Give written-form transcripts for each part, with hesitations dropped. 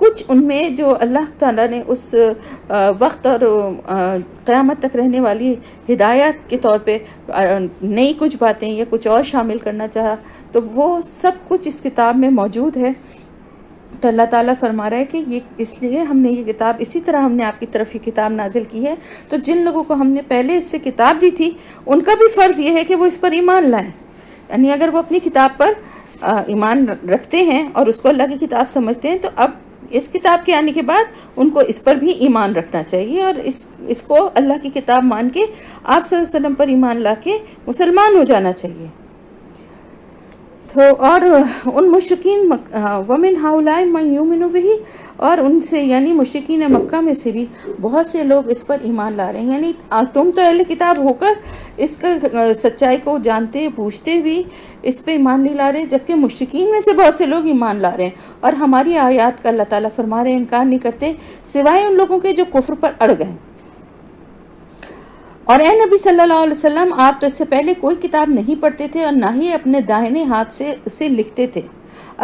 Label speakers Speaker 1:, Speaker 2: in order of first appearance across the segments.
Speaker 1: کچھ ان میں جو اللہ تعالیٰ نے اس وقت اور قیامت تک رہنے والی ہدایت کے طور پہ نئی کچھ باتیں یا کچھ اور شامل کرنا چاہا تو وہ سب کچھ اس کتاب میں موجود ہے. تو اللہ تعالیٰ فرما رہا ہے کہ یہ اس لیے ہم نے یہ کتاب اسی طرح ہم نے آپ کی طرف یہ کتاب نازل کی ہے. تو جن لوگوں کو ہم نے پہلے اس سے کتاب دی تھی ان کا بھی فرض یہ ہے کہ وہ اس پر ایمان لائیں. یعنی اگر وہ اپنی کتاب پر ایمان رکھتے ہیں اور اس کو اللہ کی کتاب سمجھتے ہیں تو اب اس کتاب کے آنے کے بعد ان کو اس پر بھی ایمان رکھنا چاہیے اور اس کو اللہ کی کتاب مان کے آپ صلی اللہ علیہ وسلم پر ایمان لا کے مسلمان ہو جانا چاہیے. تو اور ان مشرکین ومن ہؤلاء من یؤمن بہ، اور ان سے یعنی مشرکین مکہ میں سے بھی بہت سے لوگ اس پر ایمان لا رہے ہیں. یعنی تم تو اہل کتاب ہو کر اس کا سچائی کو جانتے پوچھتے بھی اس پہ ایمان نہیں لا رہے، جبکہ مشرکین میں سے بہت سے لوگ ایمان لا رہے ہیں اور ہماری آیات کا اللہ تعالیٰ فرما رہے ہیں انکار نہیں کرتے سوائے ان لوگوں کے جو کفر پر اڑ گئے. اور اے نبی صلی اللہ علیہ وسلم، آپ تو اس سے پہلے کوئی کتاب نہیں پڑھتے تھے اور نہ ہی اپنے داہنے ہاتھ سے اسے لکھتے تھے.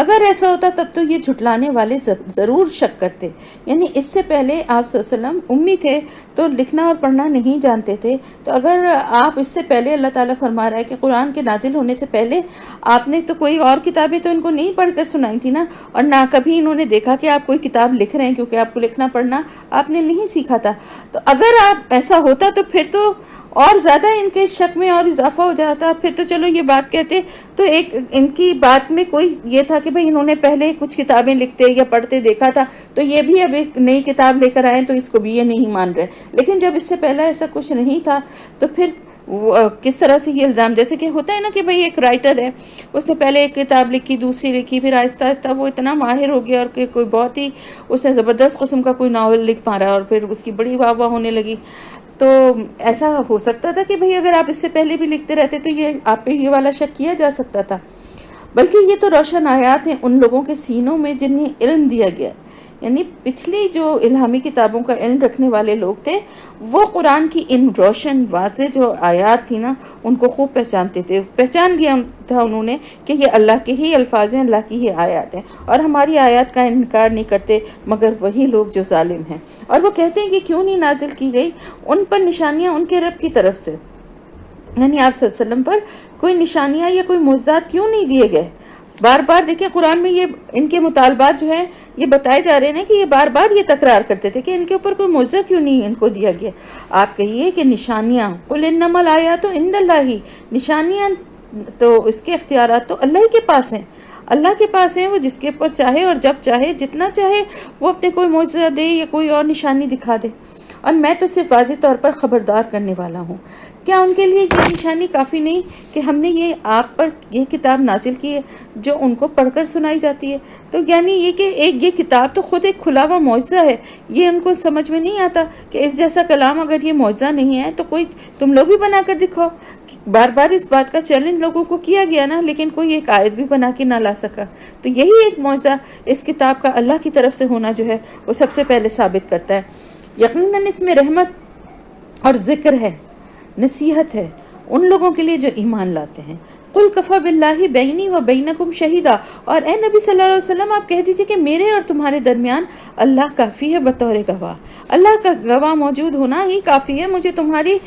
Speaker 1: اگر ایسا ہوتا تب تو یہ جھٹلانے والے ضرور شک کرتے. یعنی اس سے پہلے آپ صلی اللہ علیہ وسلم امی تھے تو لکھنا اور پڑھنا نہیں جانتے تھے. تو اگر آپ اس سے پہلے اللہ تعالیٰ فرما رہا ہے کہ قرآن کے نازل ہونے سے پہلے آپ نے تو کوئی اور کتابیں تو ان کو نہیں پڑھ کر سنائی تھی نا، اور نہ کبھی انہوں نے دیکھا کہ آپ کوئی کتاب لکھ رہے ہیں، کیونکہ آپ کو لکھنا پڑھنا آپ نے نہیں سیکھا تھا. تو اگر آپ ایسا ہوتا تو پھر تو اور زیادہ ان کے شک میں اور اضافہ ہو جاتا. پھر تو چلو یہ بات کہتے تو ایک ان کی بات میں کوئی یہ تھا کہ بھئی انہوں نے پہلے کچھ کتابیں لکھتے یا پڑھتے دیکھا تھا تو یہ بھی اب ایک نئی کتاب لے کر آئیں تو اس کو بھی یہ نہیں مان رہے. لیکن جب اس سے پہلے ایسا کچھ نہیں تھا تو پھر کس طرح سے یہ الزام، جیسے کہ ہوتا ہے نا کہ بھئی ایک رائٹر ہے، اس نے پہلے ایک کتاب لکھی، دوسری لکھی، پھر آہستہ آہستہ وہ اتنا ماہر ہو گیا اور کہ کوئی بہت ہی اس نے زبردست قسم کا کوئی ناول لکھ پا رہا اور پھر اس کی بڑی واہ واہ ہونے لگی. تو ایسا ہو سکتا تھا کہ بھئی اگر آپ اس سے پہلے بھی لکھتے رہتے تو یہ آپ پہ یہ والا شک کیا جا سکتا تھا. بلکہ یہ تو روشن آیات ہیں ان لوگوں کے سینوں میں جنہیں علم دیا گیا. یعنی پچھلی جو الہامی کتابوں کا علم رکھنے والے لوگ تھے وہ قرآن کی ان روشن واضح جو آیات تھی نا ان کو خوب پہچانتے تھے. پہچان لیا تھا انہوں نے کہ یہ اللہ کے ہی الفاظ ہیں، اللہ کی ہی آیات ہیں اور ہماری آیات کا انکار نہیں کرتے مگر وہی لوگ جو ظالم ہیں. اور وہ کہتے ہیں کہ کیوں نہیں نازل کی گئی ان پر نشانیاں ان کے رب کی طرف سے. یعنی آپ صلی اللہ علیہ وسلم پر کوئی نشانیاں یا کوئی معجزات کیوں نہیں دیے گئے. بار بار دیکھیں قرآن میں یہ ان کے مطالبات جو ہیں یہ بتائے جا رہے ہیں کہ یہ بار بار یہ تکرار کرتے تھے کہ ان کے اوپر کوئی معجزہ کیوں نہیں ان کو دیا گیا. آپ کہیے کہ نشانیاں قل انما الآیات عند اللہ، نشانیاں تو اس کے اختیارات تو اللہ ہی کے پاس ہیں. اللہ کے پاس ہیں، وہ جس کے اوپر چاہے اور جب چاہے جتنا چاہے وہ اپنے کوئی معجزہ دے یا کوئی اور نشانی دکھا دے. اور میں تو صرف واضح طور پر خبردار کرنے والا ہوں. کیا ان کے لیے یہ نشانی کافی نہیں کہ ہم نے یہ آپ پر یہ کتاب نازل کی ہے جو ان کو پڑھ کر سنائی جاتی ہے. تو یعنی یہ کہ یہ کتاب تو خود ایک کھلا ہوا معجزہ ہے. یہ ان کو سمجھ میں نہیں آتا کہ اس جیسا کلام اگر یہ معجزہ نہیں ہے تو کوئی تم لوگ بھی بنا کر دکھاؤ. بار بار اس بات کا چیلنج لوگوں کو کیا گیا نا، لیکن کوئی ایک آیت بھی بنا کے نہ لا سکا. تو یہی ایک معجزہ اس کتاب کا اللہ کی طرف سے ہونا جو ہے وہ سب سے پہلے ثابت کرتا ہے. یقیناً اس میں رحمت اور ذکر ہے، نصیحت ہے ان لوگوں کے لیے جو ایمان لاتے ہیں. قل کفی باللہ بینی و بینکم شہیدا، اور اے نبی صلی اللہ علیہ وسلم آپ کہہ دیجئے کہ میرے اور تمہارے درمیان اللہ کافی ہے بطور گواہ. اللہ کا گواہ موجود ہونا ہی کافی ہے. مجھے تمہاری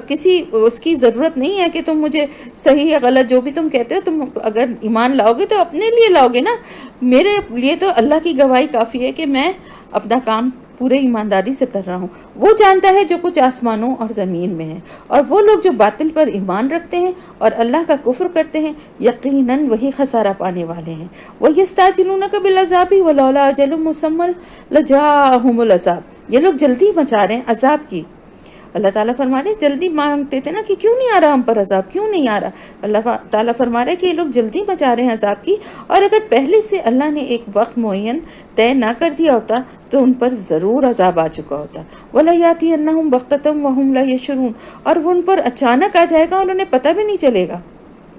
Speaker 1: کسی اس کی ضرورت نہیں ہے کہ تم مجھے صحیح یا غلط جو بھی تم کہتے ہو تم اگر ایمان لاؤ گے تو اپنے لیے لاؤ گے نا. میرے لیے تو اللہ کی گواہی کافی ہے کہ میں اپنا کام پورے ایمانداری سے کر رہا ہوں. وہ جانتا ہے جو کچھ آسمانوں اور زمین میں ہے. اور وہ لوگ جو باطل پر ایمان رکھتے ہیں اور اللہ کا کفر کرتے ہیں یقیناً وہی خسارہ پانے والے ہیں. وَيَسْتَعْجِلُونَكَ بِالْعَذَابِ وَلَوْلَا أَجَلٌ مُّسَمًّى لَجَاءَهُمُ الْعَذَابُ. یہ لوگ جلدی مچا رہے ہیں عذاب کی. اللہ تعالیٰ فرما رہے جلدی مانگتے تھے نا کہ کیوں نہیں آ رہا ہم پر عذاب، کیوں نہیں آ رہا. اللہ تعالیٰ فرما رہے کہ یہ لوگ جلدی مچا رہے ہیں عذاب کی، اور اگر پہلے سے اللہ نے ایک وقت معین طے نہ کر دیا ہوتا تو ان پر ضرور عذاب آ چکا ہوتا. وَلَيَأْتِيَنَّهُمْ بَغْتَةً وَهُمْ لَا يَشْعُرُونَ، اور وہ ان پر اچانک آ جائے گا اور انہیں پتہ بھی نہیں چلے گا.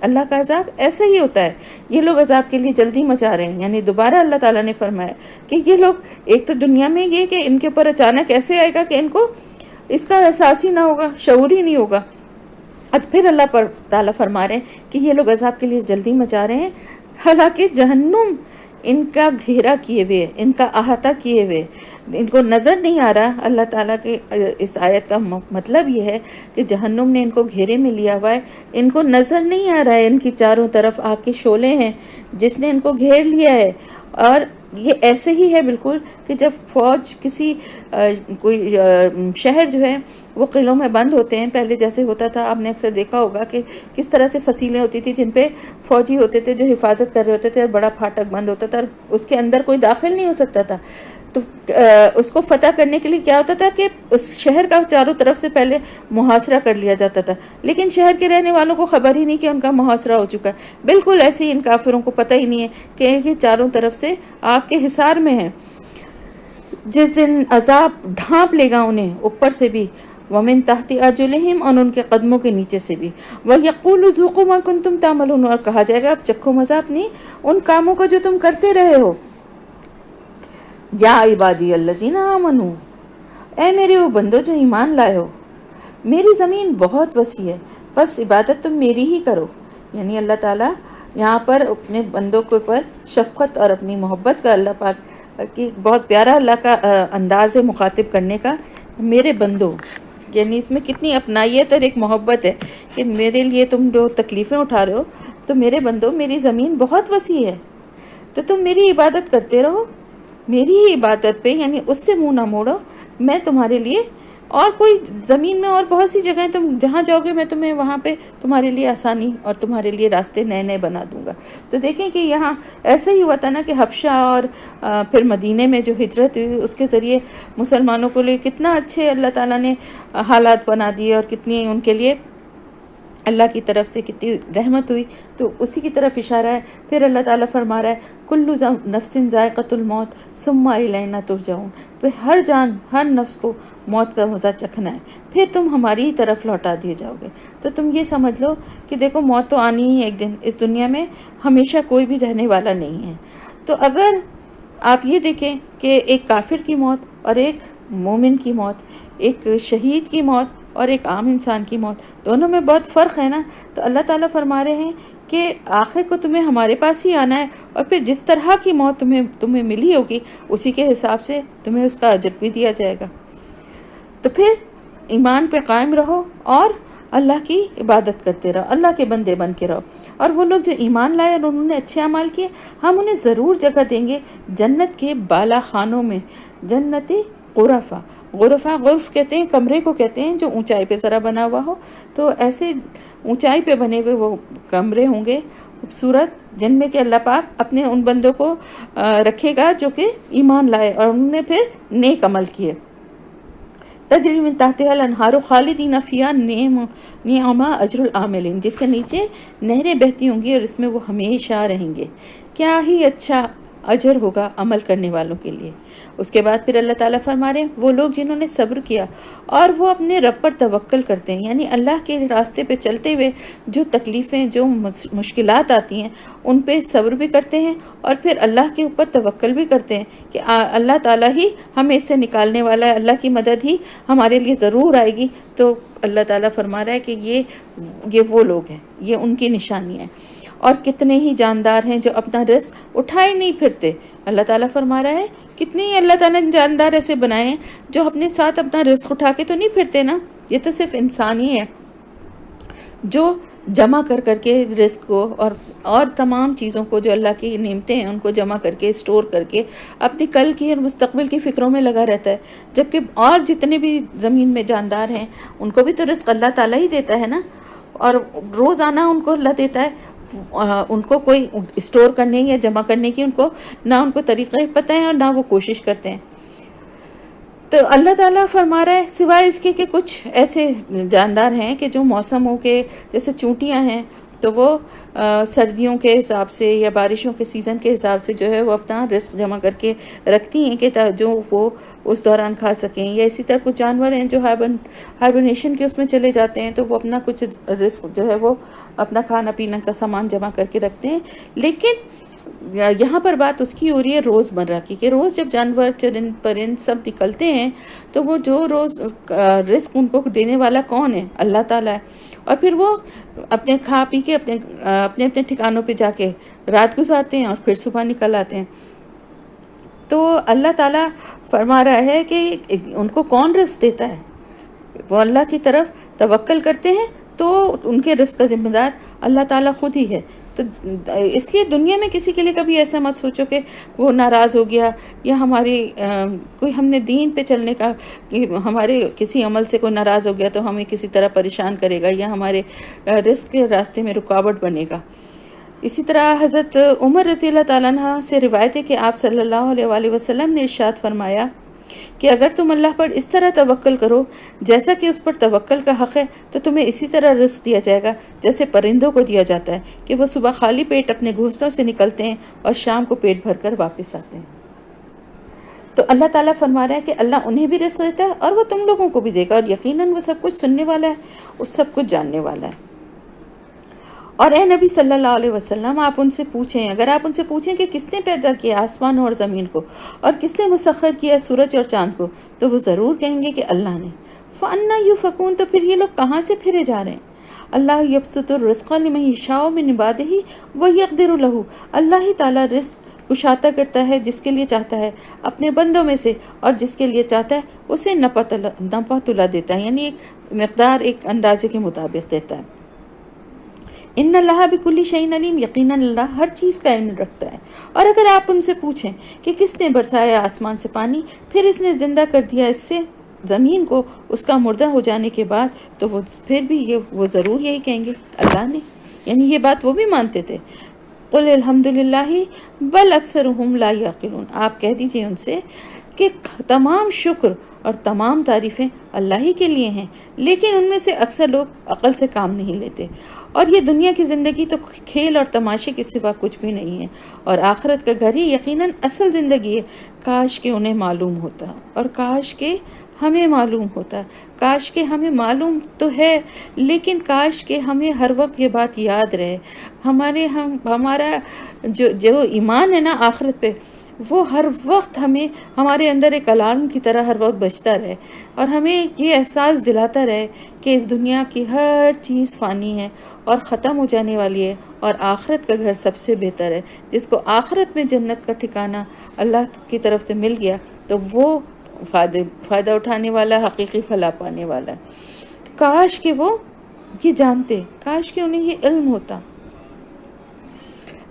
Speaker 1: اللہ کا عذاب ایسا ہی ہوتا ہے. یہ لوگ عذاب کے لیے جلدی مچا رہے ہیں. یعنی دوبارہ اللہ تعالیٰ نے فرمایا کہ یہ لوگ ایک تو دنیا میں یہ کہ ان کے اوپر اچانک ایسے آئے گا کہ ان کو اس کا احساس ہی نہ ہوگا، شعور ہی نہیں ہوگا. اور پھر اللہ تعالیٰ فرما رہے ہیں کہ یہ لوگ عذاب کے لیے جلدی مچا رہے ہیں، حالانکہ جہنم ان کا گھیرا کیے ہوئے، ان کا احاطہ کیے ہوئے، ان کو نظر نہیں آ رہا۔ اللہ تعالیٰ کے اس آیت کا مطلب یہ ہے کہ جہنم نے ان کو گھیرے میں لیا ہوا ہے، ان کو نظر نہیں آ رہا ہے، ان کی چاروں طرف آگ کے شعلے ہیں جس نے ان کو گھیر لیا ہے۔ اور یہ ایسے ہی ہے بالکل کہ جب فوج کسی کوئی شہر جو ہے وہ قلعوں میں بند ہوتے ہیں، پہلے جیسے ہوتا تھا، آپ نے اکثر دیکھا ہوگا کہ کس طرح سے فصیلیں ہوتی تھی جن پہ فوجی ہوتے تھے جو حفاظت کر رہے ہوتے تھے، اور بڑا پھاٹک بند ہوتا تھا اور اس کے اندر کوئی داخل نہیں ہو سکتا تھا۔ تو اس کو فتح کرنے کے لیے کیا ہوتا تھا کہ اس شہر کا چاروں طرف سے پہلے محاصرہ کر لیا جاتا تھا، لیکن شہر کے رہنے والوں کو خبر ہی نہیں کہ ان کا محاصرہ ہو چکا ہے۔ بالکل ایسے ہی ان کافروں کو پتہ ہی نہیں ہے کہ یہ چاروں طرف سے آگ کے حصار میں ہیں۔ جس دن عذاب ڈھانپ لے گا انہیں اوپر سے بھی، ومن تحت ارجلہم، اور ان کے قدموں کے نیچے سے بھی، وَيَقُولُ ذُوقُوا مَا كُنتُمْ تَعْمَلُونَ، اور کہا جائے گا اب چکھو مزہ اپنی ان کاموں کا جو تم کرتے رہے ہو۔ یا عبادی الذین آمنوا، اے میرے وہ بندو جو ایمان لائے ہو، میری زمین بہت وسیع ہے، بس عبادت تم میری ہی کرو۔ یعنی اللہ تعالیٰ یہاں پر اپنے بندوں کے اوپر شفقت اور اپنی محبت کا، اللہ پاک کی بہت پیارا اللہ کا انداز ہے مخاطب کرنے کا، میرے بندو، یعنی اس میں کتنی اپنائیت اور ایک محبت ہے کہ میرے لیے تم جو تکلیفیں اٹھا رہے ہو، تو میرے بندو میری زمین بہت وسیع ہے، تو تم میری عبادت کرتے رہو، میری ہی عبادت پہ، یعنی اس سے منہ نہ موڑو۔ میں تمہارے لیے اور کوئی زمین میں اور بہت سی جگہیں تم جہاں جاؤ گے میں تمہیں وہاں پہ تمہارے لیے آسانی اور تمہارے لیے راستے نئے نئے بنا دوں گا۔ تو دیکھیں کہ یہاں ایسا ہی ہوا تھا نا کہ حبشہ اور پھر مدینے میں جو ہجرت ہوئی اس کے ذریعے مسلمانوں کو لیے کتنا اچھے اللہ تعالیٰ نے حالات بنا دیے اور کتنی ان کے لیے اللہ کی طرف سے کتنی رحمت ہوئی۔ تو اسی کی طرف اشارہ ہے۔ پھر اللہ تعالیٰ فرما رہا ہے کل نفس ذائقۃ الموت ثم الینا ترجعون، پھر ہر جان، ہر نفس کو موت کا مزہ چکھنا ہے، پھر تم ہماری ہی طرف لوٹا دیے جاؤ گے۔ تو تم یہ سمجھ لو کہ دیکھو موت تو آنی ہی ایک دن، اس دنیا میں ہمیشہ کوئی بھی رہنے والا نہیں ہے۔ تو اگر آپ یہ دیکھیں کہ ایک کافر کی موت اور ایک مومن کی موت، ایک شہید کی موت اور ایک عام انسان کی موت، دونوں میں بہت فرق ہے نا۔ تو اللہ تعالیٰ فرما رہے ہیں کہ آخر کو تمہیں ہمارے پاس ہی آنا ہے، اور پھر جس طرح کی موت تمہیں ملی ہوگی اسی کے حساب سے تمہیں اس کا اجر بھی دیا جائے گا۔ تو پھر ایمان پہ قائم رہو اور اللہ کی عبادت کرتے رہو، اللہ کے بندے بن کے رہو۔ اور وہ لوگ جو ایمان لائے اور انہوں نے اچھے اعمال کیے، ہم انہیں ضرور جگہ دیں گے جنت کے بالا خانوں میں، جنت غرفہ۔ غرفہ، غرف کہتے ہیں کمرے کو کہتے ہیں جو اونچائی پہ ذرا بنا ہوا ہو، تو ایسے اونچائی پہ بنے ہوئے وہ کمرے ہوں گے خوبصورت، جن میں کہ اللہ پاک اپنے ان بندوں کو رکھے گا جو کہ ایمان لائے اور انہوں نے پھر نیک عمل کیے۔ تجری من تحتها الانہار خالدین فیہا نعم اجر العاملین، جس کے نیچے نہریں بہتی ہوں گی اور اس میں وہ ہمیشہ رہیں گے۔ کیا ہی اچھا اجر ہوگا عمل کرنے والوں کے لیے۔ اس کے بعد پھر اللہ تعالیٰ فرما رہے ہیں وہ لوگ جنہوں نے صبر کیا اور وہ اپنے رب پر توکل کرتے ہیں، یعنی اللہ کے راستے پہ چلتے ہوئے جو تکلیفیں، جو مشکلات آتی ہیں ان پہ صبر بھی کرتے ہیں، اور پھر اللہ کے اوپر توکل بھی کرتے ہیں کہ اللہ تعالیٰ ہی ہمیں اس سے نکالنے والا ہے، اللہ کی مدد ہی ہمارے لیے ضرور آئے گی۔ تو اللہ تعالیٰ فرما رہا ہے کہ یہ وہ لوگ ہیں، یہ ان کی نشانی ہے۔ اور کتنے ہی جاندار ہیں جو اپنا رزق اٹھائے نہیں پھرتے۔ اللہ تعالیٰ فرما رہا ہے کتنے ہی اللہ تعالیٰ نے جاندار ایسے بنائے ہیں جو اپنے ساتھ اپنا رزق اٹھا کے تو نہیں پھرتے نا، یہ تو صرف انسان ہی ہے جو جمع کر کے رزق کو اور تمام چیزوں کو جو اللہ کی نعمتیں ہیں ان کو جمع کر کے اسٹور کر کے اپنی کل کی اور مستقبل کی فکروں میں لگا رہتا ہے، جبکہ اور جتنے بھی زمین میں جاندار ہیں ان کو بھی تو رزق اللہ تعالیٰ ہی دیتا ہے نا، اور روزانہ ان کو اللہ دیتا ہے، ان کو کوئی اسٹور کرنے یا جمع کرنے کی نہ ان کو طریقے پتہ ہیں اور نہ وہ کوشش کرتے ہیں۔ تو اللہ تعالیٰ فرما رہا ہے سوائے اس کے کہ کچھ ایسے جاندار ہیں کہ جو موسموں کے، جیسے چونٹیاں ہیں تو وہ سردیوں کے حساب سے یا بارشوں کے سیزن کے حساب سے جو ہے وہ اپنا رزق جمع کر کے رکھتی ہیں کہ جو وہ اس دوران کھا سکیں، یا اسی طرح کچھ جانور ہیں جو ہائبرنیشن کے اس میں چلے جاتے ہیں تو وہ اپنا کچھ رزق جو ہے وہ اپنا کھانا پینا کا سامان جمع کر کے رکھتے ہیں۔ لیکن یہاں پر بات اس کی ہو رہی ہے روز مرہ کی، کہ روز جب جانور، چرند پرند سب نکلتے ہیں تو وہ جو روز رزق ان کو دینے والا کون ہے؟ اللہ تعالیٰ ہے۔ اور پھر وہ اپنے کھا پی کے اپنے اپنے ٹھکانوں پہ جا کے رات گزارتے ہیں اور پھر صبح نکل آتے ہیں۔ تو اللہ تعالیٰ فرما رہا ہے کہ ان کو کون رزق دیتا ہے؟ وہ اللہ کی طرف توکل کرتے ہیں تو ان کے رزق کا ذمہ دار اللہ تعالیٰ خود ہی ہے۔ تو اس لیے دنیا میں کسی کے لیے کبھی ایسا مت سوچو کہ وہ ناراض ہو گیا، یا ہماری کوئی ہم نے دین پہ چلنے کا، کہ ہمارے کسی عمل سے کوئی ناراض ہو گیا تو ہمیں کسی طرح پریشان کرے گا یا ہمارے رزق کے راستے میں رکاوٹ بنے گا۔ اسی طرح حضرت عمر رضی اللہ تعالیٰ عنہ سے روایت ہے کہ آپ صلی اللہ علیہ وآلہ وسلم نے ارشاد فرمایا کہ اگر تم اللہ پر اس طرح توکل کرو جیسا کہ اس پر توکل کا حق ہے، تو تمہیں اسی طرح رزق دیا جائے گا جیسے پرندوں کو دیا جاتا ہے کہ وہ صبح خالی پیٹ اپنے گھونسلوں سے نکلتے ہیں اور شام کو پیٹ بھر کر واپس آتے ہیں۔ تو اللہ تعالیٰ فرما رہا ہے کہ اللہ انہیں بھی رزق دیتا ہے اور وہ تم لوگوں کو بھی دے گا، اور یقیناً وہ سب کچھ سننے والا ہے، وہ سب کچھ جاننے والا ہے۔ اور اے نبی صلی اللہ علیہ وسلم، آپ ان سے پوچھیں، اگر آپ ان سے پوچھیں کہ کس نے پیدا کیا آسمان اور زمین کو، اور کس نے مسخر کیا سورج اور چاند کو، تو وہ ضرور کہیں گے کہ اللہ نے۔ فَأَنَّا يُؤْفَكُونَ، تو پھر یہ لوگ کہاں سے پھرے جا رہے ہیں؟ اللہ یبسط الرزق لمن یشاء من عبادہ ویقدر لہ، اللہ ہی تعالیٰ رزق کشادہ کرتا ہے جس کے لیے چاہتا ہے اپنے بندوں میں سے، اور جس کے لیے چاہتا ہے اسے نپا تلا دیتا ہے، یعنی ایک مقدار، ایک اندازے کے مطابق دیتا ہے۔ ان اللہ بکل شیء علیم، یقیناً اللہ ہر چیز کا علم رکھتا ہے۔ اور اگر آپ ان سے پوچھیں کہ کس نے برسایا آسمان سے پانی، پھر اس نے زندہ کر دیا اس سے زمین کو اس کا مردہ ہو جانے کے بعد، تو وہ پھر بھی وہ ضرور یہی کہیں گے اللہ نے، یعنی یہ بات وہ بھی مانتے تھے۔ قل الحمدللہ بل اکثرهم لا یعقلون، آپ کہہ دیجئے ان سے کہ تمام شکر اور تمام تعریفیں اللہ ہی کے لیے ہیں، لیکن ان میں سے اکثر لوگ عقل سے کام نہیں لیتے۔ اور یہ دنیا کی زندگی تو کھیل اور تماشے کے سوا کچھ بھی نہیں ہے، اور آخرت کا گھر ہی یقیناً اصل زندگی ہے۔ کاش کہ انہیں معلوم ہوتا، اور کاش کہ ہمیں معلوم ہوتا، کاش کہ ہمیں معلوم تو ہے، لیکن کاش کہ ہمیں ہر وقت یہ بات یاد رہے۔ ہمارا جو ایمان ہے نا آخرت پہ، وہ ہر وقت ہمیں ہمارے اندر ایک الارم کی طرح ہر وقت بجتا رہے، اور ہمیں یہ احساس دلاتا رہے کہ اس دنیا کی ہر چیز فانی ہے اور ختم ہو جانے والی ہے، اور آخرت کا گھر سب سے بہتر ہے۔ جس کو آخرت میں جنت کا ٹھکانہ اللہ کی طرف سے مل گیا تو وہ فائدہ اٹھانے والا، حقیقی فلاح پانے والا ہے۔ کاش کہ وہ یہ جانتے، کاش کہ انہیں یہ علم ہوتا۔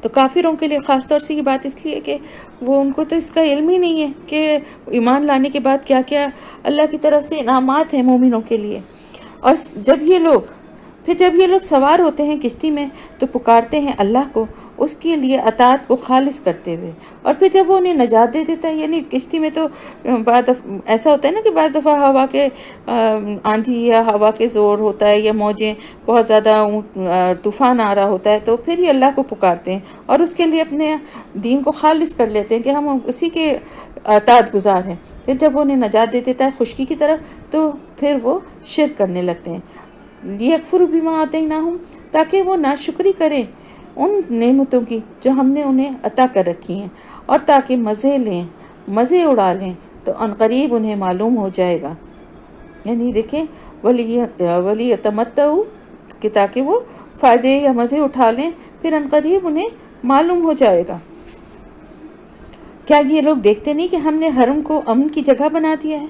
Speaker 1: تو کافروں کے لیے خاص طور سے یہ بات اس لیے کہ وہ ان کو تو اس کا علم ہی نہیں ہے کہ ایمان لانے کے بعد کیا کیا اللہ کی طرف سے انعامات ہیں مومنوں کے لیے۔ اور جب یہ لوگ سوار ہوتے ہیں کشتی میں تو پکارتے ہیں اللہ کو اس کے لیے اطاعت کو خالص کرتے ہوئے، اور پھر جب وہ انہیں نجات دے دیتا ہے، یعنی کشتی میں تو ایسا ہوتا ہے نا کہ بعض دفعہ ہوا کے آندھی یا ہوا کے زور ہوتا ہے، یا موجیں بہت زیادہ طوفان آ رہا ہوتا ہے، تو پھر یہ اللہ کو پکارتے ہیں اور اس کے لیے اپنے دین کو خالص کر لیتے ہیں کہ ہم اسی کے اطاعت گزار ہیں۔ پھر جب وہ انہیں نجات دے دیتا ہے خشکی کی طرف، تو پھر وہ شرک کرنے لگتے ہیں۔ لیکفروا بما آتیناہم، تاکہ وہ ناشکری کریں ان نعمتوں کی جو ہم نے انہیں عطا کر رکھی ہیں، اور تاکہ مزے اڑا لیں، تو عنقریب انہیں معلوم ہو جائے گا۔ یعنی دیکھیں ولی یتمتعوا، کہ تاکہ وہ فائدے یا مزے اٹھا لیں، پھر عنقریب انہیں معلوم ہو جائے گا۔ کیا یہ لوگ دیکھتے نہیں کہ ہم نے حرم کو امن کی جگہ بنا دیا ہے؟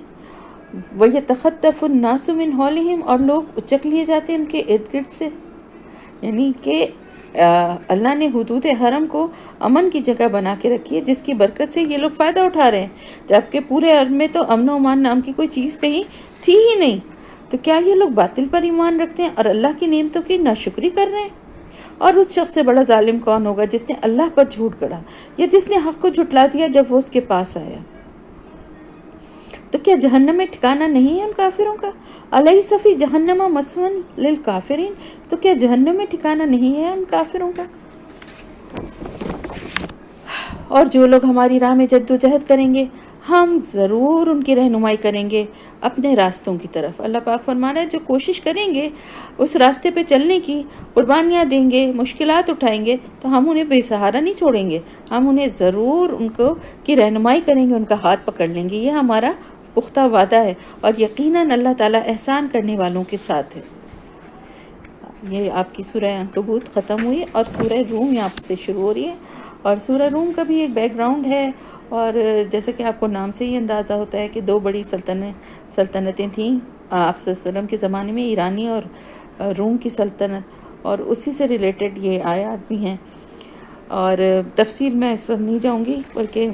Speaker 1: وَيَتَخَطَّفُ النَّاسُ مِنْ حَوْلِهِمْ، اور لوگ اچک لیے جاتے ہیں ان کے ارد گرد سے۔ یعنی کہ اللہ نے حدود حرم کو امن کی جگہ بنا کے رکھی ہے، جس کی برکت سے یہ لوگ فائدہ اٹھا رہے ہیں، جبکہ پورے عرب میں تو امن و امان نام کی کوئی چیز کہیں تھی ہی نہیں۔ تو کیا یہ لوگ باطل پر ایمان رکھتے ہیں اور اللہ کی نعمتوں کی ناشکری کر رہے ہیں؟ اور اس شخص سے بڑا ظالم کون ہوگا جس نے اللہ پر جھوٹ گڑھا، یا جس نے حق کو جھٹلا دیا جب وہ اس کے پاس آیا۔ تو کیا جہنم میں ٹھکانہ نہیں ہے ان کافروں کا؟ الیس فی جہنم مثوی للکافرین، تو کیا جہنم میں ٹھکانہ نہیں ہے ان کافروں کا؟ اور جو لوگ ہماری راہ میں جد و جہد کریں گے، ہم ضرور ان کی رہنمائی کریں گے اپنے راستوں کی طرف۔ اللہ پاک فرمانا ہے جو کوشش کریں گے اس راستے پہ چلنے کی، قربانیاں دیں گے، مشکلات اٹھائیں گے، تو ہم انہیں بے سہارا نہیں چھوڑیں گے، ہم انہیں ضرور ان کو کی رہنمائی کریں گے، ان کا ہاتھ پکڑ لیں گے۔ یہ ہمارا پختہ وعدہ ہے، اور یقیناً اللہ تعالیٰ احسان کرنے والوں کے ساتھ ہے۔ یہ آپ کی سورہ عنکبوت ختم ہوئی اور سورہ روم یہاں سے شروع ہو رہی ہے. اور سورہ روم کا بھی ایک بیک گراؤنڈ ہے، اور جیسے کہ آپ کو نام سے ہی اندازہ ہوتا ہے کہ دو بڑی سلطنتیں تھیں آپ صلی اللہ علیہ وسلم کے زمانے میں، ایرانی اور روم کی سلطنت، اور اسی سے ریلیٹڈ یہ آیات بھی ہیں. اور تفصیل میں اس وقت نہیں جاؤں گی، بلکہ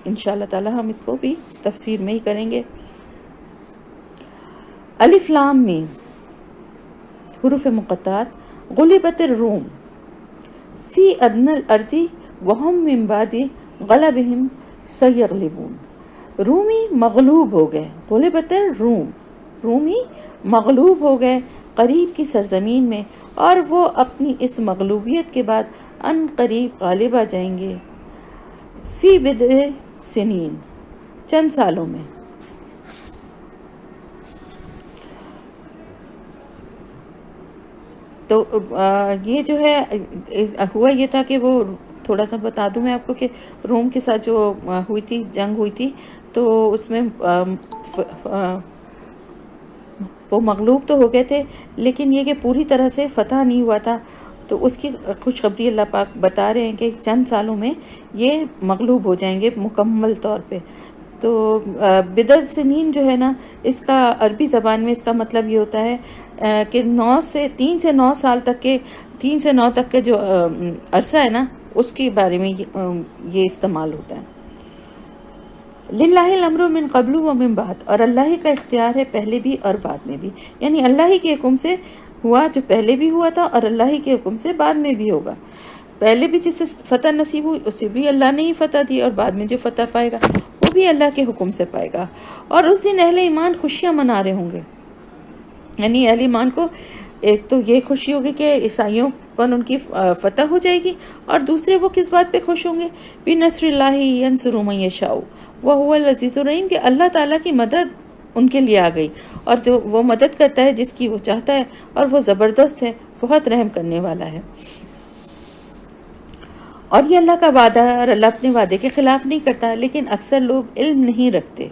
Speaker 1: انشاءاللہ تعالی ہم اس کو بھی تفسیر میں ہی کریں گے. الف لام میم حروف مقطعات. غلبت الروم فی ادنى الارض وهم من بعد غلبهم سیغلبون. رومی مغلوب ہو گئے. غلبت الروم، رومی مغلوب ہو گئے قریب کی سرزمین میں، اور وہ اپنی اس مغلوبیت کے بعد ان قریب غالب آ جائیں گے. فی بضع سنین، چند سالوں میں. تو یہ جو ہے ہوا یہ تھا کہ وہ تھوڑا سا بتا دوں میں آپ کو کہ روم کے ساتھ جو ہوئی تھی، جنگ ہوئی تھی، تو اس میں وہ مغلوب تو ہو گئے تھے، لیکن یہ کہ پوری طرح سے فتح نہیں ہوا تھا. تو اس کی خوشخبری اللہ پاک بتا رہے ہیں کہ چند سالوں میں یہ مغلوب ہو جائیں گے مکمل طور پہ. تو بضع سنین جو ہے نا، اس کا عربی زبان میں اس کا مطلب یہ ہوتا ہے کہ 3 سے 9 سال تک کے، 3 سے 9 تک کے جو عرصہ ہے نا، اس کے بارے میں یہ استعمال ہوتا ہے. للہ الامر من قبل و من بعد، اور اللہ ہی کا اختیار ہے پہلے بھی اور بعد میں بھی. یعنی اللہ ہی کے حکم سے ہوا جو پہلے بھی ہوا تھا، اور اللہ ہی کے حکم سے بعد میں بھی ہوگا. پہلے بھی جسے فتح نصیب ہوئی اسے بھی اللہ نے ہی فتح دی، اور بعد میں جو فتح پائے گا وہ بھی اللہ کے حکم سے پائے گا. اور اس دن اہل ایمان خوشیاں منا رہے ہوں گے. یعنی اہل ایمان کو ایک تو یہ خوشی ہوگی کہ عیسائیوں پر ان کی فتح ہو جائے گی، اور دوسرے وہ کس بات پہ خوش ہوں گے؟ بِنَصْرِ اللَّهِ يَنْصُرُ مَن يَشَاءُ وَهُوَ الْعَزِيزُ الرَّحِيمُ، کہ اللہ تعالیٰ کی مدد ان کے لیے آ گئی، اور جو وہ مدد کرتا ہے جس کی وہ چاہتا ہے، اور وہ زبردست ہے، بہت رحم کرنے والا ہے. اور یہ اللہ کا وعدہ ہے، اور اللہ اپنے وعدے کے خلاف نہیں کرتا، لیکن اکثر لوگ علم نہیں رکھتے.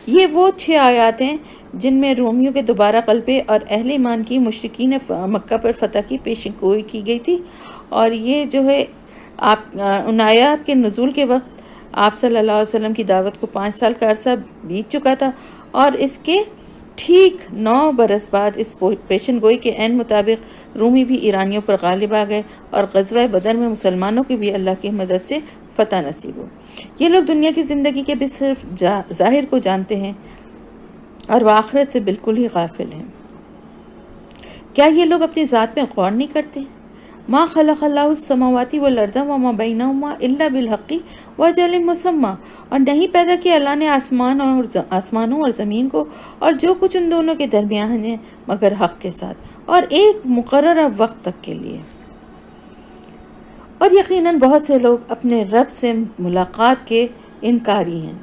Speaker 1: یہ وہ 6 آیات ہیں جن میں رومیوں کے دوبارہ غلبے اور اہل ایمان کی مشرکین مکہ پر فتح کی پیشن گوئی کی گئی تھی. اور یہ جو ہے ان آیات کے نزول کے وقت آپ صلی اللہ علیہ وسلم کی دعوت کو 5 سال کا عرصہ بیت چکا تھا، اور اس کے ٹھیک 9 برس بعد اس پیشن گوئی کے عین مطابق رومی بھی ایرانیوں پر غالب آ گئے، اور غزوہ بدر میں مسلمانوں کی بھی اللہ کی مدد سے فتح نصیب ہو. یہ لوگ دنیا کی زندگی کے بھی صرف ظاہر کو جانتے ہیں، اور وہ آخرت سے بالکل ہی غافل ہیں. کیا یہ لوگ اپنی ذات میں غور نہیں کرتے؟ ما خلق اللہ السماوات والارض وما بینہما الا بالحق واجل مسمى، اور نہیں پیدا کیا اللہ نے آسمانوں اور زمین کو اور جو کچھ ان دونوں کے درمیان ہے مگر حق کے ساتھ، اور ایک مقررہ وقت تک کے لیے. اور یقیناً بہت سے لوگ اپنے رب سے ملاقات کے انکاری ہیں.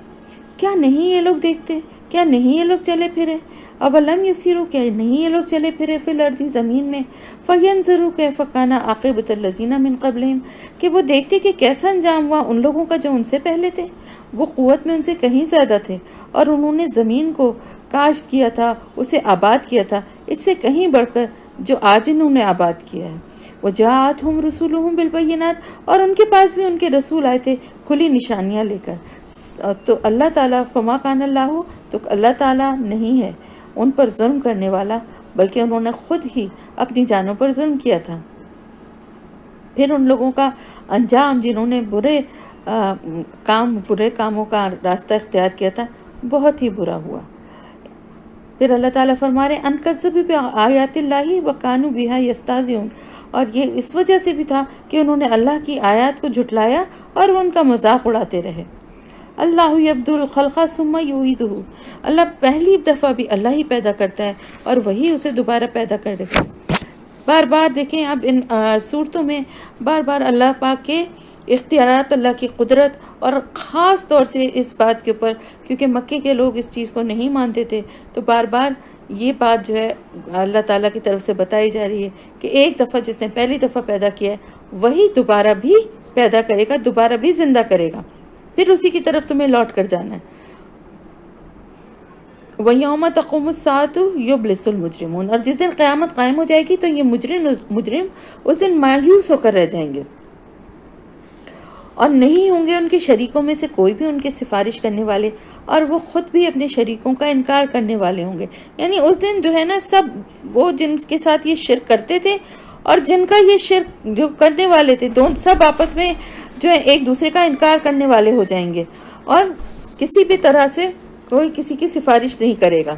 Speaker 1: کیا نہیں یہ لوگ دیکھتے؟ کیا نہیں یہ لوگ چلے پھرے؟ اولم یسیروا، کیا نہیں یہ لوگ چلے پھرے فی الارض، زمین میں، فینظروا کیف کان عاقبۃ الذین من قبلہم، کہ وہ دیکھتے کہ کیسا انجام ہوا ان لوگوں کا جو ان سے پہلے تھے. وہ قوت میں ان سے کہیں زیادہ تھے، اور انہوں نے زمین کو کاشت کیا تھا، اسے آباد کیا تھا اس سے کہیں بڑھ کر جو آج انہوں نے آباد کیا ہے. وجاءتہم رسولہم بالبینات، اور ان کے پاس بھی ان کے رسول آئے تھے کھلی نشانیاں لے کر. تو اللہ تعالیٰ فما کان اللہ، تو اللہ تعالیٰ نہیں ہے ان پر ظلم کرنے والا، بلکہ انہوں نے خود ہی اپنی جانوں پر ظلم کیا تھا. پھر ان لوگوں کا انجام جنہوں نے برے کاموں کا راستہ اختیار کیا تھا بہت ہی برا ہوا. پھر اللہ تعالیٰ فرما رہے ان کذبوا بآیات اللہ وکانوا بہا یستہزئون، اور یہ اس وجہ سے بھی تھا کہ انہوں نے اللہ کی آیات کو جھٹلایا اور وہ ان کا مذاق اڑاتے رہے. اللہ یبدأ الخلق ثم یعیدہ، اللہ پہلی دفعہ بھی اللہ ہی پیدا کرتا ہے اور وہی اسے دوبارہ پیدا کرے گا. بار بار دیکھیں اب ان صورتوں میں بار بار اللہ پاک کے اختیارات، اللہ کی قدرت، اور خاص طور سے اس بات کے اوپر کیونکہ مکے کے لوگ اس چیز کو نہیں مانتے تھے، تو بار بار یہ بات جو ہے اللہ تعالیٰ کی طرف سے بتائی جا رہی ہے کہ ایک دفعہ جس نے پہلی دفعہ پیدا کیا ہے وہی دوبارہ بھی پیدا کرے گا، دوبارہ بھی زندہ کرے گا، پھر اسی کی طرف تمہیں لوٹ کر جانا ہے. وَيَوْمَ تَقُومُ السَّاعَةُ يُبْلِسُ الْمُجْرِمُونَ، اور جس دن قیامت قائم ہو جائے گی تو یہ مجرم اس دن مایوس ہو کر رہ جائیں گے، اور نہیں ہوں گے ان کے شریکوں میں سے کوئی بھی ان کے سفارش کرنے والے، اور وہ خود بھی اپنے شریکوں کا انکار کرنے والے ہوں گے۔ یعنی اس دن جو ہے نا، سب وہ جن کے ساتھ یہ شرک کرتے تھے اور جن کا یہ شرک جو کرنے والے تھے، دونوں سب آپس میں جو ہے ایک دوسرے کا انکار کرنے والے ہو جائیں گے، اور کسی بھی طرح سے کوئی کسی کی سفارش نہیں کرے گا۔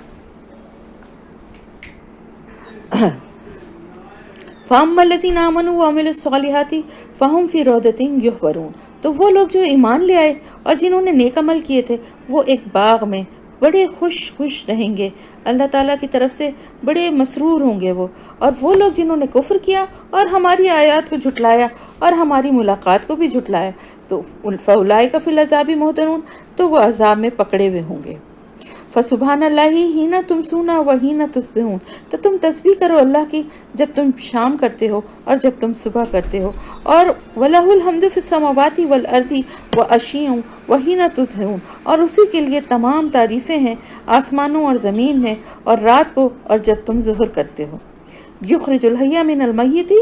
Speaker 1: فَأَمَّا الَّذِينَ آمَنُوا وَعَمِلُوا الصَّالِحَاتِ فَهُمْ فِي رَوْضَةٍ يُحْبَرُونَ، تو وہ لوگ جو ایمان لے آئے اور جنہوں نے نیک عمل کیے تھے، وہ ایک باغ میں بڑے خوش رہیں گے، اللہ تعالیٰ کی طرف سے بڑے مسرور ہوں گے وہ۔ اور وہ لوگ جنہوں نے کفر کیا اور ہماری آیات کو جھٹلایا اور ہماری ملاقات کو بھی جھٹلایا، تو فَأُولَٰئِکَ فِی الْعَذَابِ مُحْضَرُونَ، تو وہ عذاب میں پکڑے ہوئے ہوں گے۔ فسبحان اللہ حین تمسون وحین تصبحون، تو تم تسبیح کرو اللہ کی جب تم شام کرتے ہو اور جب تم صبح کرتے ہو، اور وَلَهُ الْحَمْدُ فِی السَّمَاوَاتِ وَالْأَرْضِ وَعَشِيًّا وَحِینَ تُظْہِرُونَ، اور اسی کے لیے تمام تعریفیں ہیں آسمانوں اور زمین میں، اور رات کو اور جب تم ظہر کرتے ہو۔ یخرج الحی من المیت،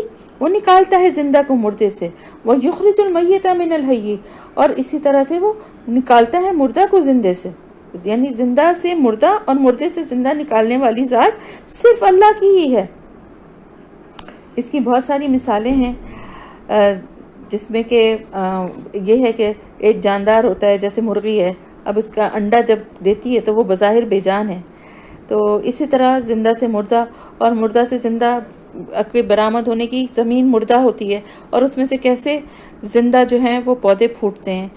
Speaker 1: وہ نکالتا ہے زندہ کو مردے سے، وَیُخْرِجُ الْمَیِّتَ مِنَ الْحَیِّ، اور اسی طرح سے وہ نکالتا ہے مردہ کو زندے سے۔ یعنی زندہ سے مردہ اور مردے سے زندہ نکالنے والی ذات صرف اللہ کی ہی ہے۔ اس کی بہت ساری مثالیں ہیں، جس میں کہ یہ ہے کہ ایک جاندار ہوتا ہے، جیسے مرغی ہے، اب اس کا انڈا جب دیتی ہے تو وہ بظاہر بے جان ہے، تو اسی طرح زندہ سے مردہ اور مردہ سے زندہ کے برآمد ہونے کی زمین مردہ ہوتی ہے، اور اس میں سے کیسے زندہ جو ہیں وہ پودے پھوٹتے ہیں۔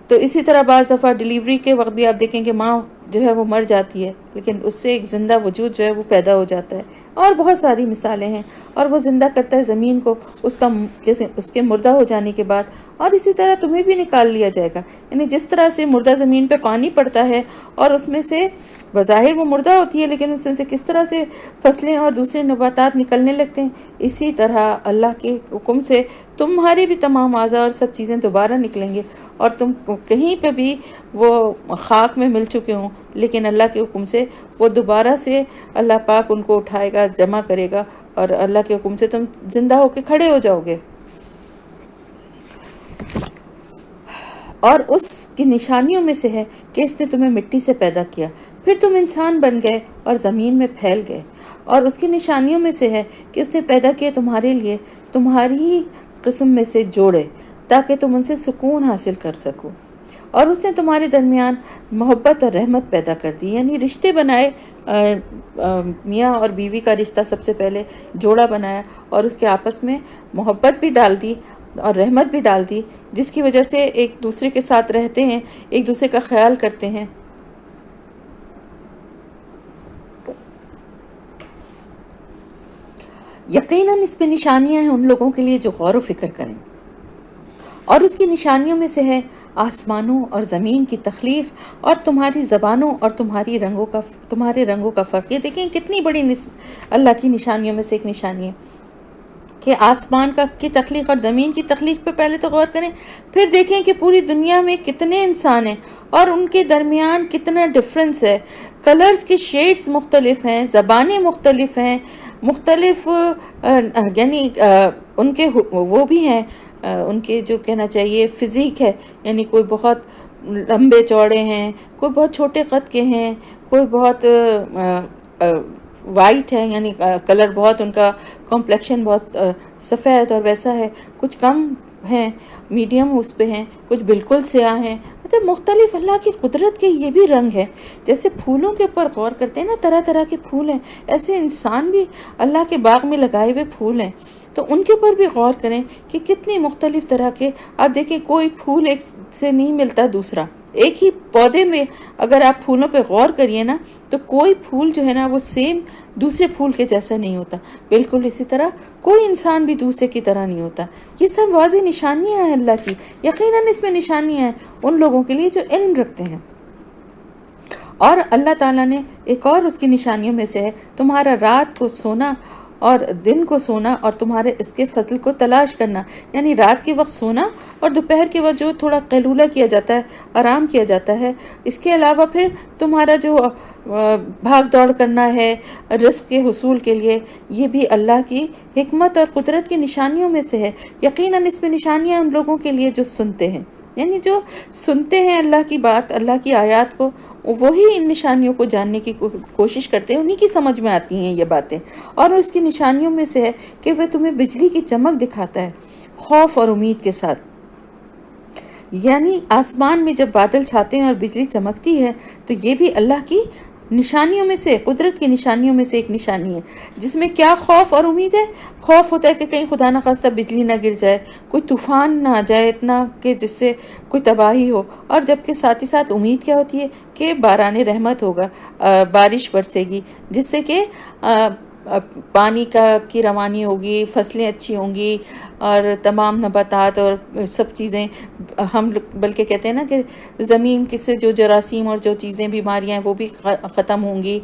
Speaker 1: تو اسی طرح بعض دفعہ ڈیلیوری کے وقت بھی آپ دیکھیں کہ ماں جو ہے وہ مر جاتی ہے، لیکن اس سے ایک زندہ وجود جو ہے وہ پیدا ہو جاتا ہے، اور بہت ساری مثالیں ہیں۔ اور وہ زندہ کرتا ہے زمین کو اس کے مردہ ہو جانے کے بعد، اور اسی طرح تمہیں بھی نکال لیا جائے گا۔ یعنی جس طرح سے مردہ زمین پہ پانی پڑتا ہے اور اس میں سے بظاہر وہ مردہ ہوتی ہے، لیکن اس میں سے کس طرح سے فصلیں اور دوسرے نباتات نکلنے لگتے ہیں، اسی طرح اللہ کے حکم سے تمہارے بھی تمام اعضاء اور سب چیزیں دوبارہ نکلیں گے، اور تم کہیں پہ بھی وہ خاک میں مل چکے ہوں، لیکن اللہ کے حکم سے وہ دوبارہ سے اللہ پاک ان کو اٹھائے گا، جمع کرے گا، اور اللہ کے حکم سے تم زندہ ہو کے کھڑے ہو جاؤ گے۔ اور اس کی نشانیوں میں سے ہے کہ اس نے تمہیں مٹی سے پیدا کیا، پھر تم انسان بن گئے اور زمین میں پھیل گئے، اور اس کی نشانیوں میں سے ہے کہ اس نے پیدا کیا تمہارے لیے تمہاری ہی قسم میں سے جوڑے، تاکہ تم ان سے سکون حاصل کر سکو، اور اس نے تمہارے درمیان محبت اور رحمت پیدا کر دی، یعنی رشتے بنائے، میاں اور بیوی کا رشتہ سب سے پہلے جوڑا بنایا، اور اس کے آپس میں محبت بھی ڈال دی اور رحمت بھی ڈال دی، جس کی وجہ سے ایک دوسرے کے ساتھ رہتے ہیں، ایک دوسرے کا خیال کرتے ہیں۔ یقیناً اس میں نشانیاں ہیں ان لوگوں کے لیے جو غور و فکر کریں۔ اور اس کی نشانیوں میں سے ہے آسمانوں اور زمین کی تخلیق، اور تمہاری زبانوں اور تمہارے رنگوں کا فرق۔ یہ دیکھیں کتنی بڑی اللہ کی نشانیوں میں سے ایک نشانی ہے کہ آسمان کی تخلیق اور زمین کی تخلیق پہ پہلے تو غور کریں، پھر دیکھیں کہ پوری دنیا میں کتنے انسان ہیں اور ان کے درمیان کتنا ڈفرنس ہے، کلرز کے شیڈز مختلف ہیں، زبانیں مختلف ہیں، مختلف یعنی ان کے وہ بھی ہیں، ان کے جو کہنا چاہیے فزیک ہے، یعنی کوئی بہت لمبے چوڑے ہیں، کوئی بہت چھوٹے قد کے ہیں، کوئی بہت وائٹ ہے، یعنی کلر بہت ان کا کمپلیکشن بہت سفید اور ویسا ہے، کچھ کم ہیں، میڈیم اس پہ ہیں، کچھ بالکل سیاہ ہیں، مطلب مختلف اللہ کی قدرت کے یہ بھی رنگ ہے۔ جیسے پھولوں کے اوپر غور کرتے ہیں نا، طرح طرح کے پھول ہیں، ایسے انسان بھی اللہ کے باغ میں لگائے ہوئے پھول ہیں، تو ان کے اوپر بھی غور کریں کہ کتنی مختلف طرح کے، آپ دیکھیں کوئی پھول ایک سے نہیں ملتا دوسرا، ایک ہی پودے میں اگر آپ پھولوں پہ غور کریے نا تو کوئی پھول جو ہے نا وہ سیم دوسرے پھول کے جیسا نہیں ہوتا، بالکل اسی طرح کوئی انسان بھی دوسرے کی طرح نہیں ہوتا۔ یہ سب واضح نشانیاں ہیں اللہ کی، یقیناً اس میں نشانیاں ہیں ان لوگوں کے لیے جو علم رکھتے ہیں۔ اور اللہ تعالیٰ نے ایک اور اس کی نشانیوں میں سے ہے تمہارا رات کو سونا اور دن کو سونا اور تمہارے اس کے فضل کو تلاش کرنا، یعنی رات کے وقت سونا اور دوپہر کے وقت جو تھوڑا قیلولہ کیا جاتا ہے، آرام کیا جاتا ہے، اس کے علاوہ پھر تمہارا جو بھاگ دوڑ کرنا ہے رزق کے حصول کے لیے، یہ بھی اللہ کی حکمت اور قدرت کی نشانیوں میں سے ہے۔ یقیناً اس میں نشانیاں ان لوگوں کے لیے جو سنتے ہیں، یعنی جو سنتے ہیں اللہ کی بات، اللہ کی آیات کو، وہی ان نشانیوں کو جاننے کی کوشش کرتے ہیں، انہی کی سمجھ میں آتی ہیں یہ باتیں۔ اور اس کی نشانیوں میں سے ہے کہ وہ تمہیں بجلی کی چمک دکھاتا ہے خوف اور امید کے ساتھ، یعنی آسمان میں جب بادل چھاتے ہیں اور بجلی چمکتی ہے تو یہ بھی اللہ کی نشانیوں میں سے، قدرت کی نشانیوں میں سے ایک نشانی ہے، جس میں کیا خوف اور امید ہے۔ خوف ہوتا ہے کہ کہیں خدا نخواستہ بجلی نہ گر جائے، کوئی طوفان نہ آ جائے اتنا کہ جس سے کوئی تباہی ہو، اور جبکہ ساتھ ہی ساتھ امید کیا ہوتی ہے کہ باران رحمت ہوگا، بارش برسے گی، جس سے کہ پانی کی روانی ہوگی، فصلیں اچھی ہوں گی، اور تمام نباتات اور سب چیزیں، ہم بلکہ کہتے ہیں نا کہ زمین سے جو جراثیم اور جو چیزیں بیماریاں ہیں وہ بھی ختم ہوں گی،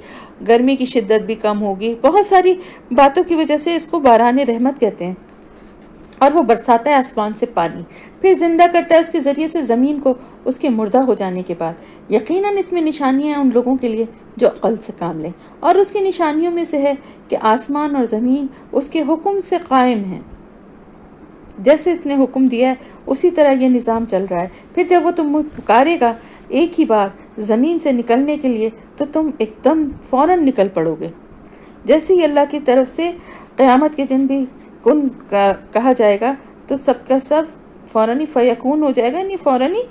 Speaker 1: گرمی کی شدت بھی کم ہوگی، بہت ساری باتوں کی وجہ سے اس کو باران رحمت کہتے ہیں۔ اور وہ برساتا ہے آسمان سے پانی، پھر زندہ کرتا ہے اس کے ذریعے سے زمین کو اس کے مردہ ہو جانے کے بعد۔ یقیناً اس میں نشانیاں ہیں ان لوگوں کے لیے جو عقل سے کام لیں، اور اس کی نشانیوں میں سے ہے کہ آسمان اور زمین اس کے حکم سے قائم ہیں، جیسے اس نے حکم دیا ہے اسی طرح یہ نظام چل رہا ہے۔ پھر جب وہ تم پکارے گا ایک ہی بار زمین سے نکلنے کے لیے تو تم ایک دم فوراً نکل پڑو گے، جیسے ہی اللہ کی طرف سے قیامت کے دن بھی کن کہا جائے گا تو سب کا سب فوراً ہی فیکون ہو جائے گا، یعنی فوراً ہی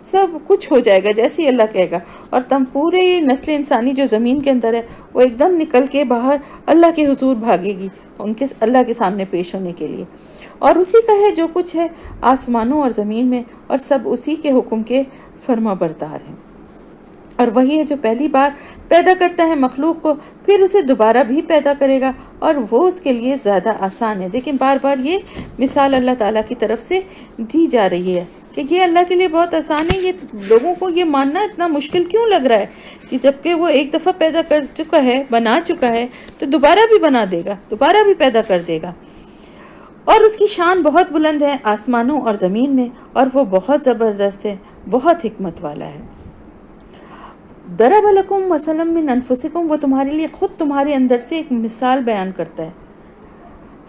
Speaker 1: سب کچھ ہو جائے گا جیسے ہی اللہ کہے گا، اور تم پورے نسل انسانی جو زمین کے اندر ہے وہ ایک دم نکل کے باہر اللہ کے حضور بھاگے گی، اللہ کے سامنے پیش ہونے کے لیے۔ اور اسی کا ہے جو کچھ ہے آسمانوں اور زمین میں، اور سب اسی کے حکم کے فرما بردار ہیں۔ اور وہی ہے جو پہلی بار پیدا کرتا ہے مخلوق کو، پھر اسے دوبارہ بھی پیدا کرے گا، اور وہ اس کے لیے زیادہ آسان ہے۔ دیکھیں بار بار یہ مثال اللہ تعالیٰ کی طرف سے دی جا رہی ہے کہ یہ اللہ کے لیے بہت آسان ہے۔ یہ لوگوں کو یہ ماننا اتنا مشکل کیوں لگ رہا ہے کہ جبکہ وہ ایک دفعہ پیدا کر چکا ہے، بنا چکا ہے، تو دوبارہ بھی بنا دے گا، دوبارہ بھی پیدا کر دے گا۔ اور اس کی شان بہت بلند ہے آسمانوں اور زمین میں، اور وہ بہت زبردست ہے، بہت حکمت والا ہے۔ ضرب لکم مثلا من انفسکم، وہ تمہارے لیے خود تمہارے اندر سے ایک مثال بیان کرتا ہے۔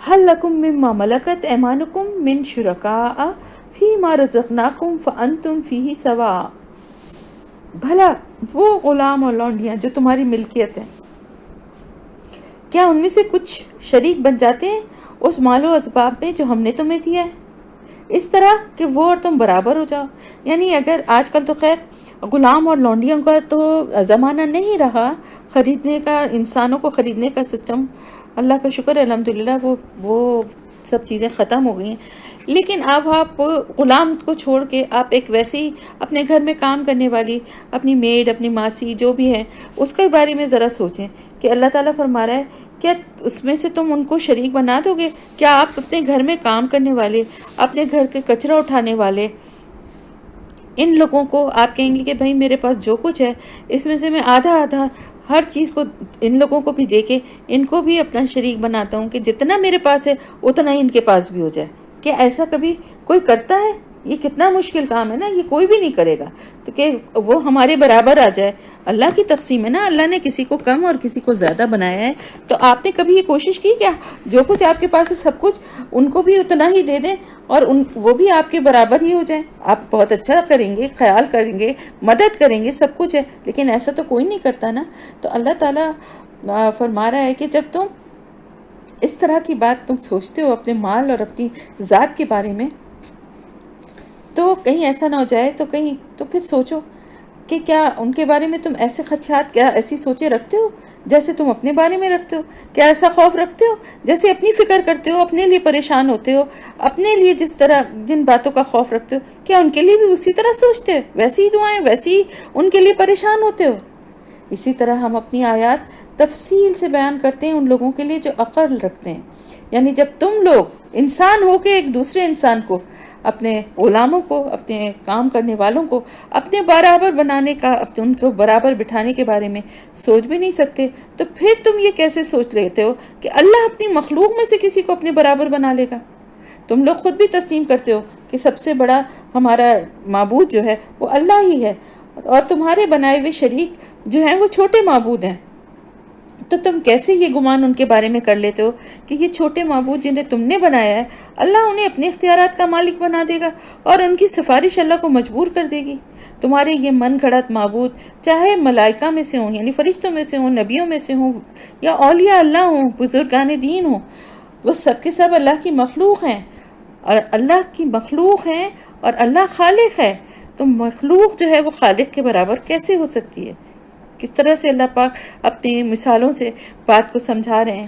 Speaker 1: هل لکم مما ملکت ایمانکم من شرکاء فیما رزقناکم فانتم فیہ سواء، بھلا وہ غلام اور لونڈیاں جو تمہاری ملکیت ہیں، کیا ان میں سے کچھ شریک بن جاتے ہیں اس مال و اسباب میں جو ہم نے تمہیں دیا ہے، اس طرح کہ وہ اور تم برابر ہو جاؤ۔ یعنی اگر آج کل تو خیر غلام اور لونڈیوں کا تو زمانہ نہیں رہا خریدنے کا، انسانوں کو خریدنے کا سسٹم، اللہ کا شکر الحمدللہ وہ سب چیزیں ختم ہو گئی ہیں، لیکن اب آپ غلام کو چھوڑ کے آپ ایک ویسی اپنے گھر میں کام کرنے والی اپنی میڈ، اپنی ماسی جو بھی ہے، اس کے بارے میں ذرا سوچیں کہ اللہ تعالیٰ فرما رہا ہے کیا اس میں سے تم ان کو شریک بنا دو گے؟ کیا آپ اپنے گھر میں کام کرنے والے، اپنے گھر کے کچرا اٹھانے والے، ان لوگوں کو آپ کہیں گے کہ بھائی میرے پاس جو کچھ ہے اس میں سے میں آدھا ہر چیز کو ان لوگوں کو بھی دے کے ان کو بھی اپنا شریک بناتا ہوں کہ جتنا میرے پاس ہے اتنا ہی ان کے پاس بھی ہو جائے؟ کیا ایسا کبھی کوئی کرتا ہے؟ یہ کتنا مشکل کام ہے نا، یہ کوئی بھی نہیں کرے گا، تو کہ وہ ہمارے برابر آ جائے۔ اللہ کی تقسیم ہے نا، اللہ نے کسی کو کم اور کسی کو زیادہ بنایا ہے، تو آپ نے کبھی یہ کوشش کی کیا جو کچھ آپ کے پاس ہے سب کچھ ان کو بھی اتنا ہی دے دیں اور وہ بھی آپ کے برابر ہی ہو جائیں؟ آپ بہت اچھا کریں گے، خیال کریں گے، مدد کریں گے، سب کچھ ہے، لیکن ایسا تو کوئی نہیں کرتا نا۔ تو اللہ تعالیٰ فرما رہا ہے کہ جب تم اس طرح کی بات تم سوچتے ہو اپنے مال اور اپنی ذات کے بارے میں، تو کہیں ایسا نہ ہو جائے، تو پھر سوچو کہ کیا ان کے بارے میں تم ایسے خدشات، کیا ایسی سوچیں رکھتے ہو جیسے تم اپنے بارے میں رکھتے ہو؟ کیا ایسا خوف رکھتے ہو جیسے اپنی فکر کرتے ہو، اپنے لیے پریشان ہوتے ہو، اپنے لیے جس طرح جن باتوں کا خوف رکھتے ہو، کیا ان کے لیے بھی اسی طرح سوچتے ہو، ویسی ہی دعائیں، ویسی ہی ان کے لیے پریشان ہوتے ہو؟ اسی طرح ہم اپنی آیات تفصیل سے بیان کرتے ہیں ان لوگوں کے لیے جو عقل رکھتے ہیں، یعنی جب تم لوگ انسان ہو کے ایک دوسرے انسان کو، اپنے غلاموں کو، اپنے کام کرنے والوں کو اپنے برابر بنانے کا، ان کو برابر بٹھانے کے بارے میں سوچ بھی نہیں سکتے، تو پھر تم یہ کیسے سوچ لیتے ہو کہ اللہ اپنی مخلوق میں سے کسی کو اپنے برابر بنا لے گا؟ تم لوگ خود بھی تسلیم کرتے ہو کہ سب سے بڑا ہمارا معبود جو ہے وہ اللہ ہی ہے، اور تمہارے بنائے ہوئے شریک جو ہیں وہ چھوٹے معبود ہیں، تو تم کیسے یہ گمان ان کے بارے میں کر لیتے ہو کہ یہ چھوٹے معبود جنہیں تم نے بنایا ہے، اللہ انہیں اپنے اختیارات کا مالک بنا دے گا اور ان کی سفارش اللہ کو مجبور کر دے گی؟ تمہارے یہ من گھڑت معبود چاہے ملائکہ میں سے ہوں، یعنی فرشتوں میں سے ہوں، نبیوں میں سے ہوں، یا اولیاء اللہ ہوں، بزرگان دین ہوں، وہ سب کے سب اللہ کی مخلوق ہیں، اور اللہ کی مخلوق ہیں اور اللہ خالق ہے، تو مخلوق جو ہے وہ خالق کے برابر کیسے ہو سکتی ہے؟ کس طرح سے اللہ پاک اپنی مثالوں سے بات کو سمجھا رہے ہیں؟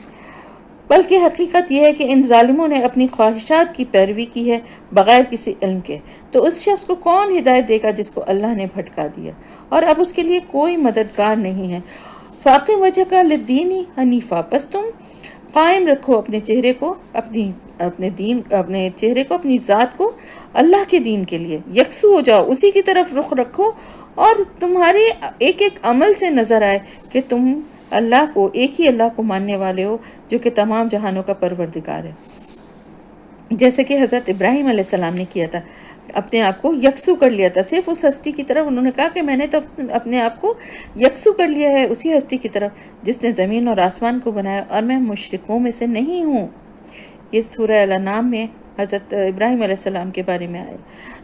Speaker 1: بلکہ حقیقت یہ ہے کہ ان ظالموں نے اپنی خواہشات کی پیروی کی ہے بغیر کسی علم کے، تو اس شخص کو کون ہدایت دے گا جس کو اللہ نے بھٹکا دیا، اور اب اس کے لیے کوئی مددگار نہیں ہے۔ فاقم وجہ کا للدین حنیفہ، بس تم قائم رکھو اپنے چہرے کو، اپنے چہرے کو، اپنی ذات کو اللہ کے دین کے لیے، یکسو ہو جاؤ، اسی کی طرف رخ رکھو، اور تمہارے ایک ایک عمل سے نظر آئے کہ تم اللہ کو، ایک ہی اللہ کو ماننے والے ہو جو کہ تمام جہانوں کا پروردگار ہے، جیسے کہ حضرت ابراہیم علیہ السلام نے کیا تھا، اپنے آپ کو یکسو کر لیا تھا، صرف اس ہستی کی طرف انہوں نے کہا کہ میں نے تو اپنے آپ کو یکسو کر لیا ہے اسی ہستی کی طرف جس نے زمین اور آسمان کو بنایا، اور میں مشرکوں میں سے نہیں ہوں۔ یہ سورہ الانعام میں حضرت ابراہیم علیہ السلام کے بارے میں آئے۔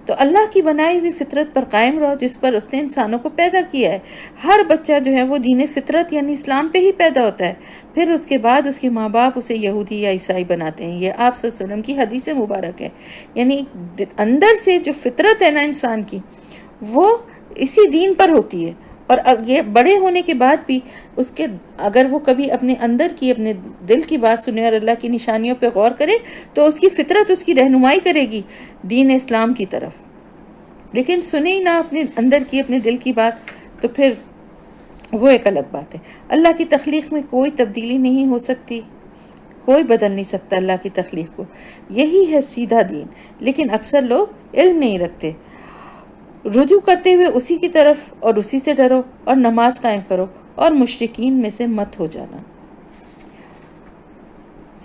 Speaker 1: تو اللہ کی بنائی ہوئی فطرت پر قائم رہو جس پر اس نے انسانوں کو پیدا کیا ہے۔ ہر بچہ جو ہے وہ دین فطرت یعنی اسلام پہ ہی پیدا ہوتا ہے، پھر اس کے بعد اس کے ماں باپ اسے یہودی یا عیسائی بناتے ہیں۔ یہ آپ صلی اللہ علیہ وسلم کی حدیث مبارک ہے، یعنی اندر سے جو فطرت ہے نا انسان کی، وہ اسی دین پر ہوتی ہے، اور یہ بڑے ہونے کے بعد بھی اس کے اگر وہ کبھی اپنے اندر کی، اپنے دل کی بات سنے اور اللہ کی نشانیوں پہ غور کرے تو اس کی فطرت اس کی رہنمائی کرے گی دین اسلام کی طرف، لیکن سنے ہی نہ اپنے اندر کی، اپنے دل کی بات، تو پھر وہ ایک الگ بات ہے۔ اللہ کی تخلیق میں کوئی تبدیلی نہیں ہو سکتی، کوئی بدل نہیں سکتا اللہ کی تخلیق کو، یہی ہے سیدھا دین، لیکن اکثر لوگ علم نہیں رکھتے۔ رجوع کرتے ہوئے اسی کی طرف اور اسی سے ڈرو، اور نماز قائم کرو، اور مشرکین میں سے مت ہو جانا۔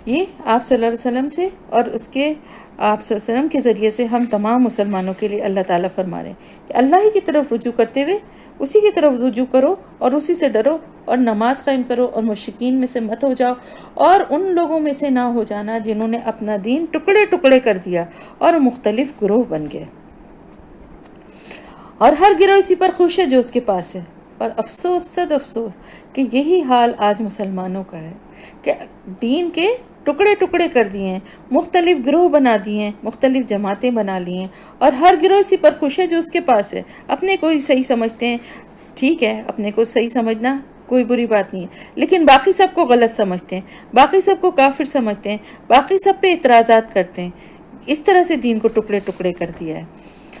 Speaker 1: یہ آپ صلی اللہ علیہ وسلم سے اور اس کے آپ صلی اللہ علیہ وسلم کے ذریعے سے ہم تمام مسلمانوں کے لیے اللہ تعالیٰ فرما رہے ہیں کہ اللہ ہی کی طرف رجوع کرتے ہوئے اسی کی طرف رجوع کرو اور اسی سے ڈرو، اور نماز قائم کرو، اور مشرکین میں سے مت ہو جاؤ، اور ان لوگوں میں سے نہ ہو جانا جنہوں نے اپنا دین ٹکڑے ٹکڑے کر دیا اور مختلف گروہ بن گئے، اور ہر گروہ اسی پر خوش ہے جو اس کے پاس ہے۔ اور افسوس، صد افسوس کہ یہی حال آج مسلمانوں کا ہے کہ دین کے ٹکڑے ٹکڑے کر دیے ہیں، مختلف گروہ بنا دیے ہیں، مختلف جماعتیں بنا لی ہیں، اور ہر گروہ اسی پر خوش ہے جو اس کے پاس ہے۔ اپنے کو ہی صحیح سمجھتے ہیں، ٹھیک ہے، اپنے کو صحیح سمجھنا کوئی بری بات نہیں ہے، لیکن باقی سب کو غلط سمجھتے ہیں، باقی سب کو کافر سمجھتے ہیں، باقی سب پہ اعتراضات کرتے ہیں۔ اس طرح سے دین کو ٹکڑے ٹکڑے کر دیا ہے،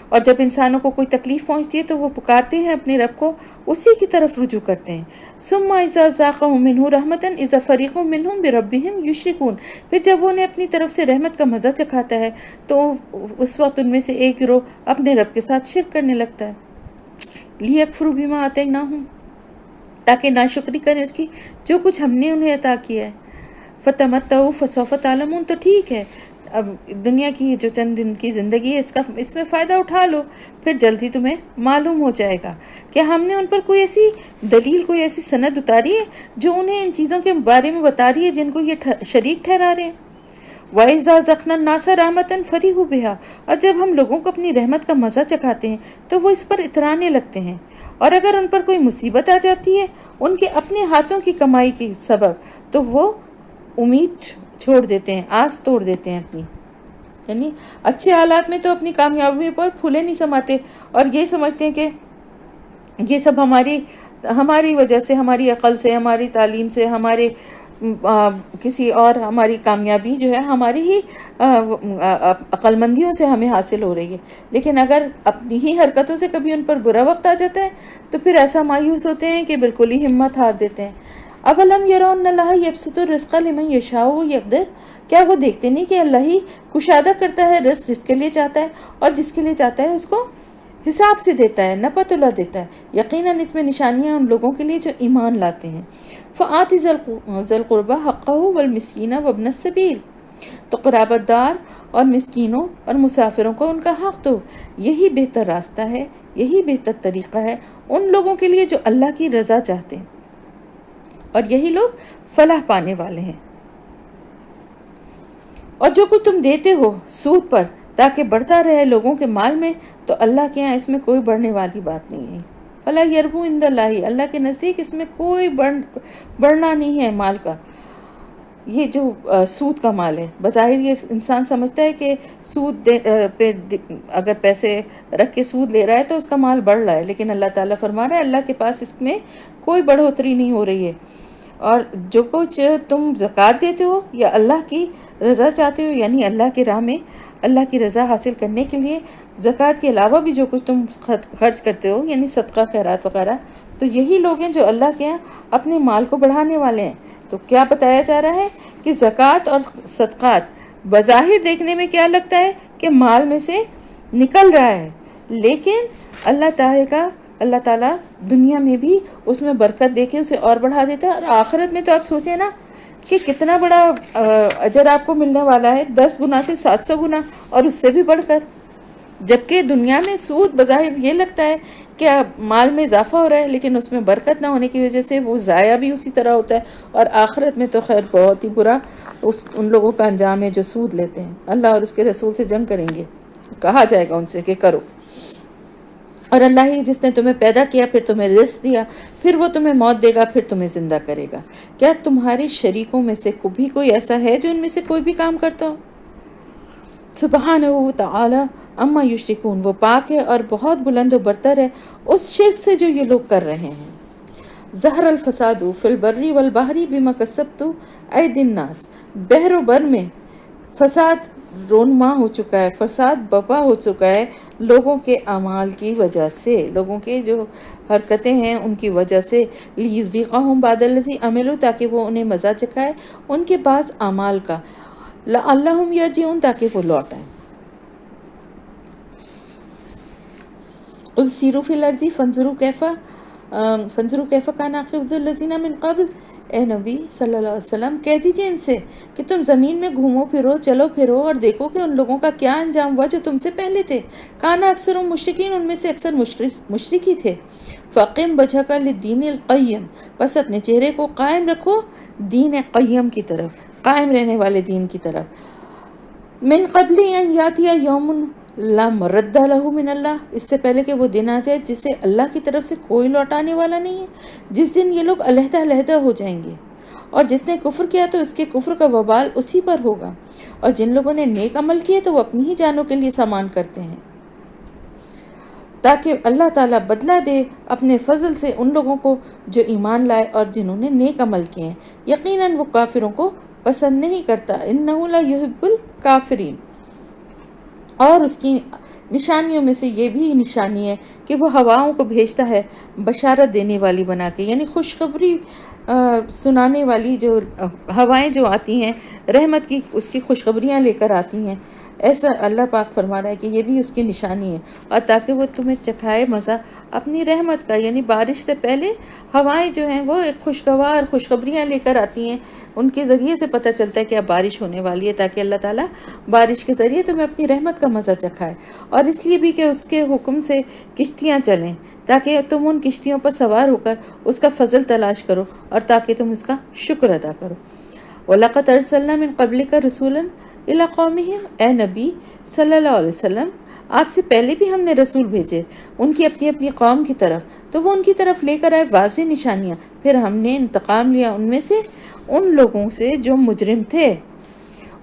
Speaker 1: اور جب انسانوں کو کوئی تکلیف پہنچتی ہے تو وہ پکارتے ہیں اپنے رب کو، اسی کی طرف رجوع کرتے ہیں۔ ثم اذا ذاقهم منه رحمتا اذا فريق منهم بربهم يشركون، پھر جب وہ انہیں اپنی طرف سے رحمت کا مزہ چکھاتا ہے تو اس وقت ان میں سے ایک گروہ اپنے رب کے ساتھ شرک کرنے لگتا ہے۔ لِيَكْفُرُوا بِمَا آتَيْنَاهُمْ، تاکہ ناشکری کریں اس کی جو کچھ ہم نے انہیں عطا کیا ہے۔ فَتَمَتَّعُوا فَسَوْفَ تَعْلَمُونَ، تو ٹھیک ہے، اب دنیا کی جو چند دن کی زندگی ہے اس میں فائدہ اٹھا لو، پھر جلدی تمہیں معلوم ہو جائے گا کہ ہم نے ان پر کوئی ایسی دلیل، کوئی ایسی سند اتاری ہے جو انہیں ان چیزوں کے بارے میں بتا رہی ہے جن کو یہ شریک ٹھہرا رہے ہیں۔ وَإِذَا ذَقْنَا النَّاسَ رَحْمَةً فَرِحُوا بِهَا، اور جب ہم لوگوں کو اپنی رحمت کا مزہ چکھاتے ہیں تو وہ اس پر اترانے لگتے ہیں، اور اگر ان پر کوئی مصیبت آ جاتی ہے ان کے اپنے ہاتھوں کی کمائی کے سبب تو وہ امید چھوڑ دیتے ہیں، آس توڑ دیتے ہیں اپنی، یعنی اچھے حالات میں تو اپنی کامیابی پر پھولے نہیں سماتے اور یہ سمجھتے ہیں کہ یہ سب ہماری وجہ سے، ہماری عقل سے، ہماری تعلیم سے، ہمارے کسی اور ہماری کامیابی جو ہے ہماری ہی عقل مندیوں سے ہمیں حاصل ہو رہی ہے، لیکن اگر اپنی ہی حرکتوں سے کبھی ان پر برا وقت آ جاتا ہے تو پھر ایسا مایوس ہوتے ہیں کہ بالکل ہی ہمت ہار دیتے ہیں۔ اولم یرون اللہ یبسط الرزق لمن یشاء ویقدر، کیا وہ دیکھتے نہیں کہ اللہ ہی کشادہ کرتا ہے رزق جس کے لیے چاہتا ہے، اور جس کے لیے چاہتا ہے اس کو حساب سے دیتا ہے، نپتلا دیتا ہے۔ یقیناً اس میں نشانیاں ان لوگوں کے لیے جو ایمان لاتے ہیں۔ فآت ذی القربى حقہ والمسکین وابن السبیل، تو قرابت دار اور مسکینوں اور مسافروں کو ان کا حق دو، یہی بہتر راستہ ہے، یہی بہتر طریقہ ہے ان لوگوں کے لیے جو اللہ کی رضا چاہتے ہیں، اور یہی لوگ فلاح پانے والے ہیں۔ اور جو کچھ تم دیتے ہو سود پر تاکہ بڑھتا رہے لوگوں کے مال میں، تو اللہ کے ہاں اس میں کوئی بڑھنے والی بات نہیں ہے۔ فلا یربو عند اللہ، اللہ کے نزدیک اس میں کوئی بڑھنا نہیں ہے مال کا۔ یہ جو سود کا مال ہے، بظاہر یہ انسان سمجھتا ہے کہ سود پہ اگر پیسے رکھ کے سود لے رہا ہے تو اس کا مال بڑھ رہا ہے، لیکن اللہ تعالیٰ فرما رہا ہے اللہ کے پاس اس میں کوئی بڑھوتری نہیں ہو رہی ہے۔ اور جو کچھ تم زکوٰۃ دیتے ہو یا اللہ کی رضا چاہتے ہو، یعنی اللہ کی راہ میں اللہ کی رضا حاصل کرنے کے لیے زکوٰۃ کے علاوہ بھی جو کچھ تم خرچ کرتے ہو، یعنی صدقہ خیرات وغیرہ، تو یہی لوگ ہیں جو اللہ کے یہاں اپنے مال کو بڑھانے والے ہیں۔ تو کیا بتایا جا رہا ہے کہ زکوٰۃ اور صدقات بظاہر دیکھنے میں کیا لگتا ہے کہ مال میں سے نکل رہا ہے، لیکن اللہ تعالیٰ دنیا میں بھی اس میں برکت دے کے اسے اور بڑھا دیتا ہے، اور آخرت میں تو آپ سوچیں نا کہ کتنا بڑا اجر آپ کو ملنے والا ہے، 10 گنا سے 700 گنا اور اس سے بھی بڑھ کر۔ جبکہ دنیا میں سود بظاہر یہ لگتا ہے کہ مال میں اضافہ ہو رہا ہے، لیکن اس میں برکت نہ ہونے کی وجہ سے وہ ضائع بھی اسی طرح ہوتا ہے، اور آخرت میں تو خیر بہت ہی برا ان لوگوں کا انجام ہے جو سود لیتے ہیں۔ اللہ اور اس کے رسول سے جنگ کریں گے، کہا جائے گا ان سے کہ کرو۔ اور اللہ ہی جس نے تمہیں پیدا کیا، پھر تمہیں رزق دیا، پھر وہ تمہیں موت دے گا، پھر تمہیں زندہ کرے گا۔ کیا تمہارے شریکوں میں سے بھی کوئی ایسا ہے جو ان میں سے کوئی بھی کام کرتا ہو؟ سبحانہ و تعالی اما یشرکون، وہ پاک ہے اور بہت بلند و برتر ہے اس شرک سے جو یہ لوگ کر رہے ہیں۔ ظہر الفساد فی البر والبحر بما کسبت ایدی الناس، بحر و بر میں فساد رونما ہو چکا ہے، فساد بپا ہو چکا ہے لوگوں کے اعمال کی وجہ سے، لوگوں کے جو حرکتیں ہیں ان کی وجہ سے، لیذیقہم بعد الذی عملوا، تاکہ وہ انہیں مزہ چکھائے ان کے بعض اعمال کا، لعلہم یرجعون، تاکہ وہ لوٹ آئیں۔ قل سیروا فی الارض فانظروا کیف کان عاقبۃ الذین من قبل، اے نبی صلی اللہ علیہ وسلم کہہ دیجئے ان سے کہ تم زمین میں گھومو پھرو، چلو پھرو اور دیکھو کہ ان لوگوں کا کیا انجام ہوا جو تم سے پہلے تھے۔ کان اکثر مشرکین، ان میں سے اکثر مشرک ہی تھے۔ فقم وجھک للدین القیم، بس اپنے چہرے کو قائم رکھو دین قیم کی طرف، قائم رہنے والے دین کی طرف۔ من قبل ان یاتی یوم لا مرد لہ من اللہ، اس سے پہلے کہ وہ دن آ جائے جسے اللہ کی طرف سے کوئی لوٹانے والا نہیں ہے، جس دن یہ لوگ علیحدہ علیحدہ ہو جائیں گے، اور جس نے کفر کیا تو اس کے کفر کا وبال اسی پر ہوگا، اور جن لوگوں نے نیک عمل کیے تو وہ اپنی ہی جانوں کے لیے سامان کرتے ہیں، تاکہ اللہ تعالیٰ بدلہ دے اپنے فضل سے ان لوگوں کو جو ایمان لائے اور جنہوں نے نیک عمل کیے ہیں۔ یقیناً وہ کافروں کو پسند نہیں کرتا، انہ لا یحب الکافرین۔ اور اس کی نشانیوں میں سے یہ بھی نشانی ہے کہ وہ ہواؤں کو بھیجتا ہے بشارت دینے والی بنا کے، یعنی خوشخبری سنانے والی جو ہوائیں جو آتی ہیں رحمت کی، اس کی خوشخبریاں لے کر آتی ہیں۔ ایسا اللہ پاک فرما رہا ہے کہ یہ بھی اس کی نشانی ہے، اور تاکہ وہ تمہیں چکھائے مزہ اپنی رحمت کا، یعنی بارش سے پہلے ہوائیں جو ہیں وہ ایک خوشگوار خوشخبریاں لے کر آتی ہیں، ان کے ذریعے سے پتہ چلتا ہے کہ اب بارش ہونے والی ہے، تاکہ اللہ تعالیٰ بارش کے ذریعے تمہیں اپنی رحمت کا مزہ چکھائے، اور اس لیے بھی کہ اس کے حکم سے کشتیاں چلیں، تاکہ تم ان کشتیوں پر سوار ہو کر اس کا فضل تلاش کرو، اور تاکہ تم اس کا شکر ادا کرو۔ وَلَقَدْ أَرْسَلْنَا مِن قَبْلِكَ رُسُولًا إِلَىٰ قَوْمِهِمْ، اے نبی صلی اللہ علیہ وسلم آپ سے پہلے بھی ہم نے رسول بھیجے ان کی اپنی اپنی قوم کی طرف، تو وہ ان کی طرف لے کر آئے واضح نشانیاں، پھر ہم نے انتقام لیا ان میں سے ان لوگوں سے جو مجرم تھے۔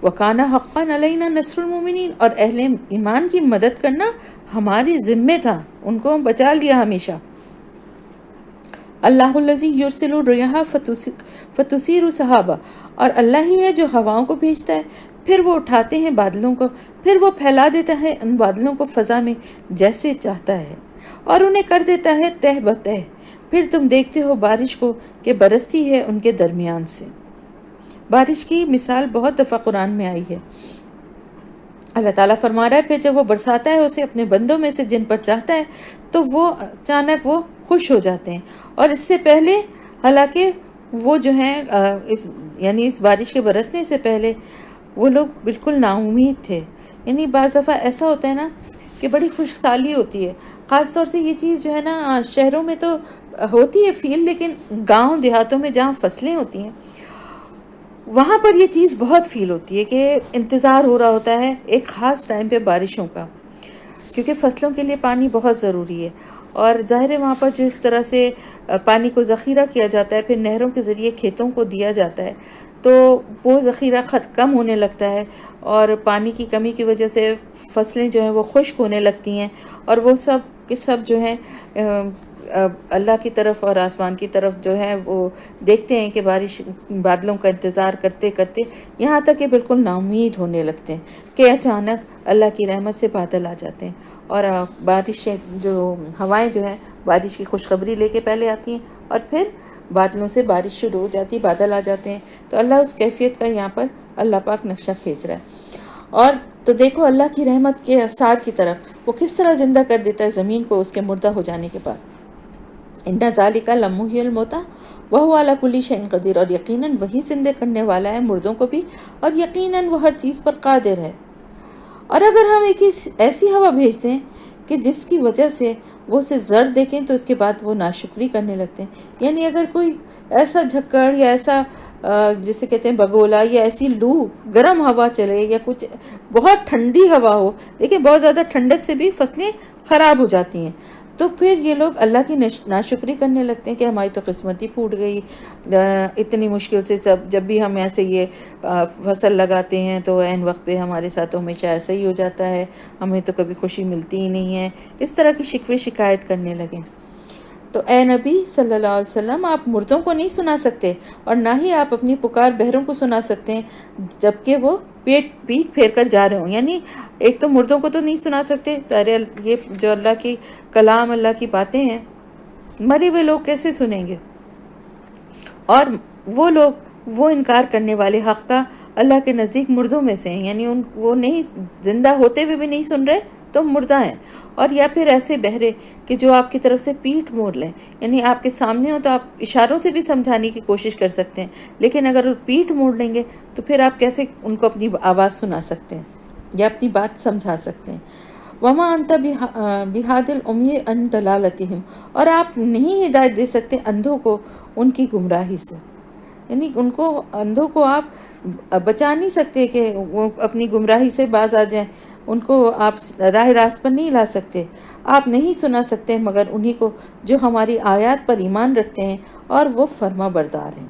Speaker 1: وَكَانَ حَقًّا عَلَيْنَا نَصْرُ الْمُؤْمِنِينَ، اور اہل ایمان کی مدد کرنا ہماری ذمہ تھا، ان کو بچا لیا ہمیشہ۔ اللہ الذی یرسل الریاح فتثیر سحابا، اور اللہ ہی ہے جو ہواؤں کو بھیجتا ہے، پھر وہ اٹھاتے ہیں بادلوں کو، پھر وہ پھیلا دیتا ہے ان بادلوں کو فضا میں جیسے چاہتا ہے، اور انہیں کر دیتا ہے تہ بتہ، پھر تم دیکھتے ہو بارش کو کہ برستی ہے ان کے درمیان سے۔ بارش کی مثال بہت دفعہ قرآن میں آئی ہے۔ اللہ تعالیٰ فرما رہا ہے پھر جب وہ برساتا ہے اسے اپنے بندوں میں سے جن پر چاہتا ہے تو وہ اچانک وہ خوش ہو جاتے ہیں، اور اس سے پہلے حالانکہ وہ جو ہیں یعنی اس بارش کے برسنے سے پہلے وہ لوگ بالکل نا امید تھے۔ یعنی بعض دفعہ ایسا ہوتا ہے نا کہ بڑی خوش حالی ہوتی ہے، خاص طور سے یہ چیز جو ہے نا شہروں میں تو ہوتی ہے فیل، لیکن گاؤں دیہاتوں میں جہاں فصلیں ہوتی ہیں وہاں پر یہ چیز بہت فیل ہوتی ہے کہ انتظار ہو رہا ہوتا ہے ایک خاص ٹائم پہ بارشوں کا، کیونکہ فصلوں کے لیے پانی بہت ضروری ہے، اور ظاہر ہے وہاں پر جس طرح سے پانی کو ذخیرہ کیا جاتا ہے پھر نہروں کے ذریعے کھیتوں کو دیا جاتا ہے، تو وہ ذخیرہ کم ہونے لگتا ہے، اور پانی کی کمی کی وجہ سے فصلیں جو ہیں وہ خشک ہونے لگتی ہیں، اور وہ سب کے سب جو ہیں اللہ کی طرف اور آسمان کی طرف جو ہے وہ دیکھتے ہیں کہ بارش بادلوں کا انتظار کرتے کرتے یہاں تک کہ بالکل ناامید ہونے لگتے ہیں کہ اچانک اللہ کی رحمت سے بادل آ جاتے ہیں، اور بارش جو ہوائیں جو ہیں بارش کی خوشخبری لے کے پہلے آتی ہیں، اور پھر بادلوں سے بارش شروع ہو جاتی، بادل آ جاتے ہیں۔ تو اللہ اس کیفیت کا یہاں پر اللہ پاک نقشہ کھینچ رہا ہے، اور تو دیکھو اللہ کی رحمت کے اثار کی طرف وہ کس طرح زندہ کر دیتا ہے زمین کو اس کے مردہ ہو جانے کے بعد۔ ان ذالک لمحی الموتیٰ وہو علی کل شیء قدیر، اور یقیناً وہی زندہ کرنے والا ہے مردوں کو بھی، اور یقیناً وہ ہر چیز پر قادر ہے۔ اور اگر ہم ایک ایسی ہوا بھیج دیں کہ جس کی وجہ سے وہ اسے زرد دیکھیں تو اس کے بعد وہ ناشکری کرنے لگتے ہیں، یعنی اگر کوئی ایسا جھکڑ یا ایسا جسے کہتے ہیں بگولا یا ایسی لو گرم ہوا چلے یا کچھ بہت ٹھنڈی ہوا ہو، دیکھیں بہت زیادہ ٹھنڈک سے بھی فصلیں خراب ہو جاتی ہیں، تو پھر یہ لوگ اللہ کی ناشکری کرنے لگتے ہیں کہ ہماری تو قسمت ہی پھوٹ گئی، اتنی مشکل سے جب بھی ہم ایسے یہ فصل لگاتے ہیں تو عین وقت پہ ہمارے ساتھ تو ہمیشہ ایسا ہی ہو جاتا ہے، ہمیں تو کبھی خوشی ملتی ہی نہیں ہے، اس طرح کی شکوے شکایت کرنے لگے۔ تو اے نبی صلی اللہ علیہ وسلم آپ مردوں کو نہیں سنا سکتے، اور نہ ہی آپ اپنی پکار بہروں کو سنا سکتے ہیں جبکہ وہ پیٹ پھیر کر جا رہے ہوں۔ یعنی ایک تو مردوں کو تو نہیں سنا سکتے، یہ جو اللہ کی کلام اللہ کی باتیں ہیں مرے ہوئے لوگ کیسے سنیں گے، اور وہ لوگ وہ انکار کرنے والے حق کا اللہ کے نزدیک مردوں میں سے ہیں، یعنی وہ نہیں زندہ ہوتے ہوئے بھی نہیں سن رہے تو مردہ ہیں، اور یا پھر ایسے بہرے کہ جو آپ کی طرف سے پیٹھ موڑ لیں، یعنی آپ کے سامنے ہو تو آپ اشاروں سے بھی سمجھانے کی کوشش کر سکتے ہیں، لیکن اگر وہ پیٹھ موڑ لیں گے تو پھر آپ کیسے ان کو اپنی آواز سنا سکتے ہیں یا اپنی بات سمجھا سکتے ہیں۔ وما انت بہاد العمی عن ضلالتہم، اور آپ نہیں ہدایت دے سکتے اندھوں کو ان کی گمراہی سے، یعنی ان کو اندھوں کو آپ بچا نہیں سکتے کہ وہ اپنی گمراہی سے باز آ جائیں، ان کو آپ راہ راست پر نہیں لا سکتے، آپ نہیں سنا سکتے مگر انہی کو جو ہماری آیات پر ایمان رکھتے ہیں اور وہ فرما بردار ہیں۔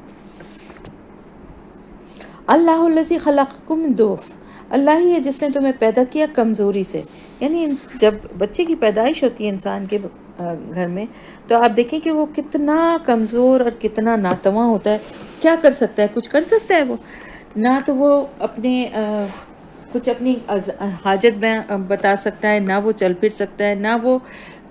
Speaker 1: اللہ الذی خلقکم من ضعف، اللہ ہی ہے جس نے تمہیں پیدا کیا کمزوری سے، یعنی جب بچے کی پیدائش ہوتی ہے انسان کے گھر میں تو آپ دیکھیں کہ وہ کتنا کمزور اور کتنا ناتواں ہوتا ہے، کیا کر سکتا ہے؟ کچھ کر سکتا ہے وہ؟ نہ تو وہ اپنے کچھ اپنی حاجت بتا سکتا ہے، نہ وہ چل پھر سکتا ہے، نہ وہ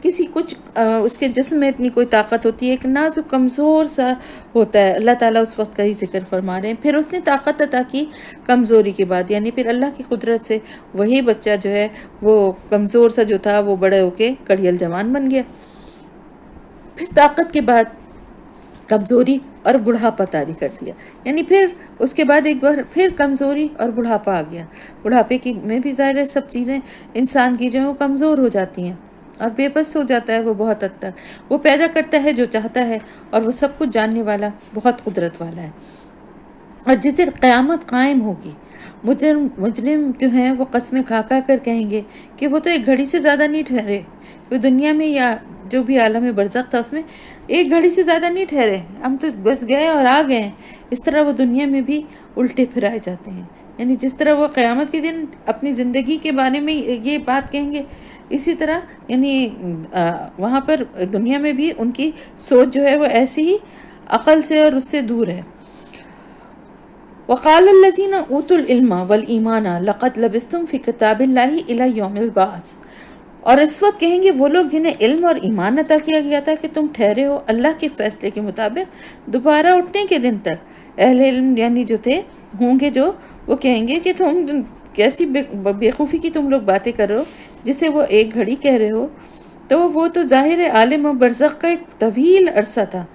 Speaker 1: کسی کچھ اس کے جسم میں اتنی کوئی طاقت ہوتی ہے، ایک نازک کمزور سا ہوتا ہے۔ اللہ تعالیٰ اس وقت کا ہی ذکر فرما رہے ہیں، پھر اس نے طاقت عطا کی کمزوری کے بعد، یعنی پھر اللہ کی قدرت سے وہی بچہ جو ہے وہ کمزور سا جو تھا وہ بڑے ہو کے کڑیل جوان بن گیا، پھر طاقت کے بعد کمزوری اور بڑھاپا طاری کر دیا، یعنی پھر اس کے بعد ایک بار پھر کمزوری اور بڑھاپا آ گیا، بڑھاپے کی میں بھی ظاہر ہے سب چیزیں انسان کی جو ہیں وہ کمزور ہو جاتی ہیں اور بے بس ہو جاتا ہے وہ بہت حد تک، وہ پیدا کرتا ہے جو چاہتا ہے اور وہ سب کچھ جاننے والا بہت قدرت والا ہے، اور جس دن قیامت قائم ہوگی مجرم جو ہیں وہ قسمیں کھا کھا کر کہیں گے کہ وہ تو ایک گھڑی سے زیادہ نہیں ٹھہرے، وہ دنیا میں یا جو بھی عالم برزخ تھا اس میں ایک گھڑی سے زیادہ نہیں ٹھہرے، ہم تو بس گئے اور آ گئے ہیں۔ اس طرح وہ دنیا میں بھی الٹے پھرائے جاتے ہیں، یعنی جس طرح وہ قیامت کے دن اپنی زندگی کے بارے میں یہ بات کہیں گے، اسی طرح یعنی وہاں پر دنیا میں بھی ان کی سوچ جو ہے وہ ایسی ہی عقل سے اور اس سے دور ہے۔ وقال الذین اوتوا العلم والایمان لقد لبثتم فی کتاب اللہ الی یوم البعث، اور اس وقت کہیں گے وہ لوگ جنہیں علم اور ایمان عطا کیا گیا تھا کہ تم ٹھہرے ہو اللہ کے فیصلے کے مطابق دوبارہ اٹھنے کے دن تک. اہل علم یعنی جو تھے ہوں گے جو وہ کہیں گے کہ تم کیسی بیوقوفی کی تم لوگ باتیں کر رہے ہو جسے وہ ایک گھڑی کہہ رہے ہو. تو وہ تو ظاہر عالم و برزخ کا ایک طویل عرصہ تھا،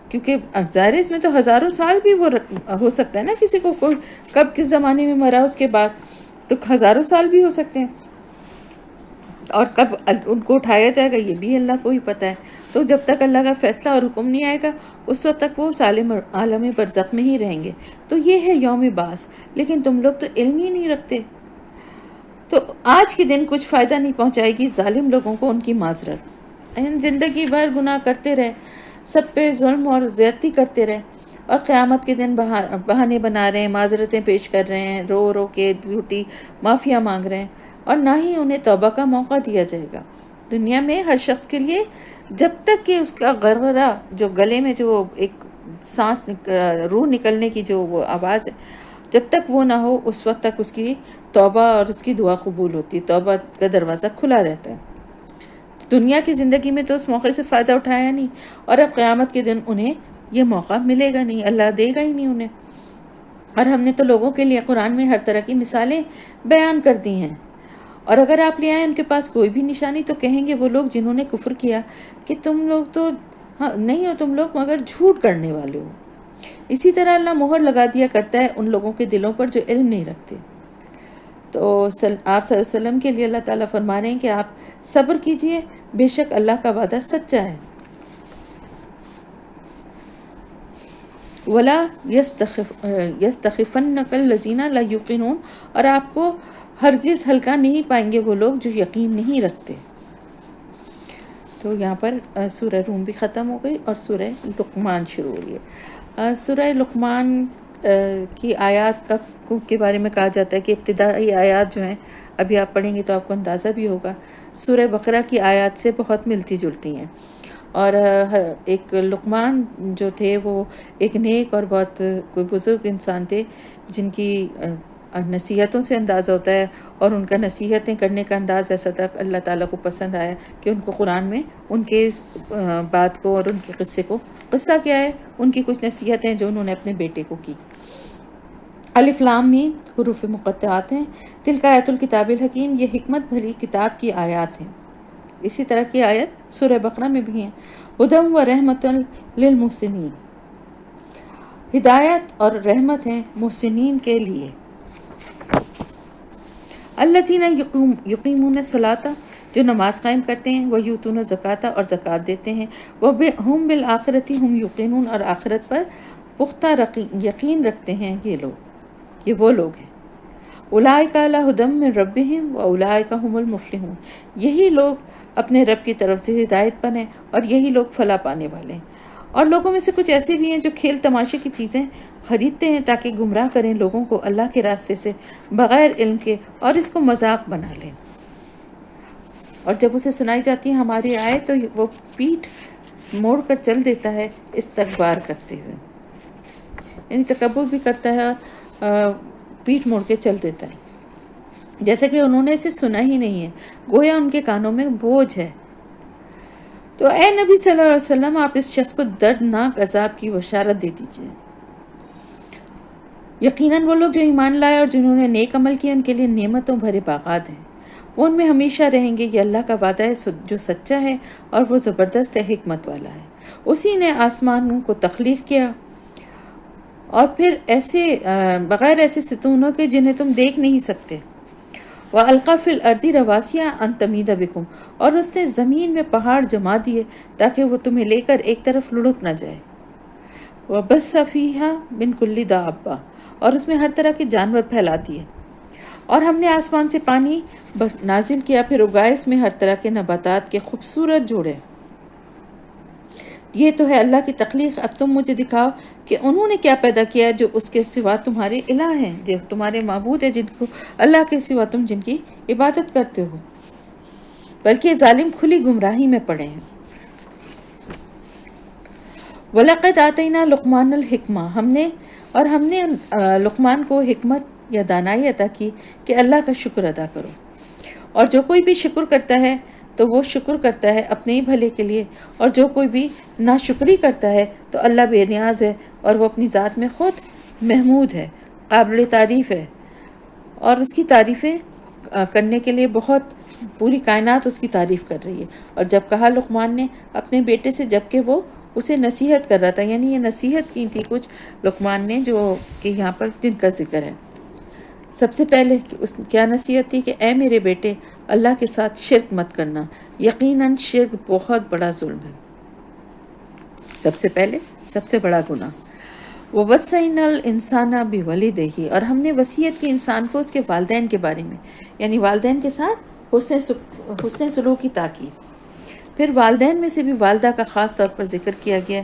Speaker 1: کیونکہ ظاہر اس میں تو ہزاروں سال بھی وہ ہو سکتا ہے نا، کسی کو کوئی کب کس زمانے میں مرا اس کے بعد تو ہزاروں سال بھی ہو سکتے ہیں، اور کب ان کو اٹھایا جائے گا یہ بھی اللہ کو ہی پتہ ہے. تو جب تک اللہ کا فیصلہ اور حکم نہیں آئے گا اس وقت تک وہ عالم برزخ میں ہی رہیں گے. تو یہ ہے یوم بعث. لیکن تم لوگ تو علم ہی نہیں رکھتے. تو آج کے دن کچھ فائدہ نہیں پہنچائے گی ظالم لوگوں کو ان کی معذرت. زندگی بھر گناہ کرتے رہے، سب پہ ظلم اور زیادتی کرتے رہے، اور قیامت کے دن بہانے بنا رہے ہیں، معذرتیں پیش کر رہے ہیں، رو رو کے جھوٹی معافیاں مانگ رہے ہیں، اور نہ ہی انہیں توبہ کا موقع دیا جائے گا. دنیا میں ہر شخص کے لیے جب تک کہ اس کا غرغرہ جو گلے میں جو ایک سانس روح نکلنے کی جو وہ آواز ہے، جب تک وہ نہ ہو اس وقت تک اس کی توبہ اور اس کی دعا قبول ہوتی ہے. توبہ کا دروازہ کھلا رہتا ہے. دنیا کی زندگی میں تو اس موقع سے فائدہ اٹھایا نہیں، اور اب قیامت کے دن انہیں یہ موقع ملے گا نہیں، اللہ دے گا ہی نہیں انہیں. اور ہم نے تو لوگوں کے لیے قرآن میں ہر طرح کی مثالیں بیان کر دی ہیں. اور اگر آپ لے آئیں ان کے پاس کوئی بھی نشانی تو کہیں گے وہ لوگ جنہوں نے کفر کیا کہ تم لوگ تو نہیں ہو، تم لوگ مگر جھوٹ کرنے والے ہو. اسی طرح اللہ مہر لگا دیا کرتا ہے ان لوگوں کے دلوں پر جو علم نہیں رکھتے. تو آپ صلی اللہ علیہ وسلم کے لیے اللہ تعالیٰ فرما رہے ہیں کہ آپ صبر کیجئے، بے شک اللہ کا وعدہ سچا ہے. وَلَا يَسْتَخِفَنَّكَ الَّذِينَ لَا يُوقِنُونَ، اور آپ کو ہرگز ہلکا نہیں پائیں گے وہ لوگ جو یقین نہیں رکھتے. تو یہاں پر سورہ روم بھی ختم ہو گئی اور سورہ لقمان شروع ہوئی ہے. سورہ لقمان کی آیات کے بارے میں کہا جاتا ہے کہ ابتدائی آیات جو ہیں ابھی آپ پڑھیں گے تو آپ کو اندازہ بھی ہوگا سورہ بقرہ کی آیات سے بہت ملتی جلتی ہیں. اور ایک لقمان جو تھے وہ ایک نیک اور بہت کوئی بزرگ انسان تھے جن کی نصیحتوں سے اندازہ ہوتا ہے، اور ان کا نصیحتیں کرنے کا انداز ایسا تھا اللہ تعالیٰ کو پسند آیا کہ ان کو قرآن میں ان کے بات کو اور ان کے قصے کو، قصہ کیا ہے ان کی کچھ نصیحتیں جو انہوں نے اپنے بیٹے کو کی. الف لام میم حروف مقطعات ہیں. تلک آیات الکتاب الحکیم، یہ حکمت بھری کتاب کی آیات ہیں. اسی طرح کی آیت سورہ بقرہ میں بھی ہیں. ہدی و رحمت للمحسنین، ہدایت اور رحمت ہیں محسنین کے لیے. الذین یقیمون الصلاۃ، جو نماز قائم کرتے ہیں، ویؤتون الزکوٰۃ، اور زکوٰۃ دیتے ہیں، وہم بالآخرۃ ہم یوقنون، اور آخرت پر پختہ یقین رکھتے ہیں یہ وہ لوگ ہیں. اولئک علی ھدی من ربہم واولئک هم المفلحون، یہی لوگ اپنے رب کی طرف سے ہدایت پر ہیں اور یہی لوگ فلاح پانے والے ہیں. اور لوگوں میں سے کچھ ایسے بھی ہیں جو کھیل تماشے کی چیزیں خریدتے ہیں تاکہ گمراہ کریں لوگوں کو اللہ کے راستے سے بغیر علم کے، اور اس کو مذاق بنا لیں. اور جب اسے سنائی جاتی ہے ہماری آیت تو وہ پیٹھ موڑ کر چل دیتا ہے استکبار کرتے ہوئے، یعنی تکبر بھی کرتا ہے اور پیٹھ موڑ کے چل دیتا ہے، جیسے کہ انہوں نے اسے سنا ہی نہیں ہے، گویا ان کے کانوں میں بوجھ ہے. تو اے نبی صلی اللہ علیہ وسلم، آپ اس شخص کو دردناک عذاب کی بشارت دے دیجئے. یقیناً وہ لوگ جو ایمان لائے اور جنہوں نے نیک عمل کیا ان کے لیے نعمتوں بھرے باغات ہیں، وہ ان میں ہمیشہ رہیں گے. یہ اللہ کا وعدہ ہے جو سچا ہے اور وہ زبردست ہے، حکمت والا ہے. اسی نے آسمانوں کو تخلیق کیا اور پھر ایسے بغیر ایسے ستونوں کے جنہیں تم دیکھ نہیں سکتے. وَأَلْقَى فِي الْأَرْضِ رَوَاسِيَ أَن تَمِيدَ بِكُمْ، اور اس نے زمین میں پہاڑ جما دیے تاکہ وہ تمہیں لے کر ایک طرف لڑک نہ جائے. وَبَثَّ فِيهَا مِن كُلِّ دَابَّةٍ، اور اس میں ہر طرح کے جانور پھیلا دیے. اور ہم نے آسمان سے پانی نازل کیا، پھر اگائے اس میں ہر طرح کے نباتات کے خوبصورت جوڑے. یہ تو ہے اللہ کی تخلیق. اب تم مجھے دکھاؤ کہ انہوں نے کیا پیدا کیا جو اس کے سوا تمہارے الہ ہیں، جو تمہارے معبود ہیں، جن کو اللہ کے سوا تم جن کی عبادت کرتے ہو. بلکہ ظالم کھلی گمراہی میں پڑے ہیں. وَلَقَدْ آتَيْنَا لُقْمَانَ الْحِكْمَةَ، ہم نے لقمان کو حکمت یا دانائی عطا کی کہ اللہ کا شکر ادا کرو. اور جو کوئی بھی شکر کرتا ہے تو وہ شکر کرتا ہے اپنے ہی بھلے کے لیے، اور جو کوئی بھی ناشکری کرتا ہے تو اللہ بے نیاز ہے اور وہ اپنی ذات میں خود محمود ہے، قابل تعریف ہے، اور اس کی تعریفیں کرنے کے لیے بہت پوری کائنات اس کی تعریف کر رہی ہے۔ اور جب کہا لقمان نے اپنے بیٹے سے، جب کہ وہ اسے نصیحت کر رہا تھا، یعنی یہ نصیحت کی تھی کچھ لقمان نے جو کہ یہاں پر جن کا ذکر ہے۔ سب سے پہلے اس کیا نصیحت تھی کہ اے میرے بیٹے، اللہ کے ساتھ شرک مت کرنا، یقیناً شرک بہت بڑا ظلم ہے، سب سے پہلے سب سے بڑا گناہ۔ وَوَصَّيْنَا الْإِنسَانَ بِوَالِدَيْهِ، اور ہم نے وصیت کی انسان کو اس کے والدین کے بارے میں، یعنی والدین کے ساتھ حسن سلوک کی تاکید۔ پھر والدین میں سے بھی والدہ کا خاص طور پر ذکر کیا گیا،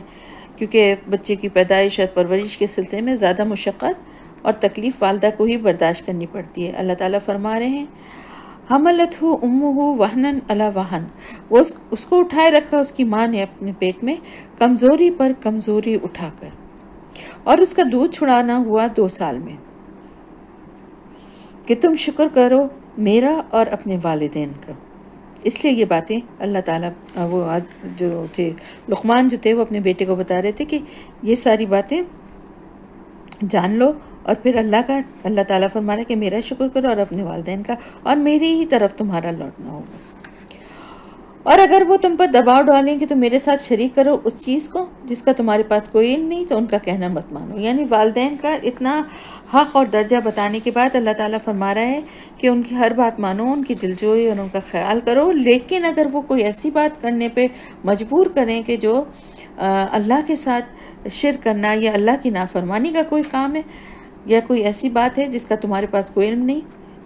Speaker 1: کیونکہ بچے کی پیدائش اور پرورش کے سلسلے میں زیادہ مشقت اور تکلیف والدہ کو ہی برداشت کرنی پڑتی ہے۔ اللہ تعالیٰ فرما رہے ہیں حملتہ امہ وہنن علی وہن، وہ اس کو اٹھائے رکھا اس کی ماں نے اپنے پیٹ میں کمزوری پر کمزوری اٹھا کر، اور اس کا دودھ چھڑانا ہوا 2 سال میں، کہ تم شکر کرو میرا اور اپنے والدین کا۔ اس لیے یہ باتیں اللہ تعالیٰ وہ جو تھے لقمان جو تھے وہ اپنے بیٹے کو بتا رہے تھے کہ یہ ساری باتیں جان لو، اور پھر اللہ تعالیٰ فرما رہا ہے کہ میرا شکر کرو اور اپنے والدین کا، اور میری ہی طرف تمہارا لوٹنا ہوگا۔ اور اگر وہ تم پر دباؤ ڈالیں کہ تم میرے ساتھ شریک کرو اس چیز کو جس کا تمہارے پاس کوئی علم نہیں، تو ان کا کہنا مت مانو۔ یعنی والدین کا اتنا حق اور درجہ بتانے کے بعد اللہ تعالیٰ فرما رہا ہے کہ ان کی ہر بات مانو، ان کی دلجوئی اور ان کا خیال کرو، لیکن اگر وہ کوئی ایسی بات کرنے پہ مجبور کریں کہ جو اللہ کے ساتھ شرک کرنا یا اللہ کی نافرمانی کا کوئی کام ہے، یا کوئی ایسی بات ہے جس کا تمہارے پاس کوئی علم نہیں،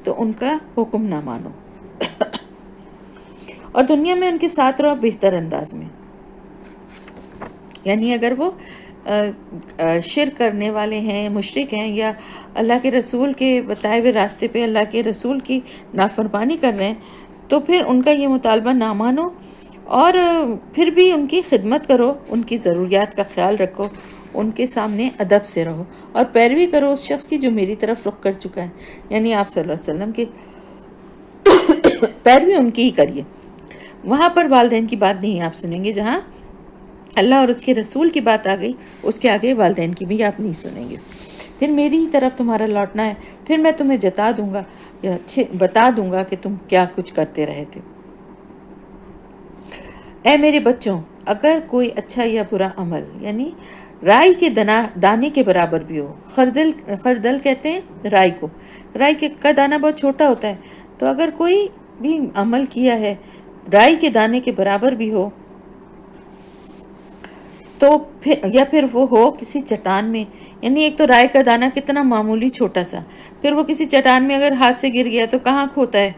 Speaker 1: تو ان کا حکم نہ مانو، اور دنیا میں ان کے ساتھ رہو بہتر انداز میں۔ یعنی اگر وہ شرک کرنے والے ہیں، مشرک ہیں، یا اللہ کے رسول کے بتائے ہوئے راستے پہ اللہ کے رسول کی نافرمانی کر رہے ہیں، تو پھر ان کا یہ مطالبہ نہ مانو، اور پھر بھی ان کی خدمت کرو، ان کی ضروریات کا خیال رکھو، ان کے سامنے ادب سے رہو، اور پیروی کرو اس شخص کی جو میری طرف رخ کر چکا ہے، یعنی آپ صلی اللہ علیہ وسلم کی پیروی ان کی ہی کریے۔ وہاں پر والدین کی بات نہیں آپ سنیں گے، جہاں اللہ اور اس کے رسول کی بات آ گئی اس کے آگے والدین کی بھی آپ نہیں سنیں گے۔ پھر میری ہی طرف تمہارا لوٹنا ہے، پھر میں تمہیں جتا دوں گا یا بتا دوں گا کہ تم کیا کچھ کرتے رہے تھے۔ اے میرے بچوں، اگر کوئی اچھا یا برا عمل، یعنی رائی کے دانے کے برابر بھی ہو، خردل کہتے ہیں رائی کو، رائی کا دانہ بہت چھوٹا ہوتا ہے، تو اگر کوئی بھی عمل کیا ہے رائی کے دانے کے برابر بھی ہو، تو پھر وہ ہو کسی چٹان میں، یعنی ایک تو رائی کا دانہ کتنا معمولی چھوٹا سا، پھر وہ کسی چٹان میں اگر ہاتھ سے گر گیا تو کہاں کھوتا ہے،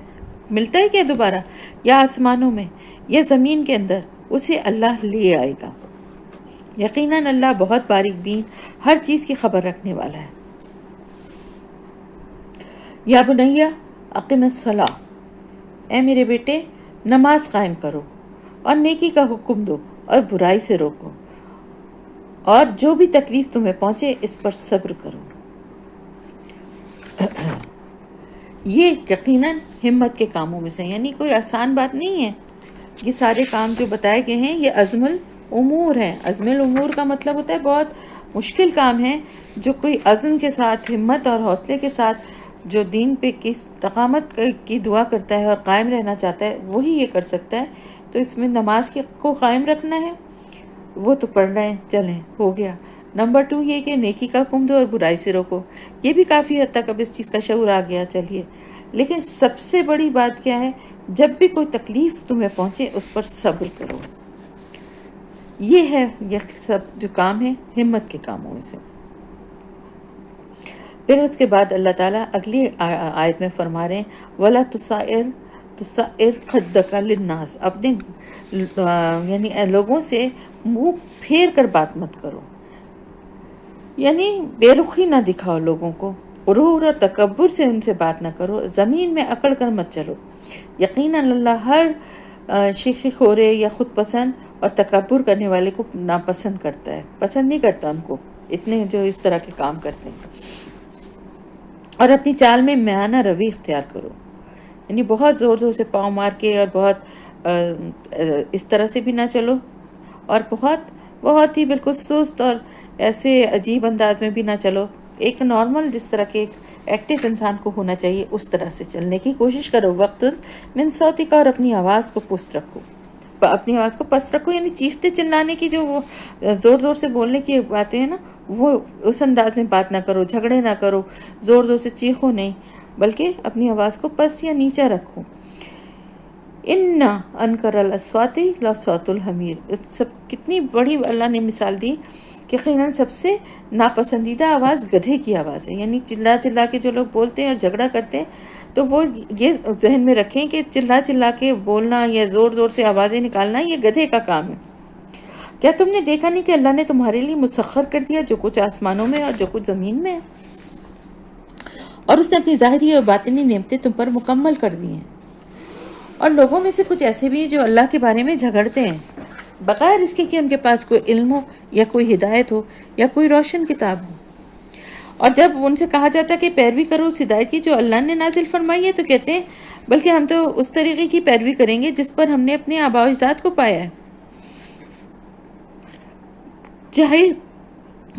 Speaker 1: ملتا ہے کیا دوبارہ؟ یا آسمانوں میں یا زمین کے اندر، اسے اللہ لے آئے گا۔ یقیناً اللہ بہت باریک بین، ہر چیز کی خبر رکھنے والا ہے۔ یا بنیا اقم الصلاۃ، اے میرے بیٹے نماز قائم کرو، اور نیکی کا حکم دو اور برائی سے روکو، اور جو بھی تکلیف تمہیں پہنچے اس پر صبر کرو۔ یہ یقیناً ہمت کے کاموں میں سے، یعنی کوئی آسان بات نہیں ہے۔ یہ سارے کام جو بتائے گئے ہیں یہ عزم الامور ہیں۔ عزم الامور کا مطلب ہوتا ہے بہت مشکل کام ہے، جو کوئی عزم کے ساتھ، ہمت اور حوصلے کے ساتھ جو دین پہ کی استقامت کی دعا کرتا ہے اور قائم رہنا چاہتا ہے وہی یہ کر سکتا ہے۔ تو اس میں نماز کو قائم رکھنا ہے، وہ تو پڑھ رہے ہیں، چلیں ہو گیا۔ نمبر 2 یہ کہ نیکی کا حکم دو اور برائی سے روکو، یہ بھی کافی حد تک اب اس چیز کا شعور آ گیا، چلیے۔ لیکن سب سے بڑی بات کیا ہے؟ جب بھی کوئی تکلیف تمہیں پہنچے اس پر صبر کرو۔ یہ ہے یہ سب جو کام ہے ہمت کے کاموں میں سے۔ پھر اس کے بعد اللہ تعالیٰ اگلی آیت میں فرما رہے ہیں وَلَا تُسَعِّرْ خَدَّكَ لِلنَّاسِ، اپنے یعنی لوگوں سے منہ پھیر کر بات مت کرو، یعنی بے رخی نہ دکھاؤ لوگوں کو، غرور اور تکبر سے ان سے بات نہ کرو، زمین میں اکڑ کر مت چلو۔ یقیناً اللہ ہر شیخی خورے یا خود پسند اور تکبر کرنے والے کو ناپسند کرتا ہے، پسند نہیں کرتا ان کو، اتنے جو اس طرح کے کام کرتے ہیں۔ اور اپنی چال میں میانہ روی اختیار کرو، یعنی بہت زور زور سے پاؤں مار کے اور بہت اس طرح سے بھی نہ چلو، اور بہت ہی بالکل سست اور ایسے عجیب انداز میں بھی نہ چلو، ایک نارمل جس طرح کے ایک ایکٹیو انسان کو ہونا چاہیے اس طرح سے چلنے کی کوشش کرو۔ وقت من صوتی کا، اور اپنی آواز کو پست رکھو، اپنی آواز کو پست رکھو، یعنی چیختے چلانے کی جو وہ زور زور سے بولنے کی باتیں ہیں نا، وہ اس انداز میں بات نہ کرو، جھگڑے نہ کرو، زور زور سے چیخو نہیں، بلکہ اپنی آواز کو پست یا نیچا رکھو۔ ان انکر الاصوات لصوت الحمیر، سب کتنی بڑی اللہ نے مثال دی کہ یقیناً سب سے ناپسندیدہ آواز گدھے کی آواز ہے، یعنی چلا چلا کے جو لوگ بولتے ہیں اور جھگڑا کرتے ہیں تو وہ یہ ذہن میں رکھیں کہ چلا چلا کے بولنا یا زور زور سے آوازیں نکالنا یہ گدھے کا کام ہے۔ کیا تم نے دیکھا نہیں کہ اللہ نے تمہارے لیے مسخر کر دیا جو کچھ آسمانوں میں اور جو کچھ زمین میں ہے، اور اس نے اپنی ظاہری اور باطنی نعمتیں تم پر مکمل کر دی ہیں۔ اور لوگوں میں سے کچھ ایسے بھی ہیں جو اللہ کے بارے میں جھگڑتے ہیں بغیر اس کے کہ ان کے پاس کوئی علم ہو یا کوئی ہدایت ہو یا کوئی روشن کتاب ہو، اور جب ان سے کہا جاتا ہے کہ پیروی کرو اس ہدایت کی جو اللہ نے نازل فرمائی ہے تو کہتے ہیں بلکہ ہم تو اس طریقے کی پیروی کریں گے جس پر ہم نے اپنے آباء و اجداد کو پایا ہے،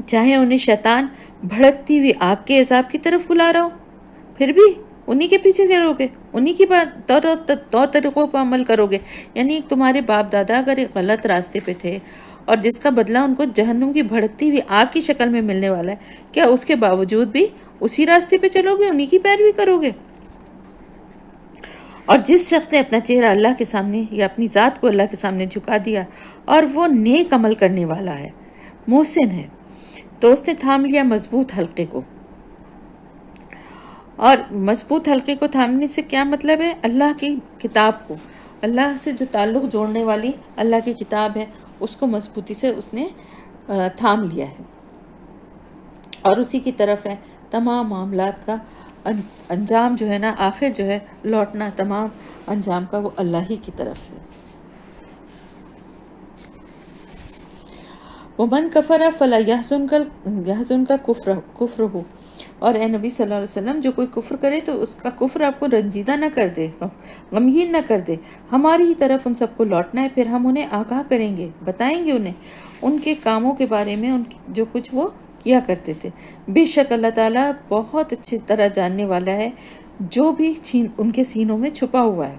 Speaker 1: چاہے انہیں شیطان بھڑکتی ہوئی آگ کے عذاب کی طرف بلا رہا ہو، پھر بھی انہی کے پیچھے چلو گے، انہی کی طور طریقوں پر عمل کرو گے۔ یعنی تمہارے باپ دادا اگر ایک غلط راستے پہ تھے اور جس کا بدلہ ان کو جہنم کی بھڑکتی ہوئی آگ کی شکل میں ملنے والا ہے، کیا اس کے باوجود بھی اسی راستے پہ چلو گے، انہی کی پیروی کرو گے؟ اور جس شخص نے اپنا چہرہ اللہ کے سامنے یا اپنی ذات کو اللہ کے سامنے جھکا دیا اور وہ نیک عمل کرنے والا ہے، محسن ہے، تو اس نے تھام لیا مضبوط حلقے کو۔ اور مضبوط حلقے کو تھامنے سے کیا مطلب ہے؟ اللہ کی کتاب کو، اللہ سے جو تعلق جوڑنے والی اللہ کی کتاب ہے اس کو مضبوطی سے اس نے تھام لیا ہے، اور اسی کی طرف ہے تمام معاملات کا انجام جو ہے نا، آخر جو ہے لوٹنا تمام انجام کا وہ اللہ ہی کی طرف سے۔ وَمَنْ كَفَرَ فَلَا يَحْزُنْكَ كُفْرُهُ، اور اے نبی صلی اللہ علیہ وسلم جو کوئی کفر کرے تو اس کا کفر آپ کو رنجیدہ نہ کر دے، غمگین نہ کر دے، ہماری ہی طرف ان سب کو لوٹنا ہے، پھر ہم انہیں آگاہ کریں گے، بتائیں گے انہیں ان کے کاموں کے بارے میں، جو کچھ وہ کیا کرتے تھے۔ بے شک اللہ تعالیٰ بہت اچھی طرح جاننے والا ہے جو بھی ان کے سینوں میں چھپا ہوا ہے۔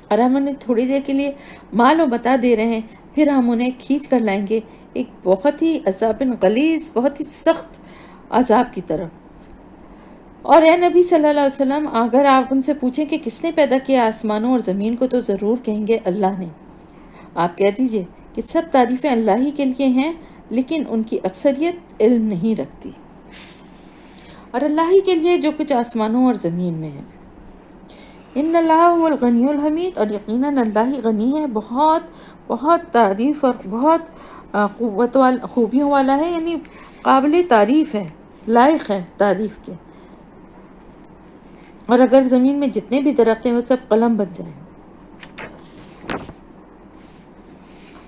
Speaker 1: اور ہم انہیں تھوڑی دیر کے لیے مال و متاع دے رہے ہیں، پھر ہم انہیں کھینچ کر لائیں گے ایک بہت ہی عذاب غلیظ، بہت ہی سخت عذاب کی طرف۔ اور اے نبی صلی اللہ علیہ وسلم اگر آپ ان سے پوچھیں کہ کس نے پیدا کیا آسمانوں اور زمین کو، تو ضرور کہیں گے اللہ نے۔ آپ کہہ دیجئے کہ سب تعریفیں اللہ ہی کے لیے ہیں، لیکن ان کی اکثریت علم نہیں رکھتی، اور اللہ ہی کے لیے جو کچھ آسمانوں اور زمین میں ہے۔ ان اللہ هو الغنی الحمید، اور یقیناً اللہ ہی غنی ہے، بہت تعریف اور بہت خوبیوں والا ہے، یعنی قابل تعریف ہے، لائق ہے تعریف کے۔ اور اگر زمین میں جتنے بھی درخت ہیں وہ سب قلم بن جائیں،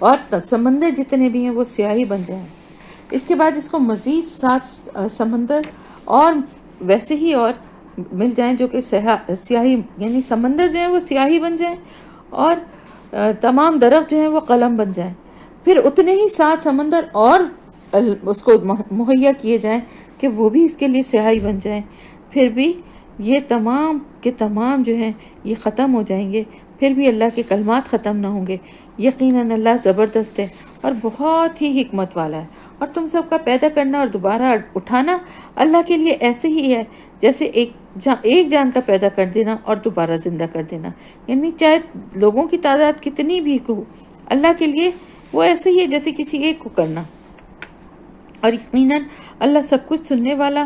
Speaker 1: اور سمندر جتنے بھی ہیں وہ سیاہی بن جائیں، اس کے بعد اس کو مزید 7 سمندر اور ویسے ہی اور مل جائیں جو کہ سیاہی، یعنی سمندر جو ہیں وہ سیاہی بن جائیں اور تمام درخت جو ہیں وہ قلم بن جائیں، پھر اتنے ہی 7 سمندر اور اس کو مہیا کیے جائیں کہ وہ بھی اس کے لیے سیاہی بن جائیں، پھر بھی یہ تمام کے تمام جو ہیں یہ ختم ہو جائیں گے، پھر بھی اللہ کے کلمات ختم نہ ہوں گے۔ یقیناً اللہ زبردست ہے اور بہت ہی حکمت والا ہے، اور تم سب کا پیدا کرنا اور دوبارہ اٹھانا اللہ کے لیے ایسے ہی ہے جیسے ایک جان کا پیدا کر دینا اور دوبارہ زندہ کر دینا، یعنی چاہے لوگوں کی تعداد کتنی بھی ہو، اللہ کے لیے وہ ایسے ہی ہے جیسے کسی ایک کو کرنا۔ اور یقیناً اللہ سب کچھ سننے والا،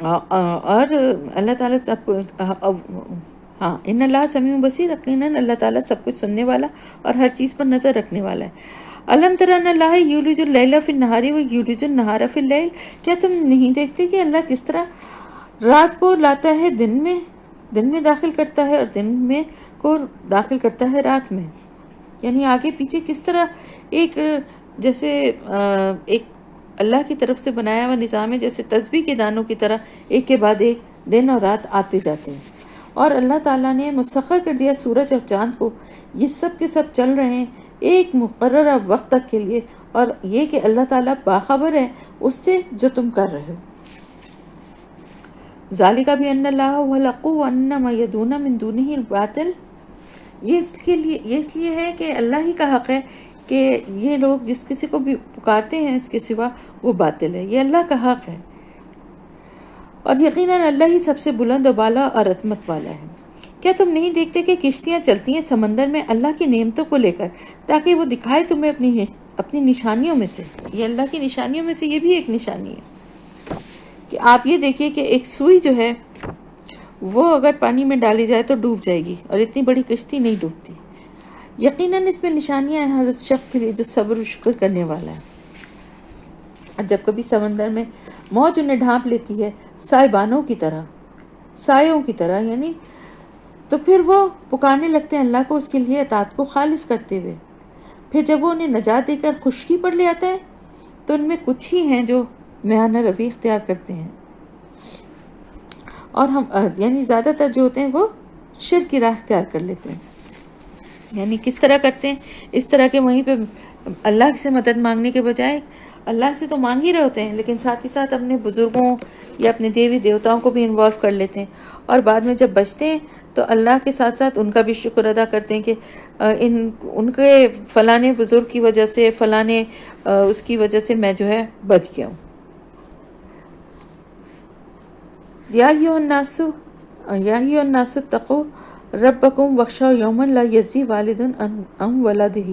Speaker 1: اور اللہ تعالیٰ سب کچھ، ہاں ان اللہ سمیع بصیر، یقیناً اللہ تعالیٰ سب کچھ سننے والا اور ہر چیز پر نظر رکھنے والا ہے۔ الم تر ان اللہ یولج اللیل فی النہار و یولج النہار فی اللیل، کیا تم نہیں دیکھتے کہ اللہ کس طرح رات کو لاتا ہے دن میں داخل کرتا ہے، اور دن میں کو داخل کرتا ہے رات میں، یعنی آگے پیچھے کس طرح ایک جیسے ایک اللہ کی طرف سے بنایا ہوا نظام ہے، جیسے تسبیح کے دانوں کی طرح ایک کے بعد ایک دن اور رات آتے جاتے ہیں۔ اور اللہ تعالیٰ نے مسخر کر دیا سورج اور چاند کو، یہ سب کے سب چل رہے ہیں ایک مقررہ وقت تک کے لیے، اور یہ کہ اللہ تعالیٰ باخبر ہے اس سے جو تم کر رہے ہو۔ ذالک بأن اللہ هو الحق وأن ما يدعون من دونه الباطل، یہ اس لیے ہے کہ اللہ ہی کا حق ہے کہ یہ لوگ جس کسی کو بھی پکارتے ہیں اس کے سوا وہ باطل ہے، یہ اللہ کا حق ہے، اور یقیناً اللہ ہی سب سے بلند و بالا اور عظمت والا ہے۔ کیا تم نہیں دیکھتے کہ کشتیاں چلتی ہیں سمندر میں اللہ کی نعمتوں کو لے کر، تاکہ وہ دکھائے تمہیں اپنی نشانیوں میں سے، یہ اللہ کی نشانیوں میں سے یہ بھی ایک نشانی ہے کہ آپ یہ دیکھیے کہ ایک سوئی جو ہے وہ اگر پانی میں ڈالی جائے تو ڈوب جائے گی، اور اتنی بڑی کشتی نہیں ڈوبتی۔ یقیناً اس میں نشانیاں ہیں ہر اس شخص کے لیے جو صبر و شکر کرنے والا ہے۔ جب کبھی سمندر میں موج انہیں ڈھانپ لیتی ہے سائبانوں کی طرح، سایوں کی طرح یعنی، تو پھر وہ پکارنے لگتے ہیں اللہ کو اس کے لیے اطاعت کو خالص کرتے ہوئے۔ پھر جب وہ انہیں نجات دے کر خشکی پر لے آتا ہے تو ان میں کچھ ہی ہیں جو میانہ روی اختیار کرتے ہیں، اور ہم یعنی زیادہ تر جو ہوتے ہیں وہ شرک کی راہ اختیار کر لیتے ہیں۔ یعنی کس طرح کرتے ہیں؟ اس طرح کہ وہیں پہ اللہ سے مدد مانگنے کے بجائے اللہ سے تو مانگ ہی رہے ہوتے ہیں، لیکن ساتھ ہی ساتھ اپنے بزرگوں یا اپنے دیوی دیوتاؤں کو بھی انوالو کر لیتے ہیں، اور بعد میں جب بچتے ہیں تو اللہ کے ساتھ ساتھ ان کا بھی شکر ادا کرتے ہیں کہ ان کے فلانے بزرگ کی وجہ سے، فلانے اس کی وجہ سے میں جو ہے بچ گیا ہوں۔ یا ایھا الناس اتقوا ربکم واخشوا یوما لا یجزی والد عن ولدہ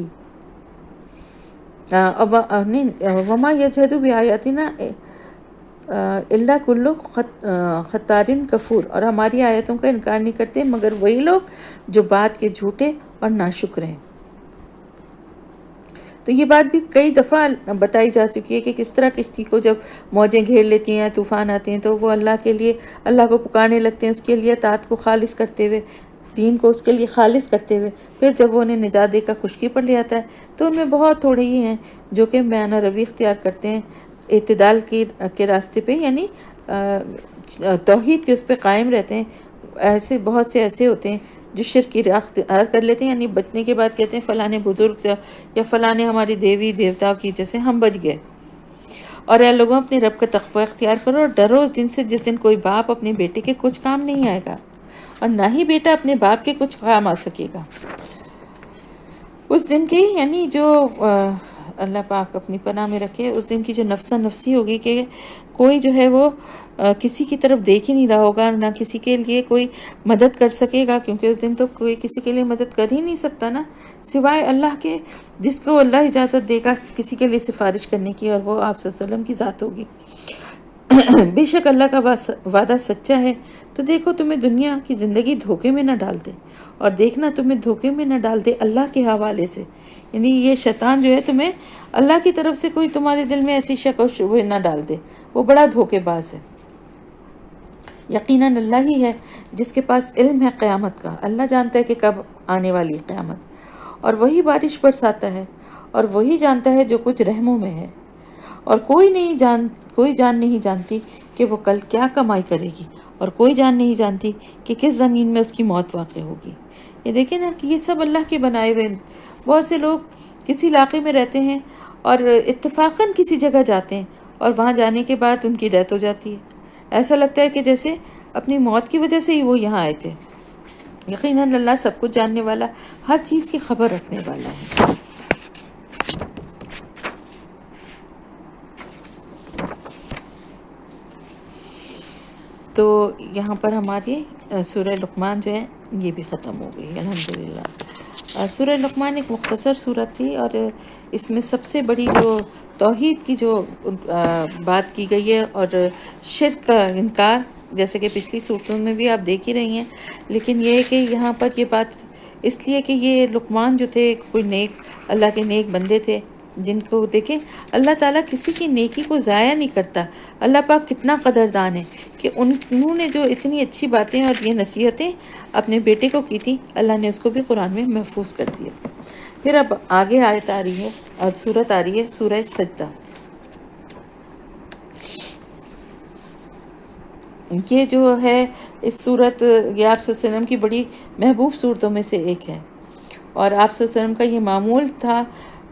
Speaker 1: وما یجحد بآیاتنا الا کل ختار کفور، اور ہماری آیتوں کا انکار نہیں کرتے مگر وہی لوگ جو بات کے جھوٹے اور ناشکر ہیں۔ تو یہ بات بھی کئی دفعہ بتائی جا چکی ہے کہ کس طرح کشتی کو جب موجیں گھیر لیتی ہیں، طوفان آتے ہیں، تو وہ اللہ کے لیے، اللہ کو پکارنے لگتے ہیں اس کے لیے اطاعت کو خالص کرتے ہوئے، دین کو اس کے لیے خالص کرتے ہوئے۔ پھر جب وہ انہیں نجات دے کر خشکی پر لے آتا ہے تو ان میں بہت تھوڑے ہی ہیں جو کہ میانہ روی اختیار کرتے ہیں اعتدال کے راستے پہ، یعنی توحید کے اس پہ قائم رہتے ہیں۔ ایسے بہت سے ایسے ہوتے ہیں جو شرک کی راہ اختیار کر لیتے ہیں، یعنی بچنے کے بعد کہتے ہیں فلانے بزرگ سے یا فلانے ہماری دیوی دیوتا کی جیسے ہم بچ گئے۔ اور اے لوگوں اپنے رب کا تقوی اختیار کرو اور ڈرو اس دن سے جس دن کوئی باپ اپنے بیٹے کے کچھ کام نہیں آئے گا، اور نہ ہی بیٹا اپنے باپ کے کچھ کام آ سکے گا۔ اس دن کی یعنی جو اللہ پاک اپنی پناہ میں رکھے، اس دن کی جو نفسا نفسی ہوگی کہ کوئی جو ہے وہ کسی کی طرف دیکھ ہی نہیں رہا ہوگا، نہ کسی کے لیے کوئی مدد کر سکے گا، کیونکہ اس دن تو کوئی کسی کے لیے مدد کر ہی نہیں سکتا نا، سوائے اللہ کے، جس کو اللہ اجازت دے گا کسی کے لیے سفارش کرنے کی، اور وہ آپ صلی اللہ علیہ وسلم کی ذات ہوگی۔ بے شک اللہ کا وعدہ سچا ہے، تو دیکھو تمہیں دنیا کی زندگی دھوکے میں نہ ڈال دے، اور دیکھنا تمہیں دھوکے میں نہ ڈال دے اللہ کے حوالے سے، یعنی یہ شیطان جو ہے تمہیں اللہ کی طرف سے کوئی تمہارے دل میں ایسی شک و شبہ نہ ڈال دے، وہ بڑا دھوکے باز ہے۔ یقیناً اللہ ہی ہے جس کے پاس علم ہے قیامت کا، اللہ جانتا ہے کہ کب آنے والی ہے قیامت، اور وہی بارش برساتا ہے، اور وہی جانتا ہے جو کچھ رحموں میں ہے، اور کوئی جان نہیں جانتی کہ وہ کل کیا کمائی کرے گی، اور کوئی جان نہیں جانتی کہ کس زمین میں اس کی موت واقع ہوگی۔ یہ دیکھیں نا کہ یہ سب اللہ کے بنائے ہوئے۔ بہت سے لوگ کسی علاقے میں رہتے ہیں اور اتفاقاً کسی جگہ جاتے ہیں، اور وہاں جانے کے بعد ان کی ڈیتھ ہو جاتی ہے، ایسا لگتا ہے کہ جیسے اپنی موت کی وجہ سے ہی وہ یہاں آئے تھے۔ یقیناً اللہ سب کچھ جاننے والا، ہر چیز کی خبر رکھنے والا ہے۔ تو یہاں پر ہماری سورہ لقمان جو ہے یہ بھی ختم ہو گئی الحمدللہ۔ سورہ لقمان ایک مختصر سورت تھی، اور اس میں سب سے بڑی جو توحید کی جو بات کی گئی ہے، اور شرک کا انکار، جیسے کہ پچھلی صورتوں میں بھی آپ دیکھ ہی رہی ہیں، لیکن یہ ہے کہ یہاں پر یہ بات اس لیے کہ یہ لقمان جو تھے کوئی نیک، اللہ کے نیک بندے تھے، جن کو دیکھیں اللہ تعالیٰ کسی کی نیکی کو ضائع نہیں کرتا۔ اللہ پاک کتنا قدردان ہے کہ انہوں نے جو اتنی اچھی باتیں اور یہ نصیحتیں اپنے بیٹے کو کی تھی، اللہ نے اس کو بھی قرآن میں محفوظ کر دیا۔ پھر اب آگے آیت آ رہی ہے اور سورت آ رہی ہے سورہ سجدہ۔ یہ جو ہے اس صورت یہ آپ صلی اللہ علیہ وسلم کی بڑی محبوب صورتوں میں سے ایک ہے، اور آپ صلی اللہ علیہ وسلم کا یہ معمول تھا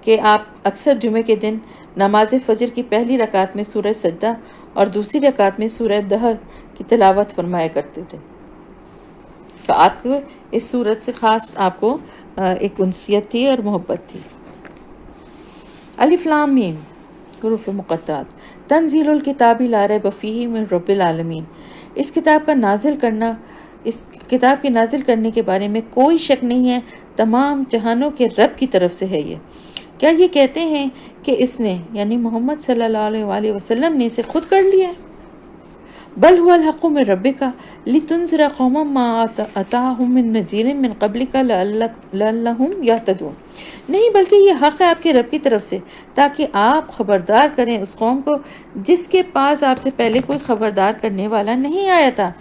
Speaker 1: کہ آپ اکثر جمعے کے دن نماز فجر کی پہلی رکعت میں سورہ سجدہ اور دوسری رکعت میں سورہ دہر کی تلاوت فرمایا کرتے تھے۔ تو آپ کو اس صورت سے خاص آپ کو ایک انسیت تھی اور محبت تھی۔ الف لام میم حروف مقطعات، تنزیل الکتاب لا ریب فیہ من رب العالمین، اس کتاب کا نازل کرنا، اس کتاب کے نازل کرنے کے بارے میں کوئی شک نہیں ہے، تمام جہانوں کے رب کی طرف سے ہے یہ۔ کیا یہ کہتے ہیں کہ اس نے یعنی محمد صلی اللہ علیہ وآلہ وسلم نے اسے خود کر لیا ہے؟ بل هو الحق من ربک لتنذر قوما ما اتاهم من نذیر من قبلک لعلهم یہتدون، نہیں بلکہ یہ حق ہے آپ کے رب کی طرف سے تاکہ آپ خبردار کریں اس قوم کو جس کے پاس آپ سے پہلے کوئی خبردار کرنے والا نہیں آیا تھا،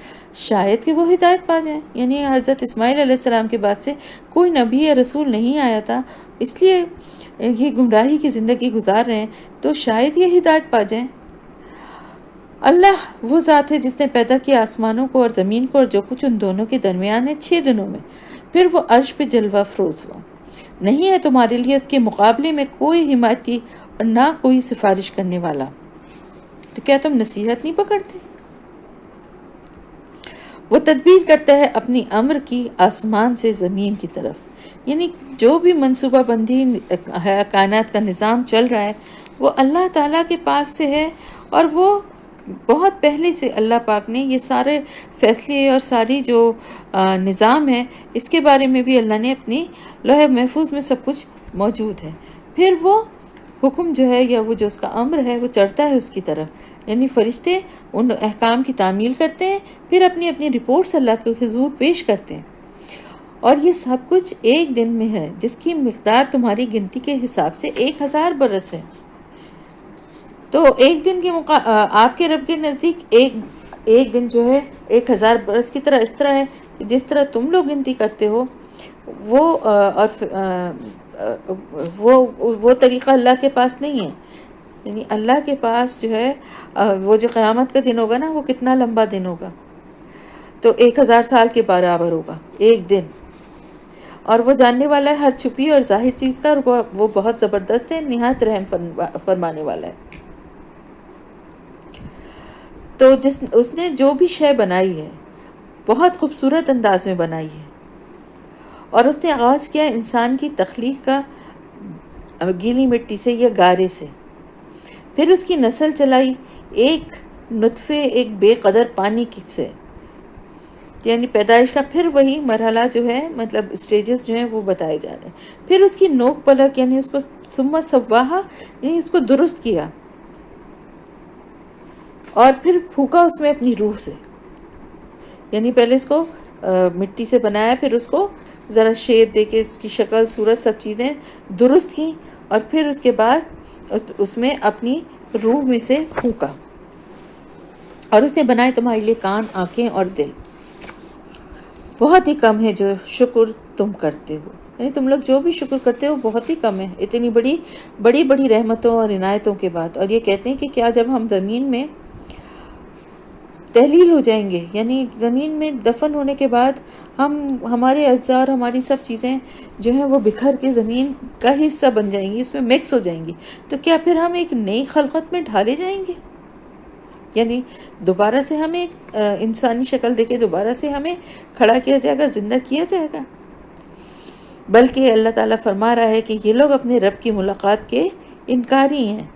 Speaker 1: شاید کہ وہ ہدایت پا جائیں۔ یعنی حضرت اسماعیل علیہ السلام کے بعد سے کوئی نبی یا رسول نہیں آیا تھا، اس لیے یہ گمراہی کی زندگی گزار رہے ہیں، تو شاید یہ ہدایت پا جائیں۔ اللہ وہ ذات ہے جس نے پیدا کیا آسمانوں کو اور زمین کو اور جو کچھ ان دونوں کے درمیان ہے 6 دنوں میں، پھر وہ عرش پہ جلوہ افروز ہوا۔ نہیں ہے تمہارے لیے اس کے مقابلے میں کوئی حمایتی اور نہ کوئی سفارش کرنے والا، تو کیا تم نصیحت نہیں پکڑتے؟ وہ تدبیر کرتا ہے اپنی امر کی آسمان سے زمین کی طرف، یعنی جو بھی منصوبہ بندی ہے، کائنات کا نظام چل رہا ہے، وہ اللہ تعالیٰ کے پاس سے ہے، اور وہ بہت پہلے سے اللہ پاک نے یہ سارے فیصلے اور ساری جو نظام ہے اس کے بارے میں بھی اللہ نے اپنی لوح محفوظ میں سب کچھ موجود ہے۔ پھر وہ حکم جو ہے یا وہ جو اس کا امر ہے وہ چڑھتا ہے اس کی طرف، یعنی فرشتے ان احکام کی تعمیل کرتے ہیں، پھر اپنی اپنی رپورٹس اللہ کے حضور پیش کرتے ہیں، اور یہ سب کچھ ایک دن میں ہے جس کی مقدار تمہاری گنتی کے حساب سے 1000 برس ہے۔ تو ایک دن کے آپ کے رب کے نزدیک ایک دن جو ہے 1000 برس کی طرح اس طرح ہے کہ جس طرح تم لوگ گنتی کرتے ہو، وہ طریقہ اللہ کے پاس نہیں ہے۔ یعنی اللہ کے پاس جو ہے وہ جو قیامت کا دن ہوگا نا، وہ کتنا لمبا دن ہوگا، تو 1000 سال کے برابر ہوگا ایک دن، اور وہ جاننے والا ہے ہر چھپی اور ظاہر چیز کا، اور وہ بہت زبردست ہے، نہایت رحم فرمانے والا ہے۔ تو اس نے جو بھی شے بنائی ہے بہت خوبصورت انداز میں بنائی ہے، اور اس نے آغاز کیا انسان کی تخلیق کا گیلی مٹی سے یا گارے سے، پھر اس کی نسل چلائی ایک نطفے، ایک بے قدر پانی سے، یعنی پیدائش کا پھر وہی مرحلہ جو ہے، مطلب اسٹیجز جو ہیں وہ بتائے جا رہے ہیں۔ پھر اس کی نوک پلک، یعنی اس کو ثم سواہا، یعنی اس کو درست کیا، اور پھر پھونکا اس میں اپنی روح سے، یعنی پہلے اس کو مٹی سے بنایا، پھر اس کو ذرا شیپ دے کے اس کی شکل صورت سب چیزیں درست کی، اور پھر اس کے بعد اس میں اپنی روح میں سے پھونکا، اور اس نے بنائے تمہارے لیے کان، آنکھیں اور دل۔ بہت ہی کم ہے جو شکر تم کرتے ہو، یعنی تم لوگ جو بھی شکر کرتے ہو بہت ہی کم ہے، اتنی بڑی بڑی رحمتوں اور عنایتوں کے بعد۔ اور یہ کہتے ہیں کہ کیا جب ہم زمین میں تحلیل ہو جائیں گے، یعنی زمین میں دفن ہونے کے بعد ہمارے اجزاء اور ہماری سب چیزیں جو ہیں وہ بکھر کے زمین کا حصہ بن جائیں گی، اس میں مکس ہو جائیں گی، تو کیا پھر ہم ایک نئی خلقت میں ڈھالے جائیں گے؟ یعنی دوبارہ سے ہمیں ایک انسانی شکل دے کے دوبارہ سے ہمیں کھڑا کیا جائے گا، زندہ کیا جائے گا؟ بلکہ اللہ تعالیٰ فرما رہا ہے کہ یہ لوگ اپنے رب کی ملاقات کے انکاری ہیں،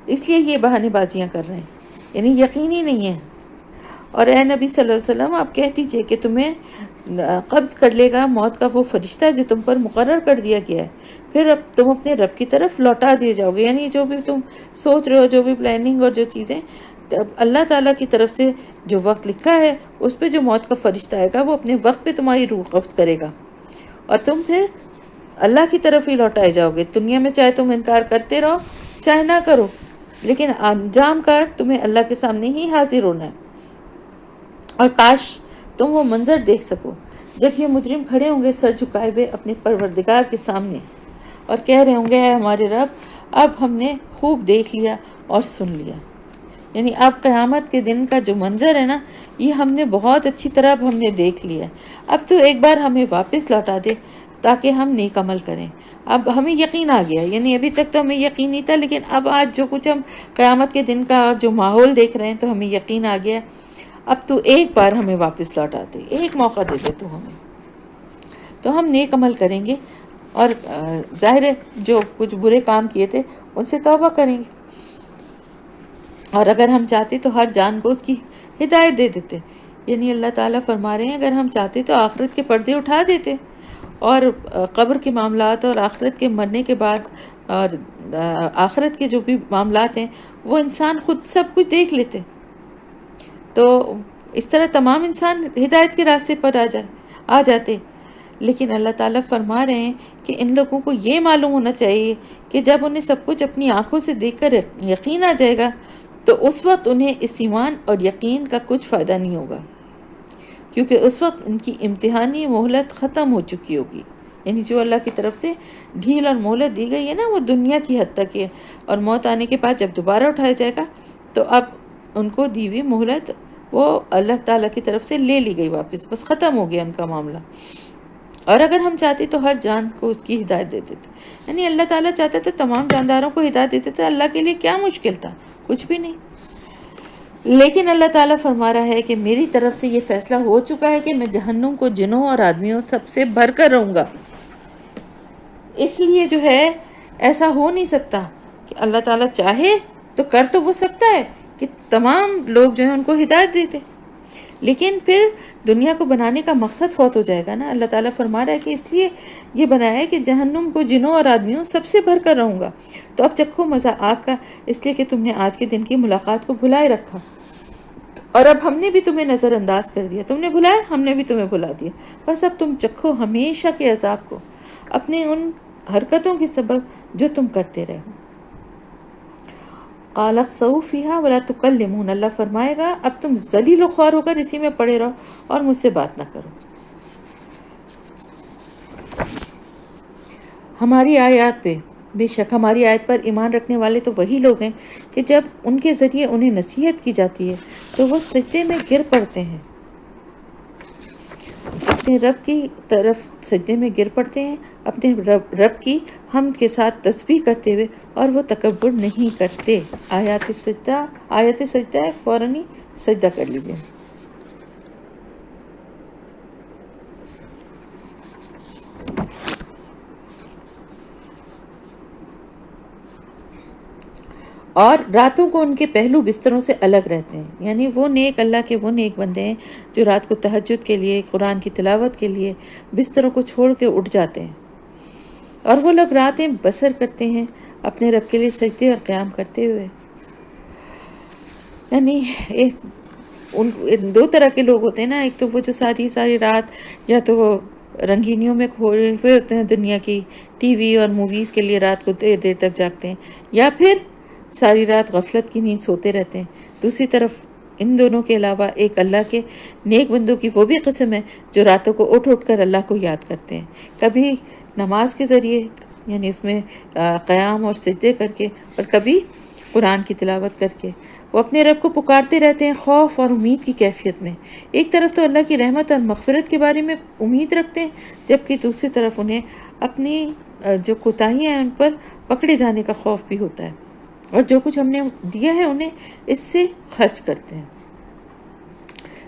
Speaker 1: اس لیے یہ بہانے بازیاں کر رہے ہیں، یعنی یقینی نہیں ہے۔ اور اے نبی صلی اللہ علیہ وسلم آپ کہہ دیجئے کہ تمہیں قبض کر لے گا موت کا وہ فرشتہ جو تم پر مقرر کر دیا گیا ہے، پھر اب تم اپنے رب کی طرف لوٹا دیے جاؤ گے، یعنی جو بھی تم سوچ رہے ہو، جو بھی پلاننگ اور جو چیزیں، اللہ تعالیٰ کی طرف سے جو وقت لکھا ہے اس پہ جو موت کا فرشتہ آئے گا وہ اپنے وقت پہ تمہاری روح قبض کرے گا، اور تم پھر اللہ کی طرف ہی لوٹائے جاؤ گے۔ دنیا میں چاہے تم انکار کرتے رہو چاہے نہ کرو، لیکن انجام کار تمہیں اللہ کے سامنے ہی حاضر ہونا ہے۔ اور کاش تم وہ منظر دیکھ سکو جب یہ مجرم کھڑے ہوں گے سر جھکائے ہوئے اپنے پروردگار کے سامنے، اور کہہ رہے ہوں گے اے ہمارے رب، اب ہم نے خوب دیکھ لیا اور سن لیا۔ یعنی اب قیامت کے دن کا جو منظر ہے نا، یہ ہم نے بہت اچھی طرح اب ہم نے دیکھ لیا ہے. اب تو ایک بار ہمیں واپس لوٹا دے تاکہ ہم نیک عمل کریں. اب ہمیں یقین آ گیا، یعنی ابھی تک تو ہمیں یقین نہیں تھا، لیکن اب آج جو کچھ ہم قیامت کے دن کا جو ماحول دیکھ رہے ہیں تو ہمیں یقین آ گیا. اب تو ایک بار ہمیں واپس لوٹا دے، ایک موقع دے دے تو ہمیں، تو ہم نیک عمل کریں گے. اور ظاہر ہے جو کچھ برے کام کیے تھے ان سے توبہ کریں گے. اور اگر ہم چاہتے تو ہر جان کو اس کی ہدایت دے دیتے. یعنی اللہ تعالیٰ فرما رہے ہیں اگر ہم چاہتے تو آخرت کے پردے اٹھا دیتے، اور قبر کے معاملات اور آخرت کے مرنے کے بعد اور آخرت کے جو بھی معاملات ہیں وہ انسان خود سب کچھ دیکھ لیتے. تو اس طرح تمام انسان ہدایت کے راستے پر آ جاتے. لیکن اللہ تعالیٰ فرما رہے ہیں کہ ان لوگوں کو یہ معلوم ہونا چاہیے کہ جب انہیں سب کچھ اپنی آنکھوں سے دیکھ کر یقین آ جائے گا تو اس وقت انہیں اس ایمان اور یقین کا کچھ فائدہ نہیں ہوگا، کیونکہ اس وقت ان کی امتحانی مہلت ختم ہو چکی ہوگی. یعنی جو اللہ کی طرف سے ڈھیل اور مہلت دی گئی ہے نا وہ دنیا کی حد تک ہے، اور موت آنے کے بعد جب دوبارہ اٹھایا جائے گا تو اب ان کو دی ہوئی مہلت وہ اللہ تعالیٰ کی طرف سے لے لی گئی واپس، بس ختم ہو گیا ان کا معاملہ. اور اگر ہم چاہتے تو ہر جان کو اس کی ہدایت دے دیتے. یعنی اللہ تعالیٰ چاہتا تو تمام جانداروں کو ہدایت دیتے تھے. اللہ کے لیے کیا مشکل تھا؟ کچھ بھی نہیں. لیکن اللہ تعالیٰ فرما رہا ہے کہ میری طرف سے یہ فیصلہ ہو چکا ہے کہ میں جہنم کو جنوں اور آدمیوں سب سے بھر کر رہوں گا. اس لیے جو ہے ایسا ہو نہیں سکتا کہ اللہ تعالیٰ چاہے تو کر تو وہ سکتا ہے کہ تمام لوگ جو ہیں ان کو ہدایت دیتے، لیکن پھر دنیا کو بنانے کا مقصد فوت ہو جائے گا نا. اللہ تعالیٰ فرما رہا ہے کہ اس لیے یہ بنایا ہے کہ جہنم کو جنوں اور آدمیوں سب سے بھر کر رہوں گا. تو اب چکھو مزہ آگ کا، اس لیے کہ تم نے آج کے دن کی ملاقات کو بھلائے رکھا، اور اب ہم نے بھی تمہیں نظر انداز کر دیا. تم نے بھلایا، ہم نے بھی تمہیں بھلا دیا. بس اب تم چکھو ہمیشہ کے عذاب کو اپنے ان حرکتوں کے سبب جو تم کرتے رہے. قال اخسؤوا فیہا ولا تکلمون، اللہ فرمائے گا اب تم ذلیل و خوار ہو کر اسی میں پڑے رہو اور مجھ سے بات نہ کرو. ہماری آیات پہ، بے شک ہماری آیت پر ایمان رکھنے والے تو وہی لوگ ہیں کہ جب ان کے ذریعے انہیں نصیحت کی جاتی ہے تو وہ سجدے میں گر پڑتے ہیں، اپنے رب کی طرف سجدے میں گر پڑتے ہیں، اپنے رب کی حمد کے ساتھ تسبیح کرتے ہوئے، اور وہ تکبر نہیں کرتے. آیت سجدہ ہے، فوراً ہی سجدہ کر لیجئے. اور راتوں کو ان کے پہلو بستروں سے الگ رہتے ہیں. یعنی وہ نیک اللہ کے وہ نیک بندے ہیں جو رات کو تہجد کے لیے، قرآن کی تلاوت کے لیے بستروں کو چھوڑ کے اٹھ جاتے ہیں. اور وہ لوگ راتیں بسر کرتے ہیں اپنے رب کے لیے سجدے اور قیام کرتے ہوئے. یعنی دو طرح کے لوگ ہوتے ہیں نا، ایک تو وہ جو ساری رات یا تو رنگینیوں میں کھوئے ہوئے ہوتے ہیں دنیا کی ٹی وی اور موویز کے لیے رات کو دیر دیر تک جاگتے ہیں، یا پھر ساری رات غفلت کی نیند سوتے رہتے ہیں. دوسری طرف ان دونوں کے علاوہ ایک اللہ کے نیک بندوں کی وہ بھی قسم ہے جو راتوں کو اٹھ کر اللہ کو یاد کرتے ہیں، کبھی نماز کے ذریعے یعنی اس میں قیام اور سجدے کر کے، اور کبھی قرآن کی تلاوت کر کے. وہ اپنے رب کو پکارتے رہتے ہیں خوف اور امید کی کیفیت میں. ایک طرف تو اللہ کی رحمت اور مغفرت کے بارے میں امید رکھتے ہیں، جبکہ دوسری طرف انہیں اپنی جو کوتاہیاں ہیں ان پر پکڑے جانے کا خوف بھی ہوتا ہے، اور جو کچھ ہم نے دیا ہے انہیں اس سے خرچ کرتے ہیں.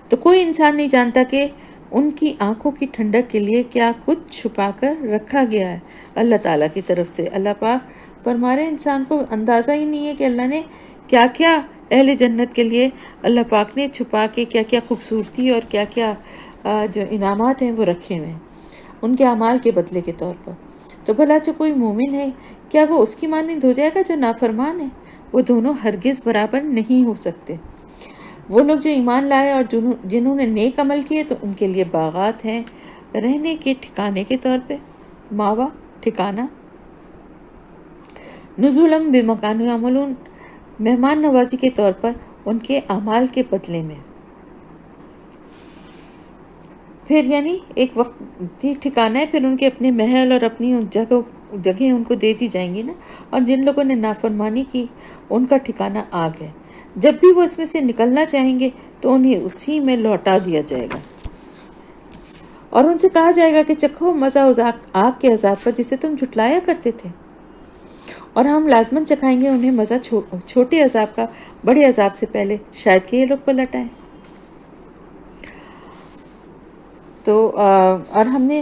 Speaker 1: تو کوئی انسان نہیں جانتا کہ ان کی آنکھوں کی ٹھنڈک کے لیے کیا کچھ چھپا کر رکھا گیا ہے اللہ تعالیٰ کی طرف سے. اللہ پاک فرما رہے انسان کو اندازہ ہی نہیں ہے کہ اللہ نے کیا کیا اہل جنت کے لیے اللہ پاک نے چھپا کے کیا کیا خوبصورتی اور کیا کیا جو انعامات ہیں وہ رکھے ہوئے ہیں ان کے اعمال کے بدلے کے طور پر. تو بھلا جو کوئی مومن ہے کیا وہ اس کی مانند ہو جائے گا جو نافرمان ہے؟ وہ دونوں ہرگز برابر نہیں ہو سکتے. وہ لوگ جو ایمان لائے اور جنہوں نے نیک عمل کیے تو ان کے لیے باغات ہیں رہنے کے ٹھکانے کے طور پہ، ماوا ٹھکانہ، نزولم بمکان یعملون، مہمان نوازی کے طور پر ان کے اعمال کے بدلے میں. پھر یعنی ایک وقت ٹھکانہ ہے، پھر ان کے اپنے محل اور اپنی جگہیں ان کو دے دی جائیں گی نا. اور جن لوگوں نے نافرمانی کی ان کا ٹھکانہ آگ ہے. جب بھی وہ اس میں سے نکلنا چاہیں گے تو انہیں اسی میں لوٹا دیا جائے گا، اور ان سے کہا جائے گا کہ چکھو مزہ آگ کے عذاب کا جسے تم جھٹلایا کرتے تھے، اور ہم لازماً چکھائیں گے انہیں مزہ چھوٹے عذاب کا بڑے عذاب سے پہلے، شاید کہ یہ لوگ پلٹ آئیں۔ تو اور ہم نے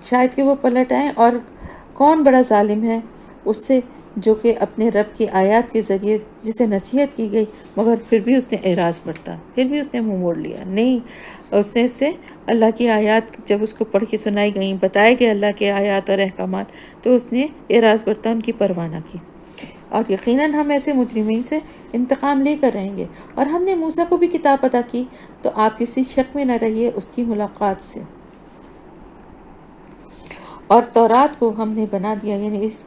Speaker 1: شاید کہ وہ پلٹ آئیں، اور کون بڑا ظالم ہے اس سے جو کہ اپنے رب کی آیات کے ذریعے جسے نصیحت کی گئی مگر پھر بھی اس نے اعراض برتا، پھر بھی اس نے منہ موڑ لیا، نہیں اس نے اس سے اللہ کی آیات جب اس کو پڑھ کے سنائی گئیں، بتائے گئے اللہ کے آیات اور احکامات، تو اس نے اعراض برتا، ان کی پرواہ نہ کی۔ اور یقیناً ہم ایسے مجرمین سے انتقام لے کر رہیں گے، اور ہم نے موسیٰ کو بھی کتاب عطا کی، تو آپ کسی شک میں نہ رہیے اس کی ملاقات سے۔ اور تورات کو ہم نے بنا دیا، یعنی کس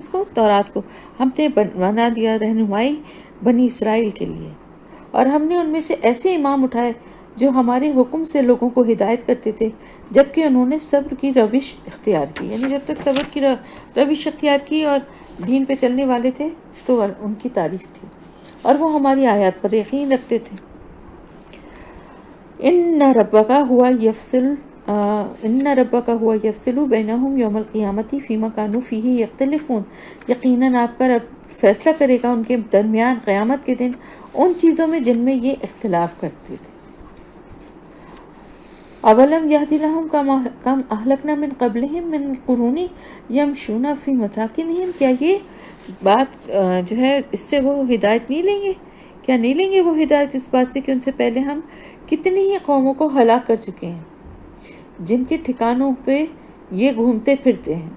Speaker 1: کو تورات کو ہم نے بنا دیا رہنمائی بنی اسرائیل کے لیے، اور ہم نے ان میں سے ایسے امام اٹھائے جو ہمارے حکم سے لوگوں کو ہدایت کرتے تھے، جبکہ انہوں نے صبر کی روش اختیار کی، یعنی جب تک صبر کی روش اختیار کی اور دین پہ چلنے والے تھے تو ان کی تعریف تھی، اور وہ ہماری آیات پر یقین رکھتے تھے۔ ان ربک ہوا یفصل بینہم یوم القیامت فیما کانوا فیہ یختلفون، یقیناً آپ کا رب فیصلہ کرے گا ان کے درمیان قیامت کے دن ان چیزوں میں جن میں یہ اختلاف کرتے تھے۔ اولم یہد لہم کم اہلکنا من قبلہم من القرون یمشون فی مساکنہم، کیا یہ بات جو ہے اس سے وہ ہدایت نہیں لیں گے؟ کیا نہیں لیں گے وہ ہدایت اس بات سے کہ ان سے پہلے ہم کتنی ہی قوموں کو ہلاک کر چکے ہیں جن کے ٹھکانوں پہ یہ گھومتے پھرتے ہیں۔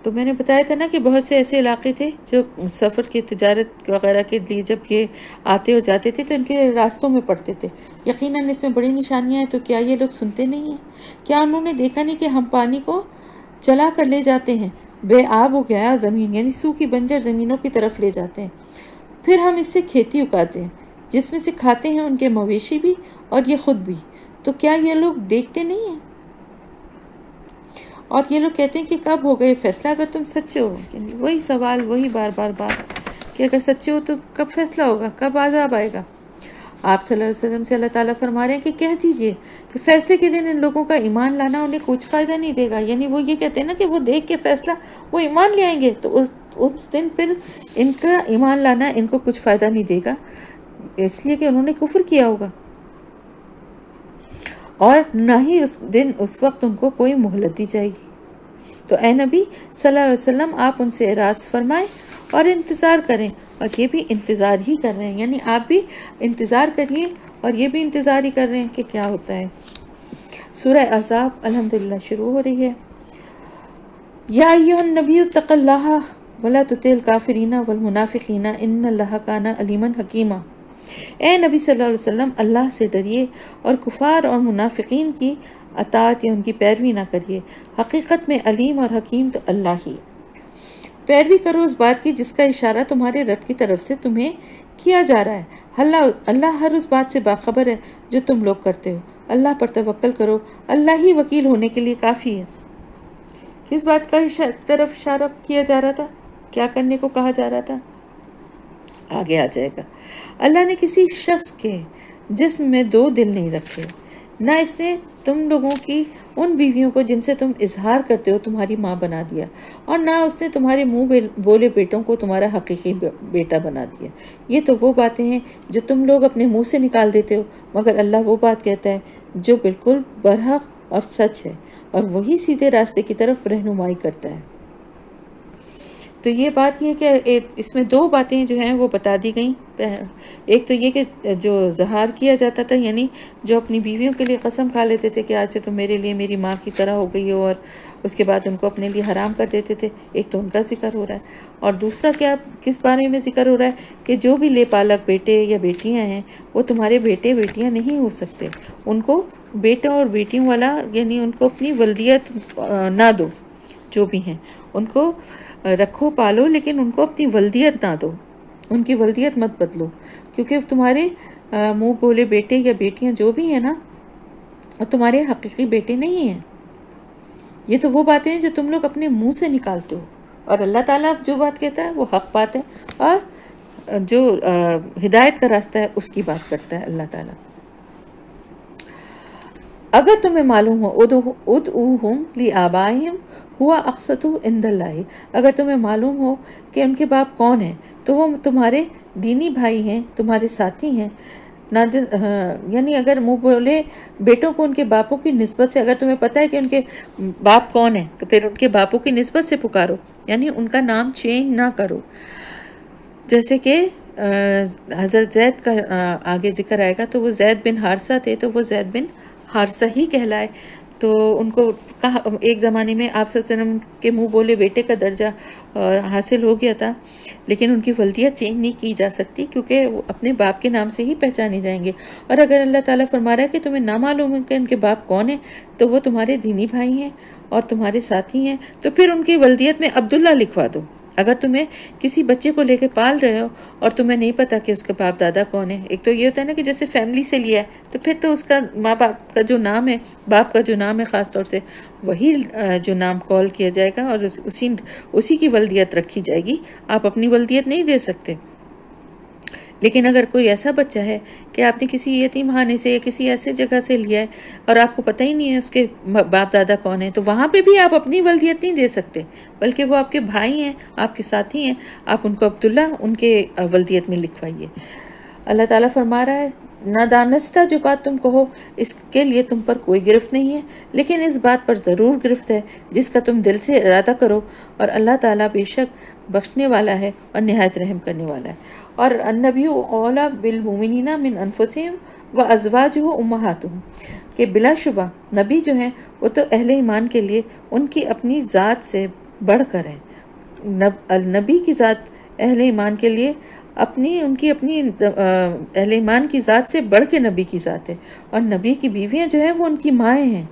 Speaker 1: تو میں نے بتایا تھا نا کہ بہت سے ایسے علاقے تھے جو سفر کی تجارت وغیرہ کے لیے جب یہ آتے اور جاتے تھے تو ان کے راستوں میں پڑتے تھے۔ یقیناً اس میں بڑی نشانیاں ہیں، تو کیا یہ لوگ سنتے نہیں ہیں؟ کیا انہوں نے دیکھا نہیں کہ ہم پانی کو چلا کر لے جاتے ہیں، بے آب ہو گیا زمین، یعنی سوکھی بنجر زمینوں کی طرف لے جاتے ہیں، پھر ہم اس سے کھیتی اگاتے ہیں جس میں سے کھاتے ہیں ان کے مویشی بھی اور یہ خود بھی، تو کیا یہ لوگ دیکھتے نہیں ہیں؟ اور یہ لوگ کہتے ہیں کہ کب ہو گئے فیصلہ اگر تم سچے ہو، یعنی وہی سوال، وہی بار بار بات کہ اگر سچے ہو تو کب فیصلہ ہوگا، کب عذاب آئے گا؟ آپ صلی اللہ علیہ وسلم سے اللہ تعالیٰ فرما رہے ہیں کہ کہہ دیجئے کہ فیصلے کے دن ان لوگوں کا ایمان لانا انہیں کچھ فائدہ نہیں دے گا، یعنی وہ یہ کہتے ہیں نا کہ وہ دیکھ کے فیصلہ وہ ایمان لے آئیں گے، تو اس دن پھر ان کا ایمان لانا ان کو کچھ فائدہ نہیں دے گا، اس لیے کہ انہوں نے کفر کیا ہوگا، اور نہ ہی اس وقت ان کو کوئی مہلت دی جائے گی۔ تو اے نبی صلی اللہ علیہ وسلم آپ ان سے اعراض فرمائیں اور انتظار کریں، اور یہ بھی انتظار ہی کر رہے ہیں، یعنی آپ بھی انتظار کریے اور یہ بھی انتظار ہی کر رہے ہیں کہ کیا ہوتا ہے۔ سورہ احزاب الحمدللہ شروع ہو رہی ہے۔ یا ایھا النبی اتق اللہ ولا تطع الکافرین والمنافقین ان اللہ کان علیما حکیما، اے نبی صلی اللہ علیہ وسلم اللہ سے ڈریے اور کفار اور منافقین کی اطاعت یا ان کی پیروی نہ کریے، حقیقت میں علیم اور حکیم تو اللہ ہی۔ پیروی کرو اس بات کی جس کا اشارہ تمہارے رب کی طرف سے تمہیں کیا جا رہا ہے، اللہ ہر اس بات سے باخبر ہے جو تم لوگ کرتے ہو، اللہ پر توکل کرو، اللہ ہی وکیل ہونے کے لیے کافی ہے۔ کس بات کا طرف اشارہ کیا جا رہا تھا، کیا کرنے کو کہا جا رہا تھا، آگے آ جائے گا۔ اللہ نے کسی شخص کے جسم میں دو دل نہیں رکھے، نہ اس نے تم لوگوں کی ان بیویوں کو جن سے تم اظہار کرتے ہو تمہاری ماں بنا دیا، اور نہ اس نے تمہارے منہ بولے بیٹوں کو تمہارا حقیقی بیٹا بنا دیا۔ یہ تو وہ باتیں ہیں جو تم لوگ اپنے منہ سے نکال دیتے ہو، مگر اللہ وہ بات کہتا ہے جو بالکل برحق اور سچ ہے، اور وہی سیدھے راستے کی طرف رہنمائی کرتا ہے۔ تو یہ بات یہ کہ اس میں دو باتیں جو ہیں وہ بتا دی گئیں۔ ایک تو یہ کہ جو ظہار کیا جاتا تھا، یعنی جو اپنی بیویوں کے لیے قسم کھا لیتے تھے کہ آج سے تم میرے لیے میری ماں کی طرح ہو گئی ہو، اور اس کے بعد ان کو اپنے لیے حرام کر دیتے تھے، ایک تو ان کا ذکر ہو رہا ہے، اور دوسرا کیا کس بارے میں ذکر ہو رہا ہے کہ جو بھی لے پالک بیٹے یا بیٹیاں ہیں وہ تمہارے بیٹے بیٹیاں نہیں ہو سکتے، ان کو بیٹوں اور بیٹیوں والا، یعنی ان کو اپنی ولدیت نہ دو، جو بھی ہیں ان کو رکھو پالو لیکن ان کو اپنی ولدیت نہ دو، ان کی ولدیت مت بدلو، کیونکہ تمہارے منہ بولے بیٹے یا بیٹیاں جو بھی ہیں نا اور تمہارے حقیقی بیٹے نہیں ہیں۔ یہ تو وہ باتیں ہیں جو تم لوگ اپنے منہ سے نکالتے ہو، اور اللہ تعالیٰ جو بات کہتا ہے وہ حق بات ہے، اور جو ہدایت کا راستہ ہے اس کی بات کرتا ہے اللہ تعالیٰ۔ اگر تمہیں معلوم ہو ادعوہم لآبائہم ہوا اقسط عند اللہ، اگر تمہیں معلوم ہو کہ ان کے باپ کون ہیں تو وہ تمہارے دینی بھائی ہیں، تمہارے ساتھی ہیں، یعنی اگر منہ بولے بیٹوں کو ان کے باپوں کی نسبت سے، اگر تمہیں پتہ ہے کہ ان کے باپ کون ہیں تو پھر ان کے باپوں کی نسبت سے پکارو، یعنی ان کا نام چینج نہ کرو۔ جیسے کہ حضرت زید کا آگے ذکر آئے گا، تو وہ زید بن حارثہ تھے تو وہ زید بن حارثہ ہی کہلائے، تو ان کو کہا ایک زمانے میں آپ صلی اللہ علیہ وسلم کے منہ بولے بیٹے کا درجہ حاصل ہو گیا تھا، لیکن ان کی ولدیت چینج نہیں کی جا سکتی کیونکہ وہ اپنے باپ کے نام سے ہی پہچانے جائیں گے۔ اور اگر اللہ تعالیٰ فرما رہا ہے کہ تمہیں نہ معلوم ہے کہ ان کے باپ کون ہیں تو وہ تمہارے دینی بھائی ہیں اور تمہارے ساتھی ہیں، تو پھر ان کی ولدیت میں عبداللہ لکھوا دو۔ اگر تمہیں کسی بچے کو لے کے پال رہے ہو اور تمہیں نہیں پتا کہ اس کا باپ دادا کون ہے، ایک تو یہ ہوتا ہے نا کہ جیسے فیملی سے لیا ہے تو پھر تو اس کا ماں باپ کا جو نام ہے، باپ کا جو نام ہے خاص طور سے وہی جو نام کال کیا جائے گا اور اسی کی ولدیت رکھی جائے گی، آپ اپنی ولدیت نہیں دے سکتے۔ لیکن اگر کوئی ایسا بچہ ہے کہ آپ نے کسی یتیم خانے سے یا کسی ایسے جگہ سے لیا ہے اور آپ کو پتہ ہی نہیں ہے اس کے باپ دادا کون ہیں، تو وہاں پہ بھی آپ اپنی ولدیت نہیں دے سکتے، بلکہ وہ آپ کے بھائی ہیں، آپ کے ساتھی ہیں، آپ ان کو عبداللہ ان کے ولدیت میں لکھوائیے۔ اللہ تعالیٰ فرما رہا ہے نادانستہ جو بات تم کہو اس کے لیے تم پر کوئی گرفت نہیں ہے، لیکن اس بات پر ضرور گرفت ہے جس کا تم دل سے ارادہ کرو، اور اللہ تعالیٰ بے شک بخشنے والا ہے اور نہایت رحم کرنے والا ہے۔ اور النبی اولیٰ بالمؤمنین من انفسہم وازواجہ امہاتہم، کہ بلا شبہ نبی جو ہیں وہ تو اہل ایمان کے لیے ان کی اپنی ذات سے بڑھ کر ہیں۔ نبی کی ذات اہل ایمان کے لیے اپنی اہل ایمان کی ذات سے بڑھ کے نبی کی ذات ہے، اور نبی کی بیویاں جو ہیں وہ ان کی مائیں ہیں،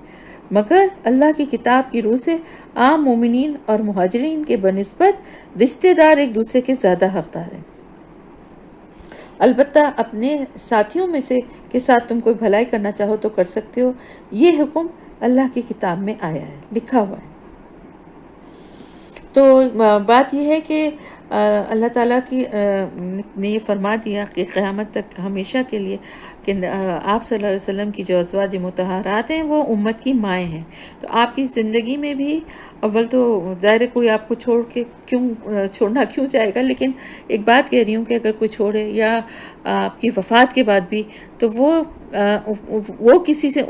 Speaker 1: مگر اللہ کی کتاب کی روح سے عام مومنین اور مہاجرین کے بنسبت رشتہ دار ایک دوسرے کے زیادہ حقدار ہیں۔ البتہ اپنے ساتھیوں میں سے کے ساتھ تم کوئی بھلائی کرنا چاہو تو کر سکتے ہو، یہ حکم اللہ کی کتاب میں آیا ہے، لکھا ہوا ہے۔ تو بات یہ ہے کہ اللہ تعالیٰ نے یہ فرما دیا کہ قیامت تک ہمیشہ کے لیے کہ آپ صلی اللہ علیہ وسلم کی جو ازواج مطہرات ہیں وہ امت کی مائیں ہیں، تو آپ کی زندگی میں بھی اول تو ظاہر ہے کوئی آپ کو چھوڑنا کیوں چاہے گا، لیکن ایک بات کہہ رہی ہوں کہ اگر کوئی چھوڑے یا آپ کی وفات کے بعد بھی تو وہ کسی سے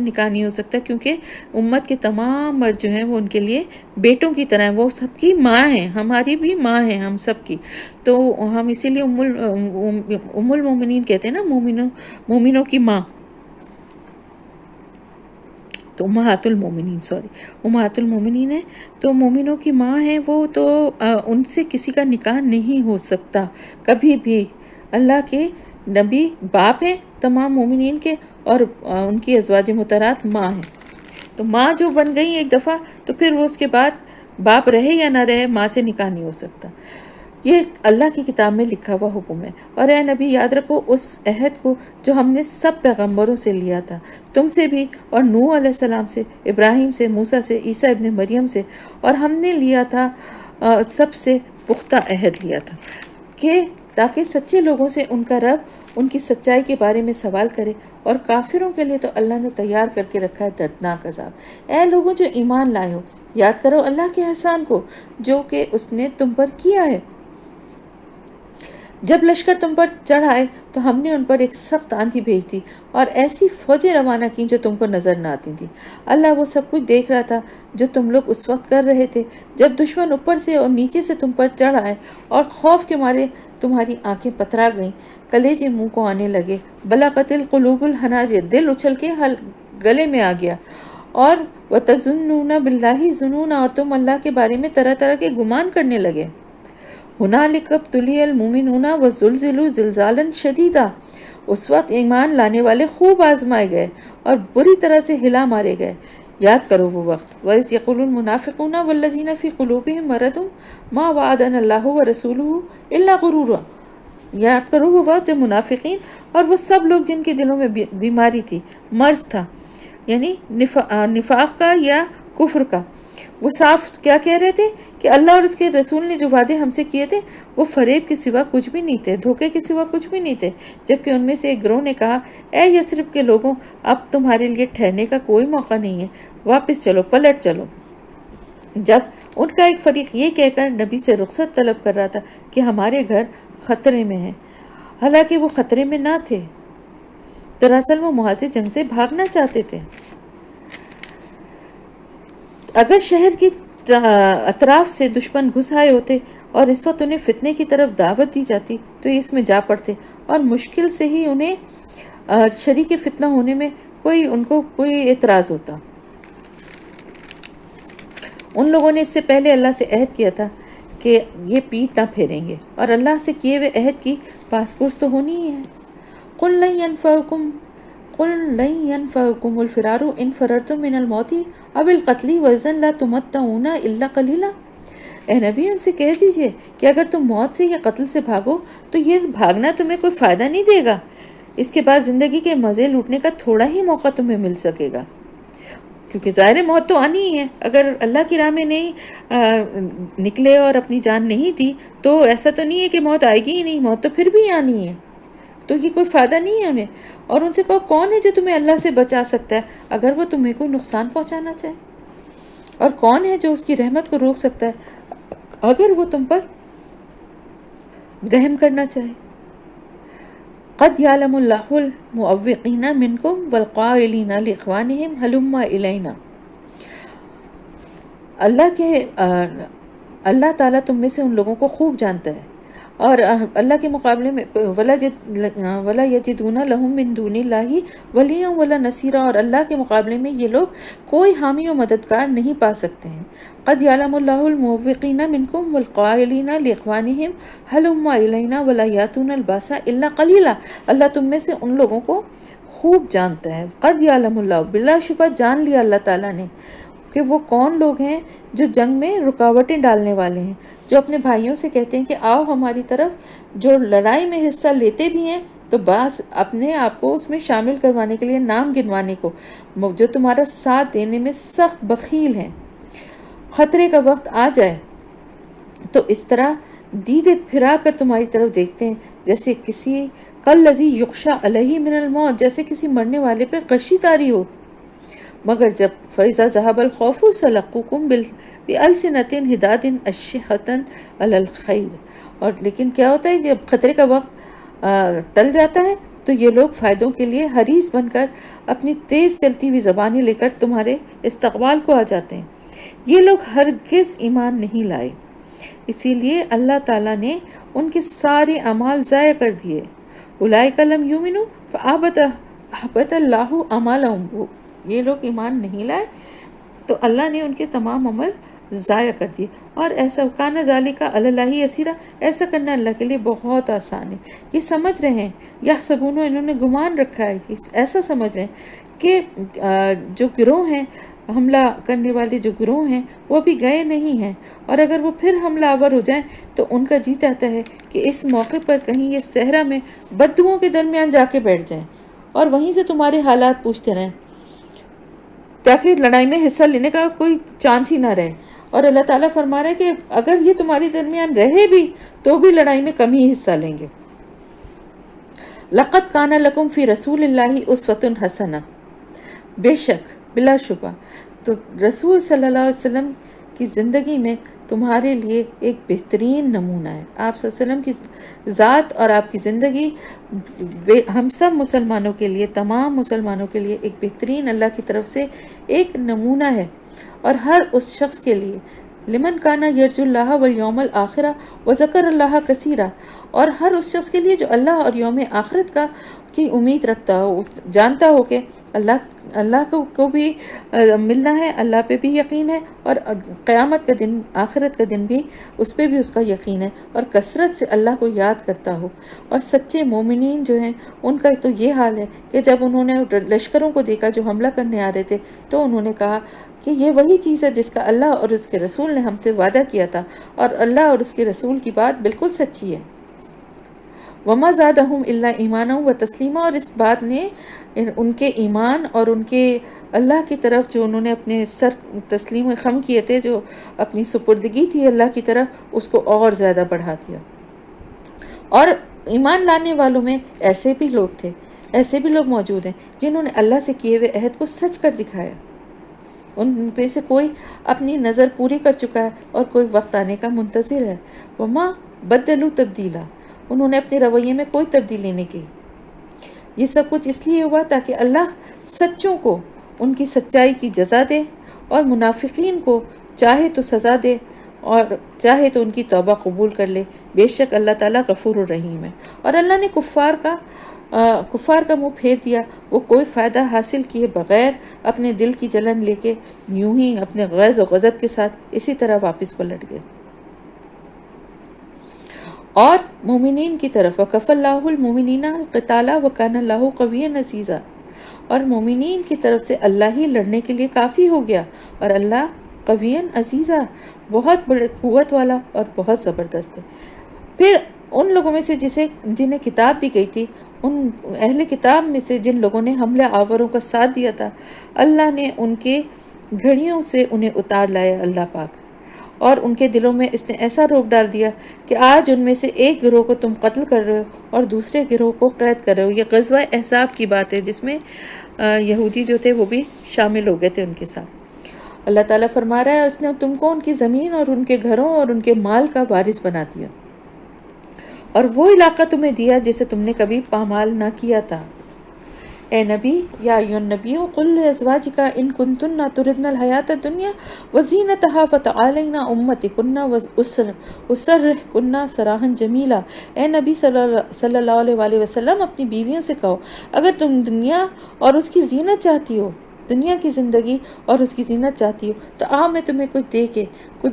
Speaker 1: نکاح نہیں ہو سکتا، کیونکہ امت کے تمام مرد جو ہیں وہ ان کے لیے بیٹوں کی طرح ہیں، وہ سب کی ماں ہیں، ہماری بھی ماں ہیں ہم سب کی، تو ہم اسی لیے ام المومنین کہتے ہیں نا، مومنوں کی ماں، تو امہات المومنین ہے، تو مومنوں کی ماں ہیں وہ، تو ان سے کسی کا نکاح نہیں ہو سکتا کبھی بھی۔ اللہ کے نبی باپ ہیں تمام مومنین کے، اور ان کی ازواج مطہرات ماں ہیں، تو ماں جو بن گئی ایک دفعہ تو پھر وہ اس کے بعد باپ رہے یا نہ رہے ماں سے نکاح نہیں ہو سکتا، یہ اللہ کی کتاب میں لکھا ہوا حکم ہے۔ اور اے نبی یاد رکھو اس عہد کو جو ہم نے سب پیغمبروں سے لیا تھا، تم سے بھی، اور نوح علیہ السلام سے، ابراہیم سے، موسیٰ سے، عیسیٰ ابن مریم سے، اور ہم نے لیا تھا سب سے پختہ عہد لیا تھا، کہ تاکہ سچے لوگوں سے ان کا رب ان کی سچائی کے بارے میں سوال کرے، اور کافروں کے لیے تو اللہ نے تیار کر کے رکھا ہے دردناک عذاب۔ اے لوگوں جو ایمان لائے ہو، یاد کرو اللہ کے احسان کو جو کہ اس نے تم پر کیا ہے۔ جب لشکر تم پر چڑھ آئے تو ہم نے ان پر ایک سخت آندھی بھیج دی اور ایسی فوجیں روانہ کی جو تم کو نظر نہ آتی تھیں۔ اللہ وہ سب کچھ دیکھ رہا تھا جو تم لوگ اس وقت کر رہے تھے جب دشمن اوپر سے اور نیچے سے تم پر چڑھ آئے، اور خوف کے مارے تمہاری آنکھیں پترا گئیں، کلیجے منہ کو آنے لگے، بلغت القلوب الحناجر، دل اچھل کے گلے میں آ گیا، اور وَتَظُنُّونَ بِاللَّهِ ظُنُونَ، اور تم اللہ کے بارے میں طرح طرح کے گمان کرنے لگے۔ ہنالک ابتلی المؤمنون وزلزلوا زلزالا شدیدا، اس وقت ایمان لانے والے خوب آزمائے گئے اور بری طرح سے ہلا مارے گئے۔ یاد کرو وہ وقت، وَإِذْ يَقُولُ الْمُنَافِقُونَ وَالَّذِينَ فِي قُلُوبِهِم مَرَضٌ مَا وَعَدَنَا اللَّهُ وَرَسُولُهُ إِلَّا غُرُورًا، یاد کرو وہ وقت جب منافقین اور وہ سب لوگ جن کے دلوں میں بیماری تھی، مرض تھا، یعنی نفاق کا یا کفر کا، وہ صاف کیا کہہ رہے تھے کہ اللہ اور اس کے رسول نے جو وعدے ہم سے کیے تھے وہ فریب کے سوا کچھ بھی نہیں تھے، دھوکے کے سوا کچھ بھی نہیں تھے۔ جبکہ ان میں سے ایک گروہ نے کہا، اے یثرب کے لوگوں، اب تمہارے لیے ٹھہرنے کا کوئی موقع نہیں ہے، واپس چلو، پلٹ چلو۔ جب ان کا ایک فریق یہ کہہ کر نبی سے رخصت طلب کر رہا تھا کہ ہمارے گھر خطرے میں ہیں، حالانکہ وہ خطرے میں نہ تھے، دراصل وہ محاذ جنگ سے بھاگنا چاہتے تھے۔ اگر شہر کی اطراف سے دشمن گھس آئے ہوتے اور اس وقت انہیں فتنے کی طرف دعوت دی جاتی تو یہ اس میں جا پڑتے، اور مشکل سے ہی انہیں شریک فتنہ ہونے میں ان کو کوئی اعتراض ہوتا۔ ان لوگوں نے اس سے پہلے اللہ سے عہد کیا تھا کہ یہ پیٹ نہ پھیریں گے، اور اللہ سے کیے ہوئے عہد کی پاس پوچھ تو ہونی ہی ہے۔ قُلْ لَن يَنْفَعَكُمُ الْفِرَارُ إِنْ فَرَرْتُم مِّنَ الْمَوْتِ أَوِ الْقَتْلِ وَإِذًا لَّا تُمَتَّعُونَ إِلَّا قَلِيلًا۔ اے نبی، ان سے کہہ دیجئے کہ اگر تم موت سے یا قتل سے بھاگو تو یہ بھاگنا تمہیں کوئی فائدہ نہیں دے گا، اس کے بعد زندگی کے مزے لوٹنے کا تھوڑا ہی موقع تمہیں مل سکے گا، کیونکہ ظاہر موت تو آنی ہی ہے۔ اگر اللہ کی راہ میں نہیں نکلے اور اپنی جان نہیں دی تو ایسا تو نہیں ہے کہ موت آئے گی ہی نہیں، موت تو پھر بھی آنی ہے، تو یہ کوئی فائدہ نہیں ہے انہیں۔ اور ان سے کہو، کون ہے جو تمہیں اللہ سے بچا سکتا ہے اگر وہ تمہیں کوئی نقصان پہنچانا چاہے، اور کون ہے جو اس کی رحمت کو روک سکتا ہے اگر وہ تم پر رحم کرنا چاہے۔ قد یعلم اللہ المعوقین منکم والقائلین لاخوانہم ہلم الینا۔ اللہ تعالیٰ تم میں سے ان لوگوں کو خوب جانتا ہے، اور اللہ کے مقابلے میں ولا یجدون لہم من دون اللہ ولیا ولا نصیرا، اور اللہ کے مقابلے میں یہ لوگ کوئی حامی و مددگار نہیں پا سکتے ہیں۔ قد یعلم اللہ المعوقین منکم والقائلین لاخوانہم ہلم الینا ولا یاتون الباس الا قلیلا۔ اللہ تم میں سے ان لوگوں کو خوب جانتا ہے۔ قد یعلم اللہ، بلا شبہ جان لیا اللہ تعالیٰ نے کہ وہ کون لوگ ہیں جو جنگ میں رکاوٹیں ڈالنے والے ہیں، جو اپنے بھائیوں سے کہتے ہیں کہ آؤ ہماری طرف، جو لڑائی میں حصہ لیتے بھی ہیں تو بعض اپنے آپ کو اس میں شامل کروانے کے لیے نام گنوانے کو، جو تمہارا ساتھ دینے میں سخت بخیل ہیں۔ خطرے کا وقت آ جائے تو اس طرح دیدے پھرا کر تمہاری طرف دیکھتے ہیں جیسے کسی کالذی یغشی علیہ من الموت، جیسے کسی مرنے والے پہ غشی طاری ہو، مگر جب فَإِذَا ذَهَبَ الْخَوْفُ سَلَقُوكُم بِأَلْسِنَةٍ حِدَادٍ أَشِحَّةً عَلَى الْخَيْرِ۔ اور لیکن کیا ہوتا ہے، جب خطرے کا وقت ٹل جاتا ہے تو یہ لوگ فائدوں کے لیے حریص بن کر اپنی تیز چلتی ہوئی زبانیں لے کر تمہارے استقبال کو آ جاتے ہیں۔ یہ لوگ ہرگز ایمان نہیں لائے، اسی لیے اللہ تعالیٰ نے ان کے سارے اعمال ضائع کر دیے۔ اولئک لم یؤمنوا فأحبط اللہ اعمالهم، یہ لوگ ایمان نہیں لائے تو اللہ نے ان کے تمام عمل ضائع کر دیے۔ اور ایسا کان ذالک علی اللہ یسیرا، ایسا کرنا اللہ کے لیے بہت آسان ہے۔ یہ سمجھ رہے ہیں، یحسبون، انہوں نے گمان رکھا ہے، ایسا سمجھ رہے ہیں کہ جو گروہ ہیں، حملہ کرنے والے جو گروہ ہیں وہ ابھی گئے نہیں ہیں، اور اگر وہ پھر حملہ آور ہو جائیں تو ان کا جی چاہتا ہے کہ اس موقع پر کہیں یہ صحرا میں بدوؤں کے درمیان جا کے بیٹھ جائیں اور وہیں سے تمہارے حالات پوچھتے رہیں، تاکہ لڑائی میں حصہ لینے کا کوئی چانس ہی نہ رہے۔ اور اللہ تعالیٰ فرما رہا ہے کہ اگر یہ تمہارے درمیان رہے بھی تو بھی لڑائی میں کم ہی حصہ لیں گے۔ لقد کان لکم فی رسول اللہ اسوۃ حسنہ، بے شک، بلا شبہ تو رسول صلی اللہ علیہ وسلم کی زندگی میں تمہارے لیے ایک بہترین نمونہ ہے۔ آپ صلی اللہ علیہ وسلم کی ذات اور آپ کی زندگی ہم سب مسلمانوں کے لیے، تمام مسلمانوں کے لیے ایک بہترین اللہ کی طرف سے ایک نمونہ ہے، اور ہر اس شخص کے لیے لمن کانا یرجو اللہ والیوم الآخرہ وذکر اللہ کثیرا، اور ہر اس شخص کے لیے جو اللہ اور یوم آخرت کی امید رکھتا ہو، جانتا ہو کہ اللہ کو بھی ملنا ہے، اللہ پہ بھی یقین ہے، اور قیامت کا دن، آخرت کا دن بھی، اس پہ بھی اس کا یقین ہے، اور کثرت سے اللہ کو یاد کرتا ہو۔ اور سچے مومنین جو ہیں ان کا تو یہ حال ہے کہ جب انہوں نے لشکروں کو دیکھا جو حملہ کرنے آ رہے تھے تو انہوں نے کہا کہ یہ وہی چیز ہے جس کا اللہ اور اس کے رسول نے ہم سے وعدہ کیا تھا، اور اللہ اور اس کے رسول کی بات بالکل سچی ہے۔ وما زادہم الا ایمانا و تسلیما، اور اس بات نے ان کے ایمان اور ان کے اللہ کی طرف جو انہوں نے اپنے سر تسلیم خم کیے تھے، جو اپنی سپردگی تھی اللہ کی طرف، اس کو اور زیادہ بڑھا دیا۔ اور ایمان لانے والوں میں ایسے بھی لوگ تھے، ایسے بھی لوگ موجود ہیں جنہوں نے اللہ سے کیے ہوئے عہد کو سچ کر دکھایا۔ ان میں سے کوئی اپنی نظر پوری کر چکا ہے اور کوئی وقت آنے کا منتظر ہے۔ وما بدلوا تبدیلا، انہوں نے اپنے رویے میں کوئی تبدیلی نہیں کی۔ یہ سب کچھ اس لیے ہوا تاکہ اللہ سچوں کو ان کی سچائی کی جزا دے اور منافقین کو چاہے تو سزا دے اور چاہے تو ان کی توبہ قبول کر لے۔ بے شک اللہ تعالیٰ غفور الرحیم ہے۔ اور اللہ نے کفار کا منہ پھیر دیا، وہ کوئی فائدہ حاصل کیے بغیر اپنے دل کی جلن لے کے یوں ہی اپنے غیظ و غضب کے ساتھ اسی طرح واپس پلٹ گئے۔ اور مومنین کی طرف وَكَفَى اللَّهُ الْمُؤْمِنِينَ الْقِتَالَ وَكَانَ اللَّهُ قَوِيًّا عَزِيزًا، اور مومنین کی طرف سے اللہ ہی لڑنے کے لیے کافی ہو گیا، اور اللہ قویًا عزیزا، بہت بڑے قوت والا اور بہت زبردست ہے۔ پھر ان لوگوں میں سے جنہیں کتاب دی گئی تھی، ان اہل کتاب میں سے جن لوگوں نے حملہ آوروں کا ساتھ دیا تھا، اللہ نے ان کے گھڑیوں سے انہیں اتار لایا اللہ پاک، اور ان کے دلوں میں اس نے ایسا روب ڈال دیا کہ آج ان میں سے ایک گروہ کو تم قتل کر رہے ہو اور دوسرے گروہ کو قید کر رہے ہو۔ یہ غزوہ احزاب کی بات ہے جس میں یہودی جو تھے وہ بھی شامل ہو گئے تھے ان کے ساتھ۔ اللہ تعالیٰ فرما رہا ہے اس نے تم کو ان کی زمین اور ان کے گھروں اور ان کے مال کا وارث بنا دیا، اور وہ علاقہ تمہیں دیا جسے تم نے کبھی پامال نہ کیا تھا۔ اے نبی، یا ایھا النبی قل لازواجک ان کنتن تردن الحیاۃ الدنیا وزینتہا فتعالین امتکن واسرحکن سراحا جمیلا۔ اے نبی صلی اللہ علیہ وآلہ وسلم، اپنی بیویوں سے کہو اگر تم دنیا اور اس کی زینت چاہتی ہو، دنیا کی زندگی اور اس کی زینت چاہتی ہو، تو میں تمہیں کچھ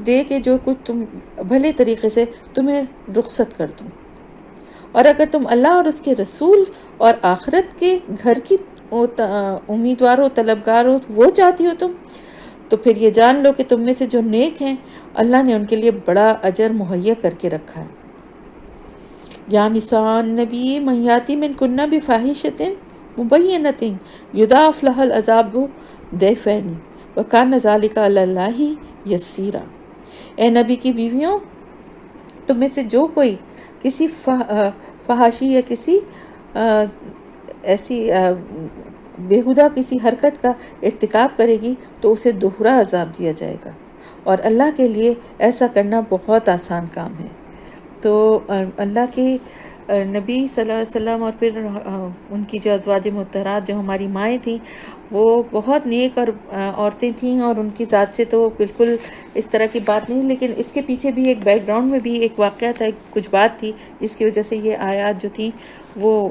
Speaker 1: دے کے جو کچھ تم بھلے طریقے سے تمہیں رخصت کر دوں۔ اور اگر تم اللہ اور اس کے رسول اور آخرت کے گھر کی امیدوار ہو، طلبگار ہو، وہ چاہتی ہو تم، تو پھر یہ جان لو کہ تم میں سے جو نیک ہیں اللہ نے ان کے لیے بڑا اجر مہیا کر کے رکھا ہے۔ یا نساء النبی من یاتی منکن بفاحشۃ مبینۃ یضاعف لها العذاب ضعفین وکان ذلک علی اللہ یسیرا۔ اے نبی کی بیویوں، تم میں سے جو کوئی کسی فحاشی یا کسی ایسی بیہودہ کسی حرکت کا ارتکاب کرے گی تو اسے دوہرا عذاب دیا جائے گا، اور اللہ کے لیے ایسا کرنا بہت آسان کام ہے۔ تو اللہ کے نبی صلی اللہ علیہ وسلم اور پھر ان کی جو ازواج مطہرات جو ہماری مائیں تھیں، وہ بہت نیک اور عورتیں تھیں، اور ان کی ذات سے تو بالکل اس طرح کی بات نہیں، لیکن اس کے پیچھے بھی ایک بیک گراؤنڈ میں بھی ایک واقعہ تھا، کچھ بات تھی جس کی وجہ سے یہ آیات جو تھیں وہ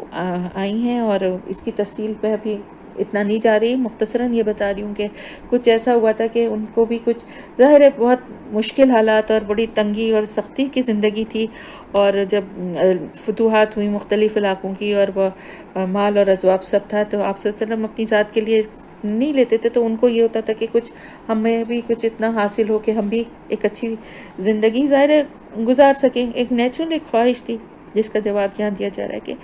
Speaker 1: آئی ہیں، اور اس کی تفصیل پہ ابھی اتنا نہیں جا رہی، مختصراً یہ بتا رہی ہوں کہ کچھ ایسا ہوا تھا کہ ان کو بھی کچھ ظاہر ہے بہت مشکل حالات اور بڑی تنگی اور سختی کی زندگی تھی، اور جب فتوحات ہوئی مختلف علاقوں کی اور وہ مال اور ازواج سب تھا، تو آپ صلی اللہ علیہ وسلم اپنی ذات کے لیے نہیں لیتے تھے، تو ان کو یہ ہوتا تھا کہ کچھ ہمیں بھی کچھ اتنا حاصل ہو کہ ہم بھی ایک اچھی زندگی ظاہر ہے گزار سکیں۔ ایک نیچرل ایک خواہش تھی جس کا جواب یہاں دیا جا رہا ہے کہ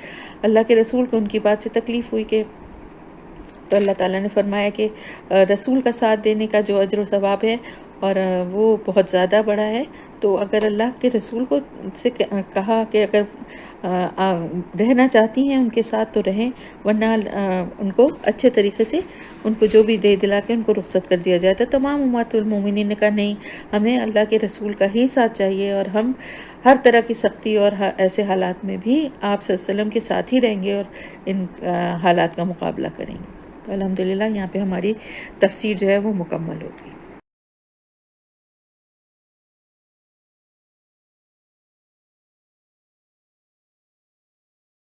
Speaker 1: اللہ کے رسول کو ان کی بات سے تکلیف ہوئی، کہ تو اللہ تعالیٰ نے فرمایا کہ رسول کا ساتھ دینے کا جو اجر و ثواب ہے اور وہ بہت زیادہ بڑا ہے۔ تو اگر اللہ کے رسول کو سے کہا کہ اگر رہنا چاہتی ہیں ان کے ساتھ تو رہیں، ورنہ ان کو اچھے طریقے سے ان کو جو بھی دے دلا کے ان کو رخصت کر دیا جائے۔ تو تمام امت المومنین نے کہا نہیں، ہمیں اللہ کے رسول کا ہی ساتھ چاہیے، اور ہم ہر طرح کی سختی اور ایسے حالات میں بھی آپ صلی اللہ علیہ وسلم کے ساتھ ہی رہیں گے اور ان حالات کا مقابلہ کریں گے۔ الحمدللہ یہاں پہ ہماری تفسیر جو ہے وہ مکمل ہو گئی۔